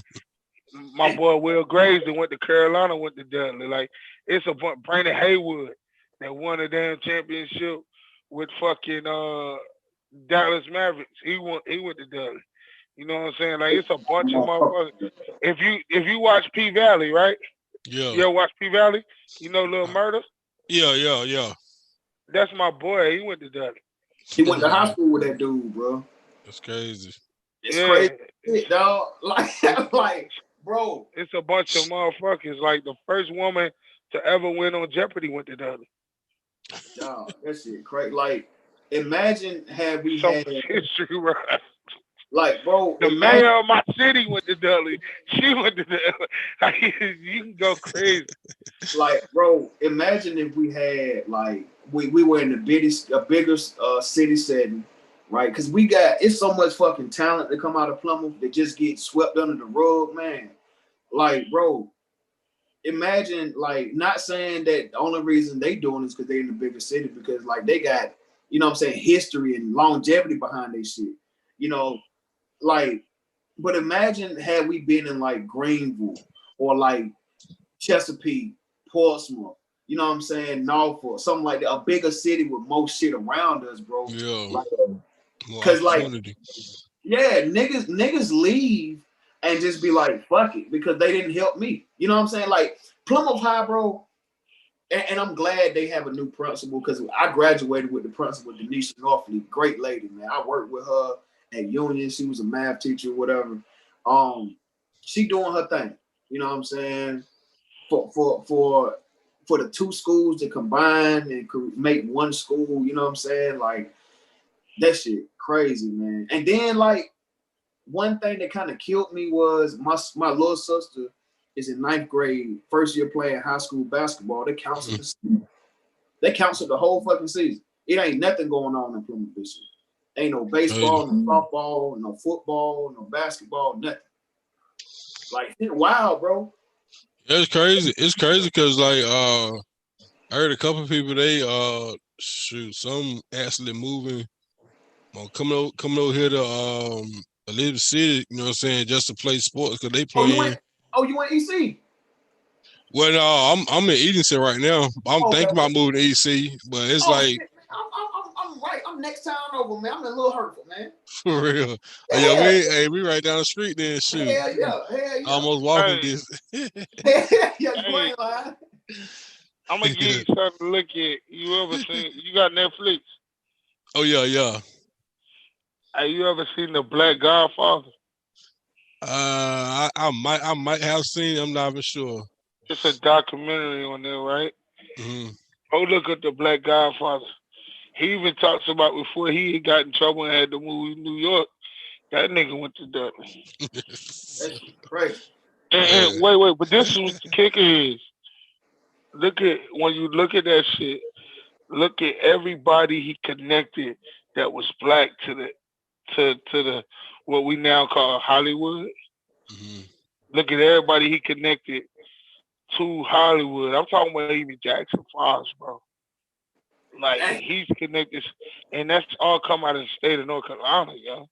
Speaker 3: my boy Will Graves that went to Carolina, went to Dudley. Like, it's a bunch. Brandon Haywood that won a damn championship with fucking Dallas Mavericks. He went to Dudley. You know what I'm saying? Like, it's a bunch of motherfuckers. If you watch P Valley, right?
Speaker 2: Yeah.
Speaker 3: You ever watch P Valley? You know Lil Murder?
Speaker 2: Yeah.
Speaker 3: That's my boy. He went to Dudley.
Speaker 1: He went to high school with that dude, bro.
Speaker 2: That's crazy.
Speaker 1: It's crazy, dog. Like, bro.
Speaker 3: It's a bunch of motherfuckers. Like, the first woman to ever win on Jeopardy went to Dudley.
Speaker 1: Dog, that shit crazy. Like, imagine had we
Speaker 3: some
Speaker 1: had
Speaker 3: history, right?
Speaker 1: Like, bro,
Speaker 3: the mayor of my city went to Dudley. She went to Dudley. Like, you can go crazy.
Speaker 1: Like, bro, imagine if we had, like, we were in a bigger city setting, right? Because it's so much fucking talent that come out of Plymouth that just get swept under the rug, man. Like, bro, imagine, like, not saying that the only reason they doing is because they're in a bigger city, because, like, they got, you know what I'm saying, history and longevity behind their shit. You know, like, but imagine had we been in, like, Greenville or, like, Chesapeake, Portsmouth, you know what I'm saying, Norfolk, something like that, a bigger city with more shit around us, bro.
Speaker 2: Yeah.
Speaker 1: Because, like, yeah, niggas leave and just be like, fuck it, because they didn't help me. You know what I'm saying? Like, Plymouth High, bro, and I'm glad they have a new principal, because I graduated with the principal, Denisha Norfleet, great lady, man. I worked with her at Union. She was a math teacher, whatever. She doing her thing. You know what I'm saying? For the two schools to combine and could make one school, you know what I'm saying? Like, that shit crazy, man. And then, like, one thing that kind of killed me was my little sister is in 9th grade, first year playing high school basketball. They canceled the season. They canceled the whole fucking season. It ain't nothing going on in Plymouth this year. Ain't no baseball, no softball, no football, no basketball, nothing. Like, it's wild, bro.
Speaker 2: It's crazy. It's crazy because, like, I heard a couple of people, they some actually moving, coming over here to Elizabeth City, you know what I'm saying, just to play sports because they playing.
Speaker 1: You went EC?
Speaker 2: Well, no, I'm in Edenton right now. I'm thinking about moving to EC, but it's like
Speaker 1: shit, I'm right. I'm next town over, man. I'm in Little Hertford, man.
Speaker 2: For real. We right down the street then. Shoot.
Speaker 1: Hell yeah.
Speaker 2: Almost walking distance.
Speaker 1: You ain't lying.
Speaker 3: I'm gonna give you something to look at. You ever seen? You got Netflix?
Speaker 2: Oh yeah.
Speaker 3: Have you ever seen The Black Godfather?
Speaker 2: I might have seen. I'm not even sure.
Speaker 3: It's a documentary on there, right?
Speaker 2: Mm-hmm.
Speaker 3: Go look at The Black Godfather. He even talks about before he got in trouble and had to move to New York. That nigga went to Dudley.
Speaker 1: That's crazy.
Speaker 3: And wait, but this is what the kicker is. When you look at that shit, look at everybody he connected that was black to the what we now call Hollywood.
Speaker 2: Mm-hmm.
Speaker 3: Look at everybody he connected to Hollywood. I'm talking about even Jackson 5, bro. Like he's connected, and that's all come out of the state of North Carolina, yo.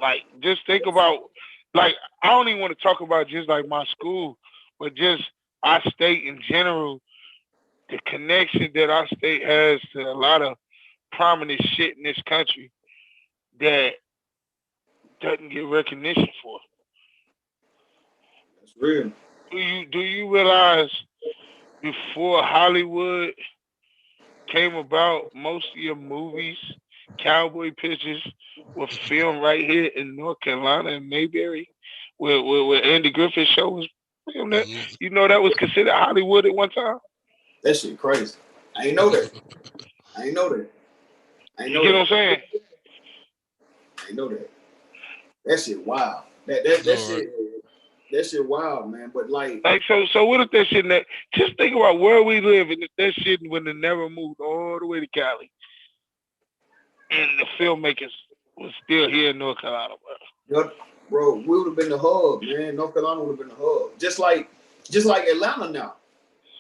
Speaker 3: Like just think about, like I don't even want to talk about just like my school, but just our state in general. The connection that our state has to a lot of prominent shit in this country that doesn't get recognition for.
Speaker 1: That's real.
Speaker 3: Do you realize before Hollywood came about, most of your movies, cowboy pictures, were filmed right here in North Carolina and Mayberry, where Andy Griffith show was filmed at? You know that was considered Hollywood at one time?
Speaker 1: That shit crazy. I ain't know that. You know
Speaker 3: what I'm saying?
Speaker 1: I know that. That shit wild. That shit wild, man. But like
Speaker 3: so what if that shit just think about where we live and if that shit would have never moved all the way to Cali. And the filmmakers was still here in North Carolina, bro.
Speaker 1: Bro, we would have been the hub, man. North Carolina would have been the hub. Just like Atlanta now.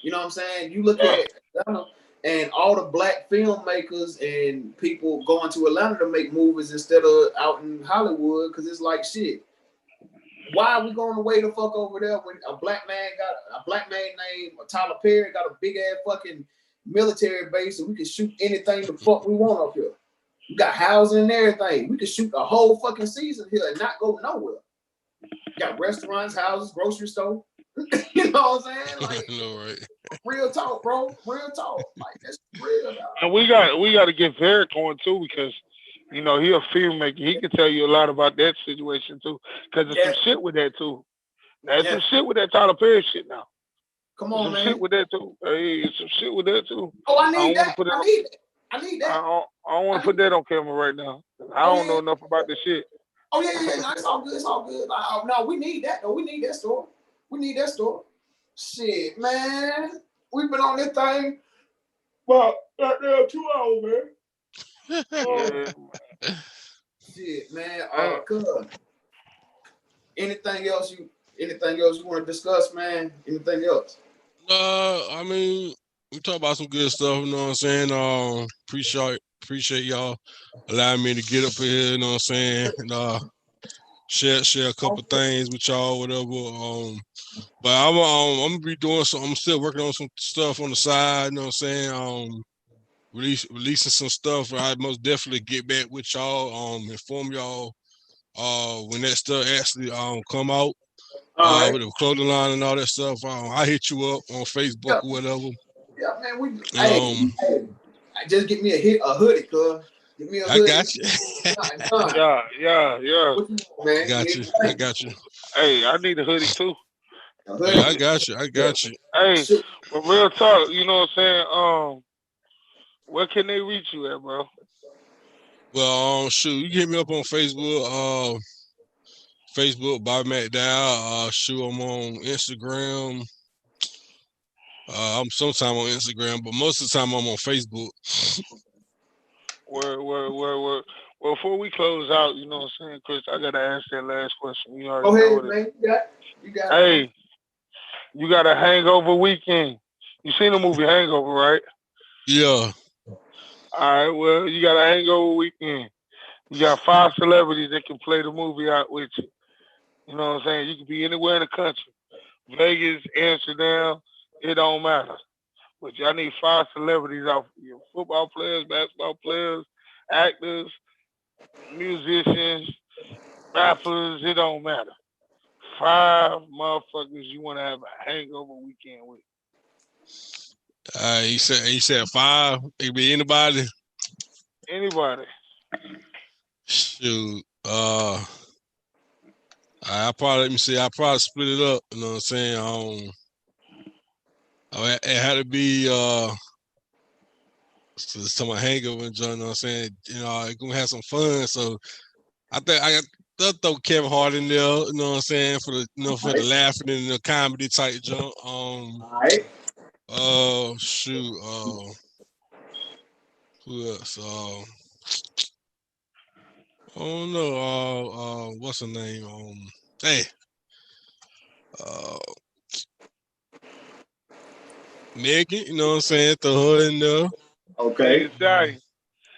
Speaker 1: You know what I'm saying? You look at Atlanta and all the black filmmakers and people going to Atlanta to make movies instead of out in Hollywood because it's like shit. Why are we going away the fuck over there when a black man named Tyler Perry got a big ass fucking military base and we can shoot anything the fuck we want up here? We got housing and everything. We can shoot a whole fucking season here and not go nowhere. Got restaurants, houses, grocery store. You know what I'm saying? Like,
Speaker 2: right.
Speaker 1: Real talk, bro. Real talk. Like that's real. Dog.
Speaker 3: And we got to get Varick on too because he a filmmaker. He can tell you a lot about that situation too. Because there's some shit with that too. There's some shit with that Tyler Perry shit now.
Speaker 1: Come on, man.
Speaker 3: Some shit with that too. Hey, some shit with that too.
Speaker 1: Oh, I need that. I need that.
Speaker 3: I don't want to put that on camera right now. I don't know enough about this shit.
Speaker 1: Oh yeah. No, it's all good. It's all good. No, we need that though. We need that story. Shit, man. We've been on this thing for 2 hours, man. Shit, man. Good. Anything else you want to discuss, man? Anything else?
Speaker 2: I mean, we talk about some good stuff, you know what I'm saying? Appreciate y'all allowing me to get up here, you know what I'm saying? And share a couple things with y'all, whatever. But I'm gonna be doing some. I'm still working on some stuff on the side. You know what I'm saying? Releasing some stuff. I most definitely get back with y'all. Inform y'all when that stuff actually come out. Right. With the clothing line and all that stuff. I hit you up on Facebook or whatever.
Speaker 1: Yeah, man. Hey, just get me a hoodie, cuz. Give me a hoodie.
Speaker 2: I got you.
Speaker 3: Yeah.
Speaker 2: Man? I got you.
Speaker 3: Hey, I need a hoodie too.
Speaker 2: Yeah, I got you.
Speaker 3: Hey, but real talk, you know what I'm saying? Where can they reach you at, bro?
Speaker 2: Well, shoot, you can hit me up on Facebook. Facebook, Bobby McDowell. Shoot, I'm on Instagram. I'm sometime on Instagram, but most of the time I'm on Facebook.
Speaker 3: Where? Well, before we close out, you know what I'm saying, Chris, I gotta ask that last question. You already
Speaker 1: know man. You got it.
Speaker 3: Hey, you got a hangover weekend. You seen the movie Hangover, right?
Speaker 2: Yeah.
Speaker 3: All right, well, you got a hangover weekend. You got 5 celebrities that can play the movie out with you. You know what I'm saying? You can be anywhere in the country. Vegas, Amsterdam, it don't matter. But y'all need 5 celebrities out for you. Football players, basketball players, actors, musicians, rappers, it don't matter. 5 motherfuckers you want to have a hangover weekend with.
Speaker 2: He said 5. It could be anybody.
Speaker 3: Anybody.
Speaker 2: Shoot. I'll probably split it up. You know what I'm saying? It had to be some hangover and joint. You know what I'm saying? You know, it's gonna have some fun. So I think I got throw Kevin Hart in there. You know what I'm saying? For the laughing and the comedy type jump.
Speaker 1: All right.
Speaker 2: Shoot. Who else? I don't know. What's her name? Hey. Megan, you know what I'm saying? Throw her in there.
Speaker 1: Okay.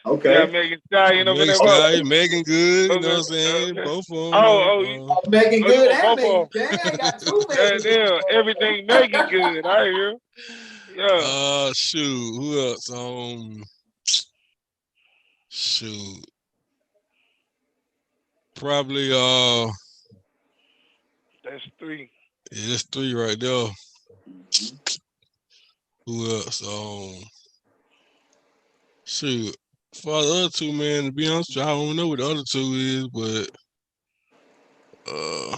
Speaker 1: Okay.
Speaker 3: Yeah, Megan Stallion over there.
Speaker 2: Stallion, Megan Good, you know what I'm saying? Both of them.
Speaker 1: Megan Good and Megan. Dang, I got two Megan.
Speaker 3: Damn, everything Megan Good. I hear. Yeah.
Speaker 2: Shoot. Who else? Shoot. Probably
Speaker 3: That's three.
Speaker 2: Yeah, that's three right there. Who else? Shoot. For the other two, man, to be honest, I don't know what the other two is, but I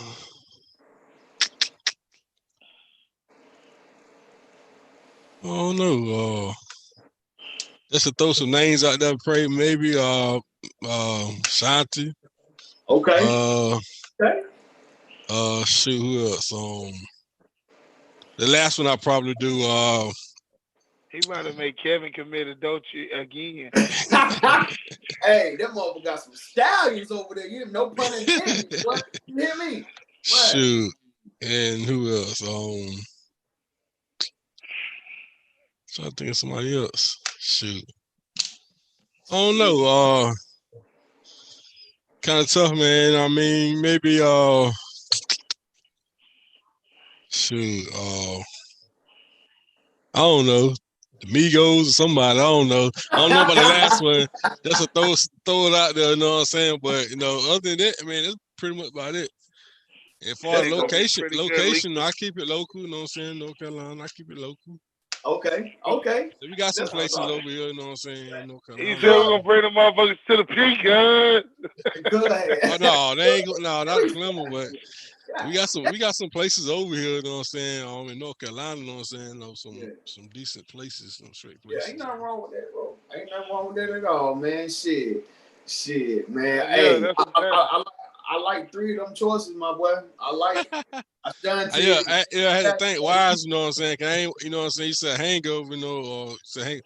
Speaker 2: don't know. Just to throw some names out there, pray maybe Shanti.
Speaker 1: Okay.
Speaker 2: Shoot, who else? The last one I probably do.
Speaker 3: He might have made Kevin commit adultery again.
Speaker 1: Hey, that motherfucker got some stallions over there. You no pun intended. What? You hear me? What?
Speaker 2: Shoot, and who else? Trying to think of somebody else. Shoot. I don't know. Kind of tough, man. I mean, maybe shoot. I don't know. The Migos or somebody. I don't know. I don't know about the last one. Just to throw it out there. You know what I'm saying? But other than that, I mean, that's pretty much about it. And for location, I keep it local. You know what I'm saying? North Carolina, I keep it local.
Speaker 1: Okay.
Speaker 2: So we got some places over here, you know what I'm saying? North Carolina.
Speaker 3: He said we're gonna bring the motherfuckers to the peak,
Speaker 1: Good.
Speaker 2: No, they ain't not Clemmer, but we got some places over here, you know what I'm saying? In North Carolina, you know what I'm saying? Some decent places, some straight places.
Speaker 1: Yeah, ain't nothing wrong with that, bro. Ain't nothing wrong with that at all, man. Shit, man.
Speaker 3: Yeah,
Speaker 1: hey, I like three of them choices, my boy. I like Ashanti.
Speaker 2: I had to think wise, you know what I'm saying? I ain't, you know what I'm saying? You said hangover, or say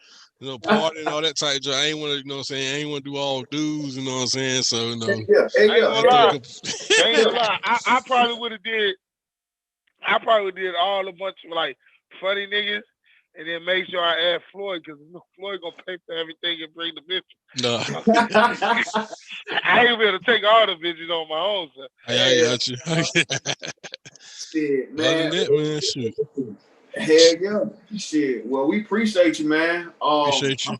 Speaker 2: party and all that type of job. I ain't want to, you know what I'm saying? I ain't want to do all dudes, you know what I'm saying? So,
Speaker 3: I ain't gonna lie. I probably would have did all a bunch of like funny niggas and then make sure I add Floyd because Floyd gonna pay for everything and bring the bitch.
Speaker 2: No.
Speaker 3: I ain't able to take all the bitches on my own. So.
Speaker 2: I got you.
Speaker 1: Shit, man.
Speaker 2: Shoot.
Speaker 1: Hell yeah. Shit. Well, we appreciate you, man.
Speaker 2: Appreciate you.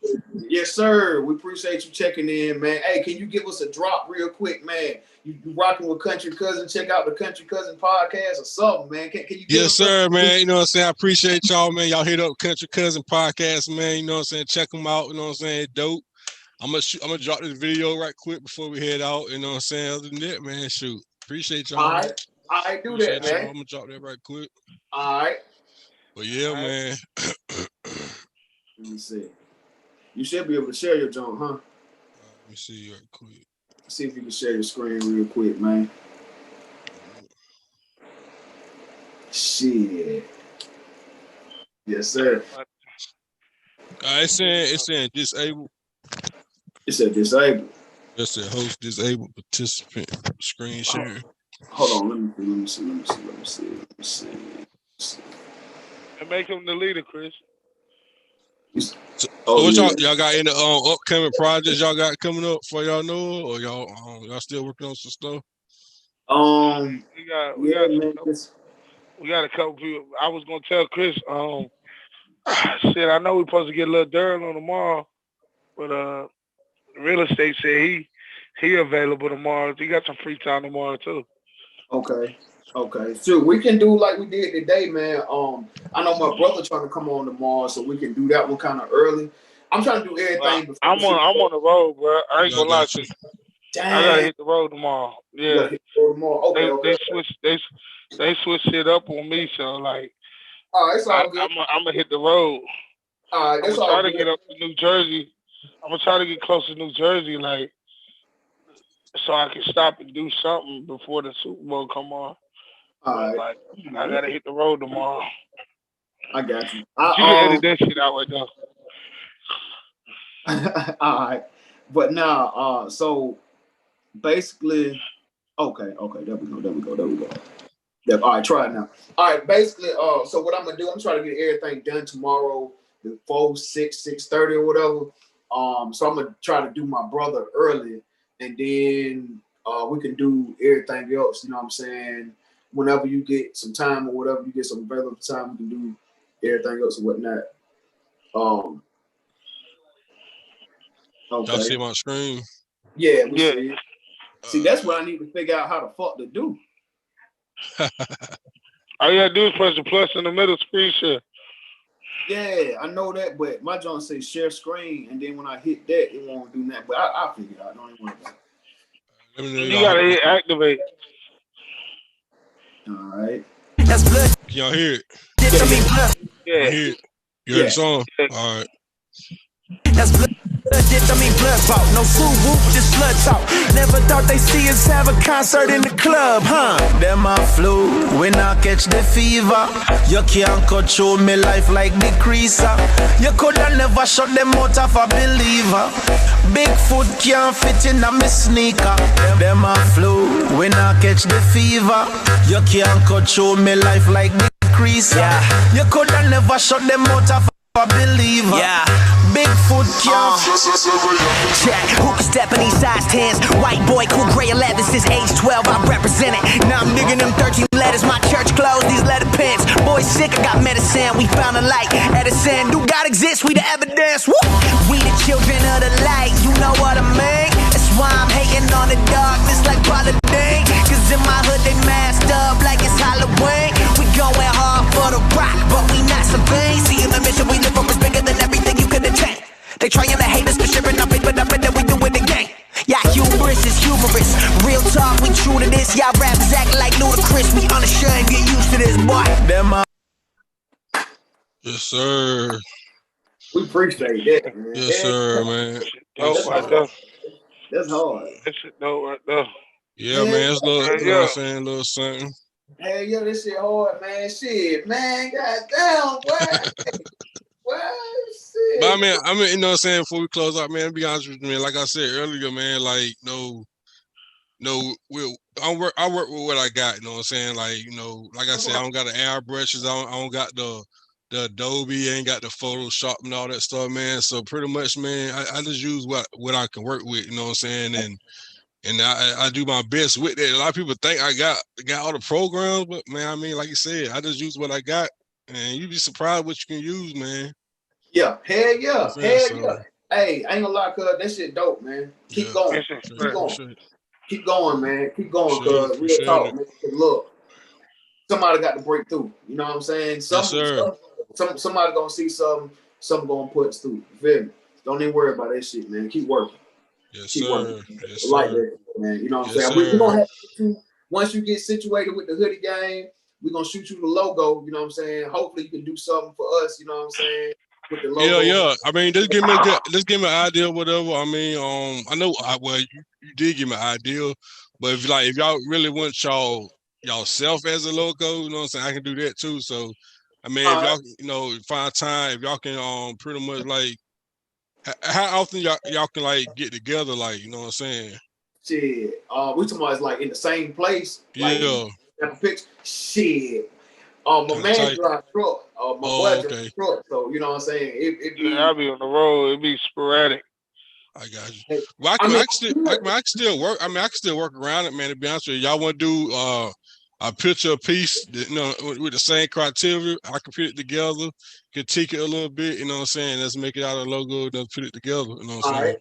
Speaker 1: Yes, sir. We appreciate you checking in, man. Hey, can you give us a drop real quick, man? You rocking with Kuntry Kuz'n. Check out the Kuz'n Podcast or something, man. Can you give us
Speaker 2: sir,
Speaker 1: something?
Speaker 2: Man. You know what I'm saying? I appreciate y'all, man. Y'all hit up Kuz'n Podcast, man. You know what I'm saying? Check them out. You know what I'm saying? Dope. I'm gonna drop this video right quick before we head out. You know what I'm saying? Other than that, man, shoot. Appreciate y'all.
Speaker 1: All right, do that, man.
Speaker 2: I'm gonna drop that right quick.
Speaker 1: All right.
Speaker 2: But yeah, man.
Speaker 1: Let me see. You should be able to share your junk, huh?
Speaker 2: Let me see right quick.
Speaker 1: See if you can share your screen real quick, man. Shit. Yes, sir.
Speaker 2: It's saying disabled.
Speaker 1: It said disabled.
Speaker 2: It said host disabled participant screen share.
Speaker 1: Hold on, let me see.
Speaker 3: And make him the leader, Chris.
Speaker 2: So what y'all got any upcoming projects y'all got coming up for y'all know, or y'all still working on some stuff?
Speaker 3: We got a couple people. I was gonna tell Chris, shit, I know we're supposed to get a little dirt on tomorrow, but real estate said he available tomorrow. He got some free time tomorrow too.
Speaker 1: Okay. So we can do like we did today, man. I know my brother trying to come on tomorrow, so we can do that one kind of early. I'm trying to do everything.
Speaker 3: I'm on the road, bro. I ain't gonna lie to you.
Speaker 1: Damn.
Speaker 3: I gotta hit the road tomorrow. Yeah.
Speaker 1: Okay.
Speaker 3: They switched it up on me, so like.
Speaker 1: It's all good.
Speaker 3: I'm gonna hit the road.
Speaker 1: I'm
Speaker 3: gonna try to get up to New Jersey. I'm gonna try to get close to New Jersey, like, so I can stop and do something before the Super Bowl come on. Like, I gotta hit the road tomorrow.
Speaker 1: I got you.
Speaker 3: You can edit that shit out right now.
Speaker 1: All right. But now, so basically, okay, there we go. Yeah, all right, try it now. All right, basically, so what I'm gonna do, I'm trying to get everything done tomorrow before 6:30 or whatever. So I'm gonna try to do my brother early, and then we can do everything else. You know what I'm saying? Whenever you get some time or whatever, you get some available time, we can do everything else and whatnot. Okay.
Speaker 2: Y'all see my screen?
Speaker 1: Yeah, we see it. See, that's what I need to figure out how the fuck to do.
Speaker 3: All you gotta do is press the plus in the middle screen share.
Speaker 1: Yeah, I know that, but my joint says share screen, and then when I hit that, it won't do that. But I'll figure it out. I don't even worry about it.
Speaker 3: You gotta hit activate.
Speaker 1: All right.
Speaker 2: Can y'all hear it?
Speaker 3: Yeah.
Speaker 2: You hear the song? Yeah. All right.
Speaker 4: That's blood. Blood talk, no food whoop, just blood talk. Never thought they see us have a concert in the club, huh? Them a flu, when I catch the fever. You can't control me life like the creaser. You coulda never shut them out of a believer. Bigfoot can't fit in a me sneaker. Them a flu, when I catch the fever. You can't control me life like the creaser. You coulda never shut them out of a believer. Bigfoot can't.
Speaker 5: Check, who can step in these size 10s? White boy, cool gray 11 since age 12, I represent it. Now I'm digging them 13 letters, my church closed, these letter pens. Boy sick, I got medicine, we found a light. Edison, do God exist? We the evidence. Woo! We the children of the light, you know what I mean? That's why I'm hating on the darkness like Paladin. Cause in my hood they masked up like it's Halloween. We going hard for the rock, but we not some things. See in the mission we live for is bigger than everything you could attain. They trying to hate us for sharing our faith, but I bet that we do it again. Yeah, hubris is humorous. Real talk, we true to this. Y'all rappers act like ludicrous. We unashamed, get used to this, boy.
Speaker 2: Yes, sir.
Speaker 1: We appreciate that, man.
Speaker 2: Yes, sir, man.
Speaker 3: That's hard.
Speaker 1: That's hard.
Speaker 3: That's it, no, right there.
Speaker 2: Yeah, man. It's a little, you know what I'm saying, a little something.
Speaker 1: Hey, yo, this shit hard, man. Shit, man. Goddamn, boy.
Speaker 2: But I mean, you know what I'm saying, before we close out, man, to be honest with you, man, like I said earlier, man, like, I work with what I got, you know what I'm saying? Like, you know, like I said, I don't got the airbrushes, I don't got the Adobe, I ain't got the Photoshop and all that stuff, man. So pretty much, man, I just use what I can work with, you know what I'm saying? And I do my best with it. A lot of people think I got all the programs, but man, I mean, like you said, I just use what I got, and you'd be surprised what you can use, man.
Speaker 1: Yeah, hell yeah,
Speaker 2: Yeah.
Speaker 1: Hey, I ain't gonna lie, cuz that shit dope, man. Keep going, keep going, man. Keep going, cuz real talk, man. Look, somebody got to break through. You know what I'm saying? Somebody gonna see something gonna put us through. You feel me? Don't even worry about that shit, man. Keep working.
Speaker 2: Yes,
Speaker 1: keep
Speaker 2: sir.
Speaker 1: working.
Speaker 2: Yes,
Speaker 1: like
Speaker 2: sir.
Speaker 1: that, man. You know what I'm
Speaker 2: Yes,
Speaker 1: saying? We're
Speaker 2: sir.
Speaker 1: gonna have to, once you get situated with the hoodie game, we're gonna shoot you the logo. You know what I'm saying? Hopefully you can do something for us. You know what I'm saying? With the logo.
Speaker 2: Yeah. I mean, just give me an idea, whatever. I mean, I know. You did give me an idea, but if y'all really want y'allself as a logo, you know what I'm saying, I can do that too. So, I mean, if y'all find time, if y'all can pretty much like, how often y'all can like get together, like, you know what I'm saying?
Speaker 1: Shit, we talking about like in the same place. Like,
Speaker 2: Yeah.
Speaker 1: Have a picture. Shit. My man drives truck. My boy drives truck. So you know what I'm saying.
Speaker 3: I'll be on the road. It be sporadic.
Speaker 2: I got you. Well, I can still work. I mean, I can still work around it, man. To be honest with you, y'all want to do a picture piece, that, you know, with the same criteria. I can put it together, critique it a little bit. You know what I'm saying? Let's make it out of a logo. Then put it together. You know what I'm saying?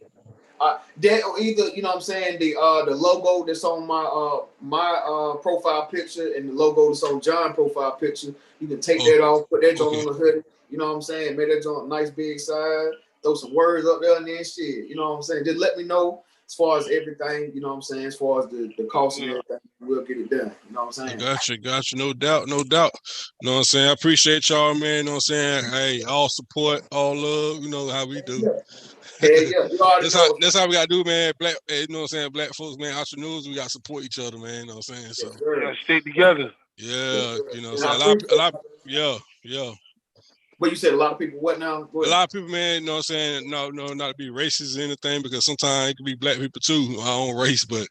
Speaker 1: That or either, you know what I'm saying, the logo that's on my profile picture and the logo that's on John's profile picture, you can take that off, put that joint on the hoodie, you know what I'm saying, make that joint nice big size, throw some words up there and then shit, you know what I'm saying, just let me know as far as everything, you know what I'm saying, as far as the cost and everything, we'll get it done, you know what I'm saying.
Speaker 2: Got you, no doubt. You know what I'm saying, I appreciate y'all, man, you know what I'm saying, hey, all support, all love, you know how we do.
Speaker 1: Yeah. Yeah.
Speaker 2: That's how we gotta do, man. Black, you know what I'm saying. Black folks, man. Entrepreneurs, we gotta support each other, man. You know what I'm saying. So
Speaker 3: we gotta stick together.
Speaker 2: Yeah, you know what I'm saying. A lot. Yeah.
Speaker 1: But you said a lot of people what now?
Speaker 2: A lot of people, man, you know what I'm saying? No, not to be racist or anything, because sometimes it can be black people too, our own race, but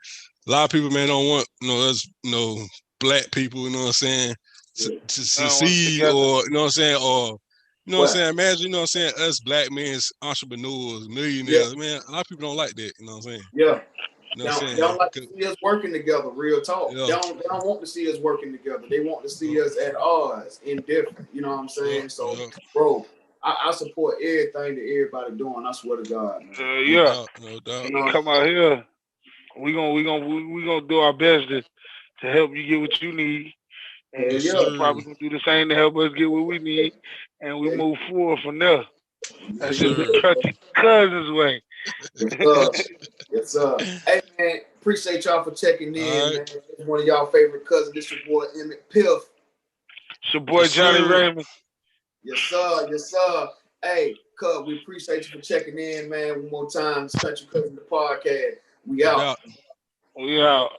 Speaker 2: a lot of people, man, don't want, us, black people, you know what I'm saying, to succeed, or, you know what I'm saying, or, you know what I'm saying, imagine, you know what I'm saying, us black men, entrepreneurs, millionaires, man, a lot of people don't like that, you know what I'm saying?
Speaker 1: Yeah.
Speaker 2: You know what I'm saying?
Speaker 1: They don't like to see us working together, real talk.
Speaker 2: Yeah.
Speaker 1: They don't want to see us working together. They want to see us at odds, indifferent. You know what I'm saying? So, bro, I support everything that everybody doing. I swear to God.
Speaker 2: No doubt.
Speaker 3: You come out here, we gonna do our best to help you get what you need. And we're probably gonna do the same to help us get what we need, and we move forward from there. That's just the Country Kuz's way.
Speaker 1: Yes, sir. Hey, man, appreciate y'all for checking in, man. It's one of y'all favorite cousins. This your boy, Emmett Piff.
Speaker 3: It's your boy, Johnny Raymond.
Speaker 1: Yes, sir. Yes, sir. Hey, Cuz, we appreciate you for checking in, man. One more time, it's Country Kuz'n, the podcast. We out.
Speaker 3: We out.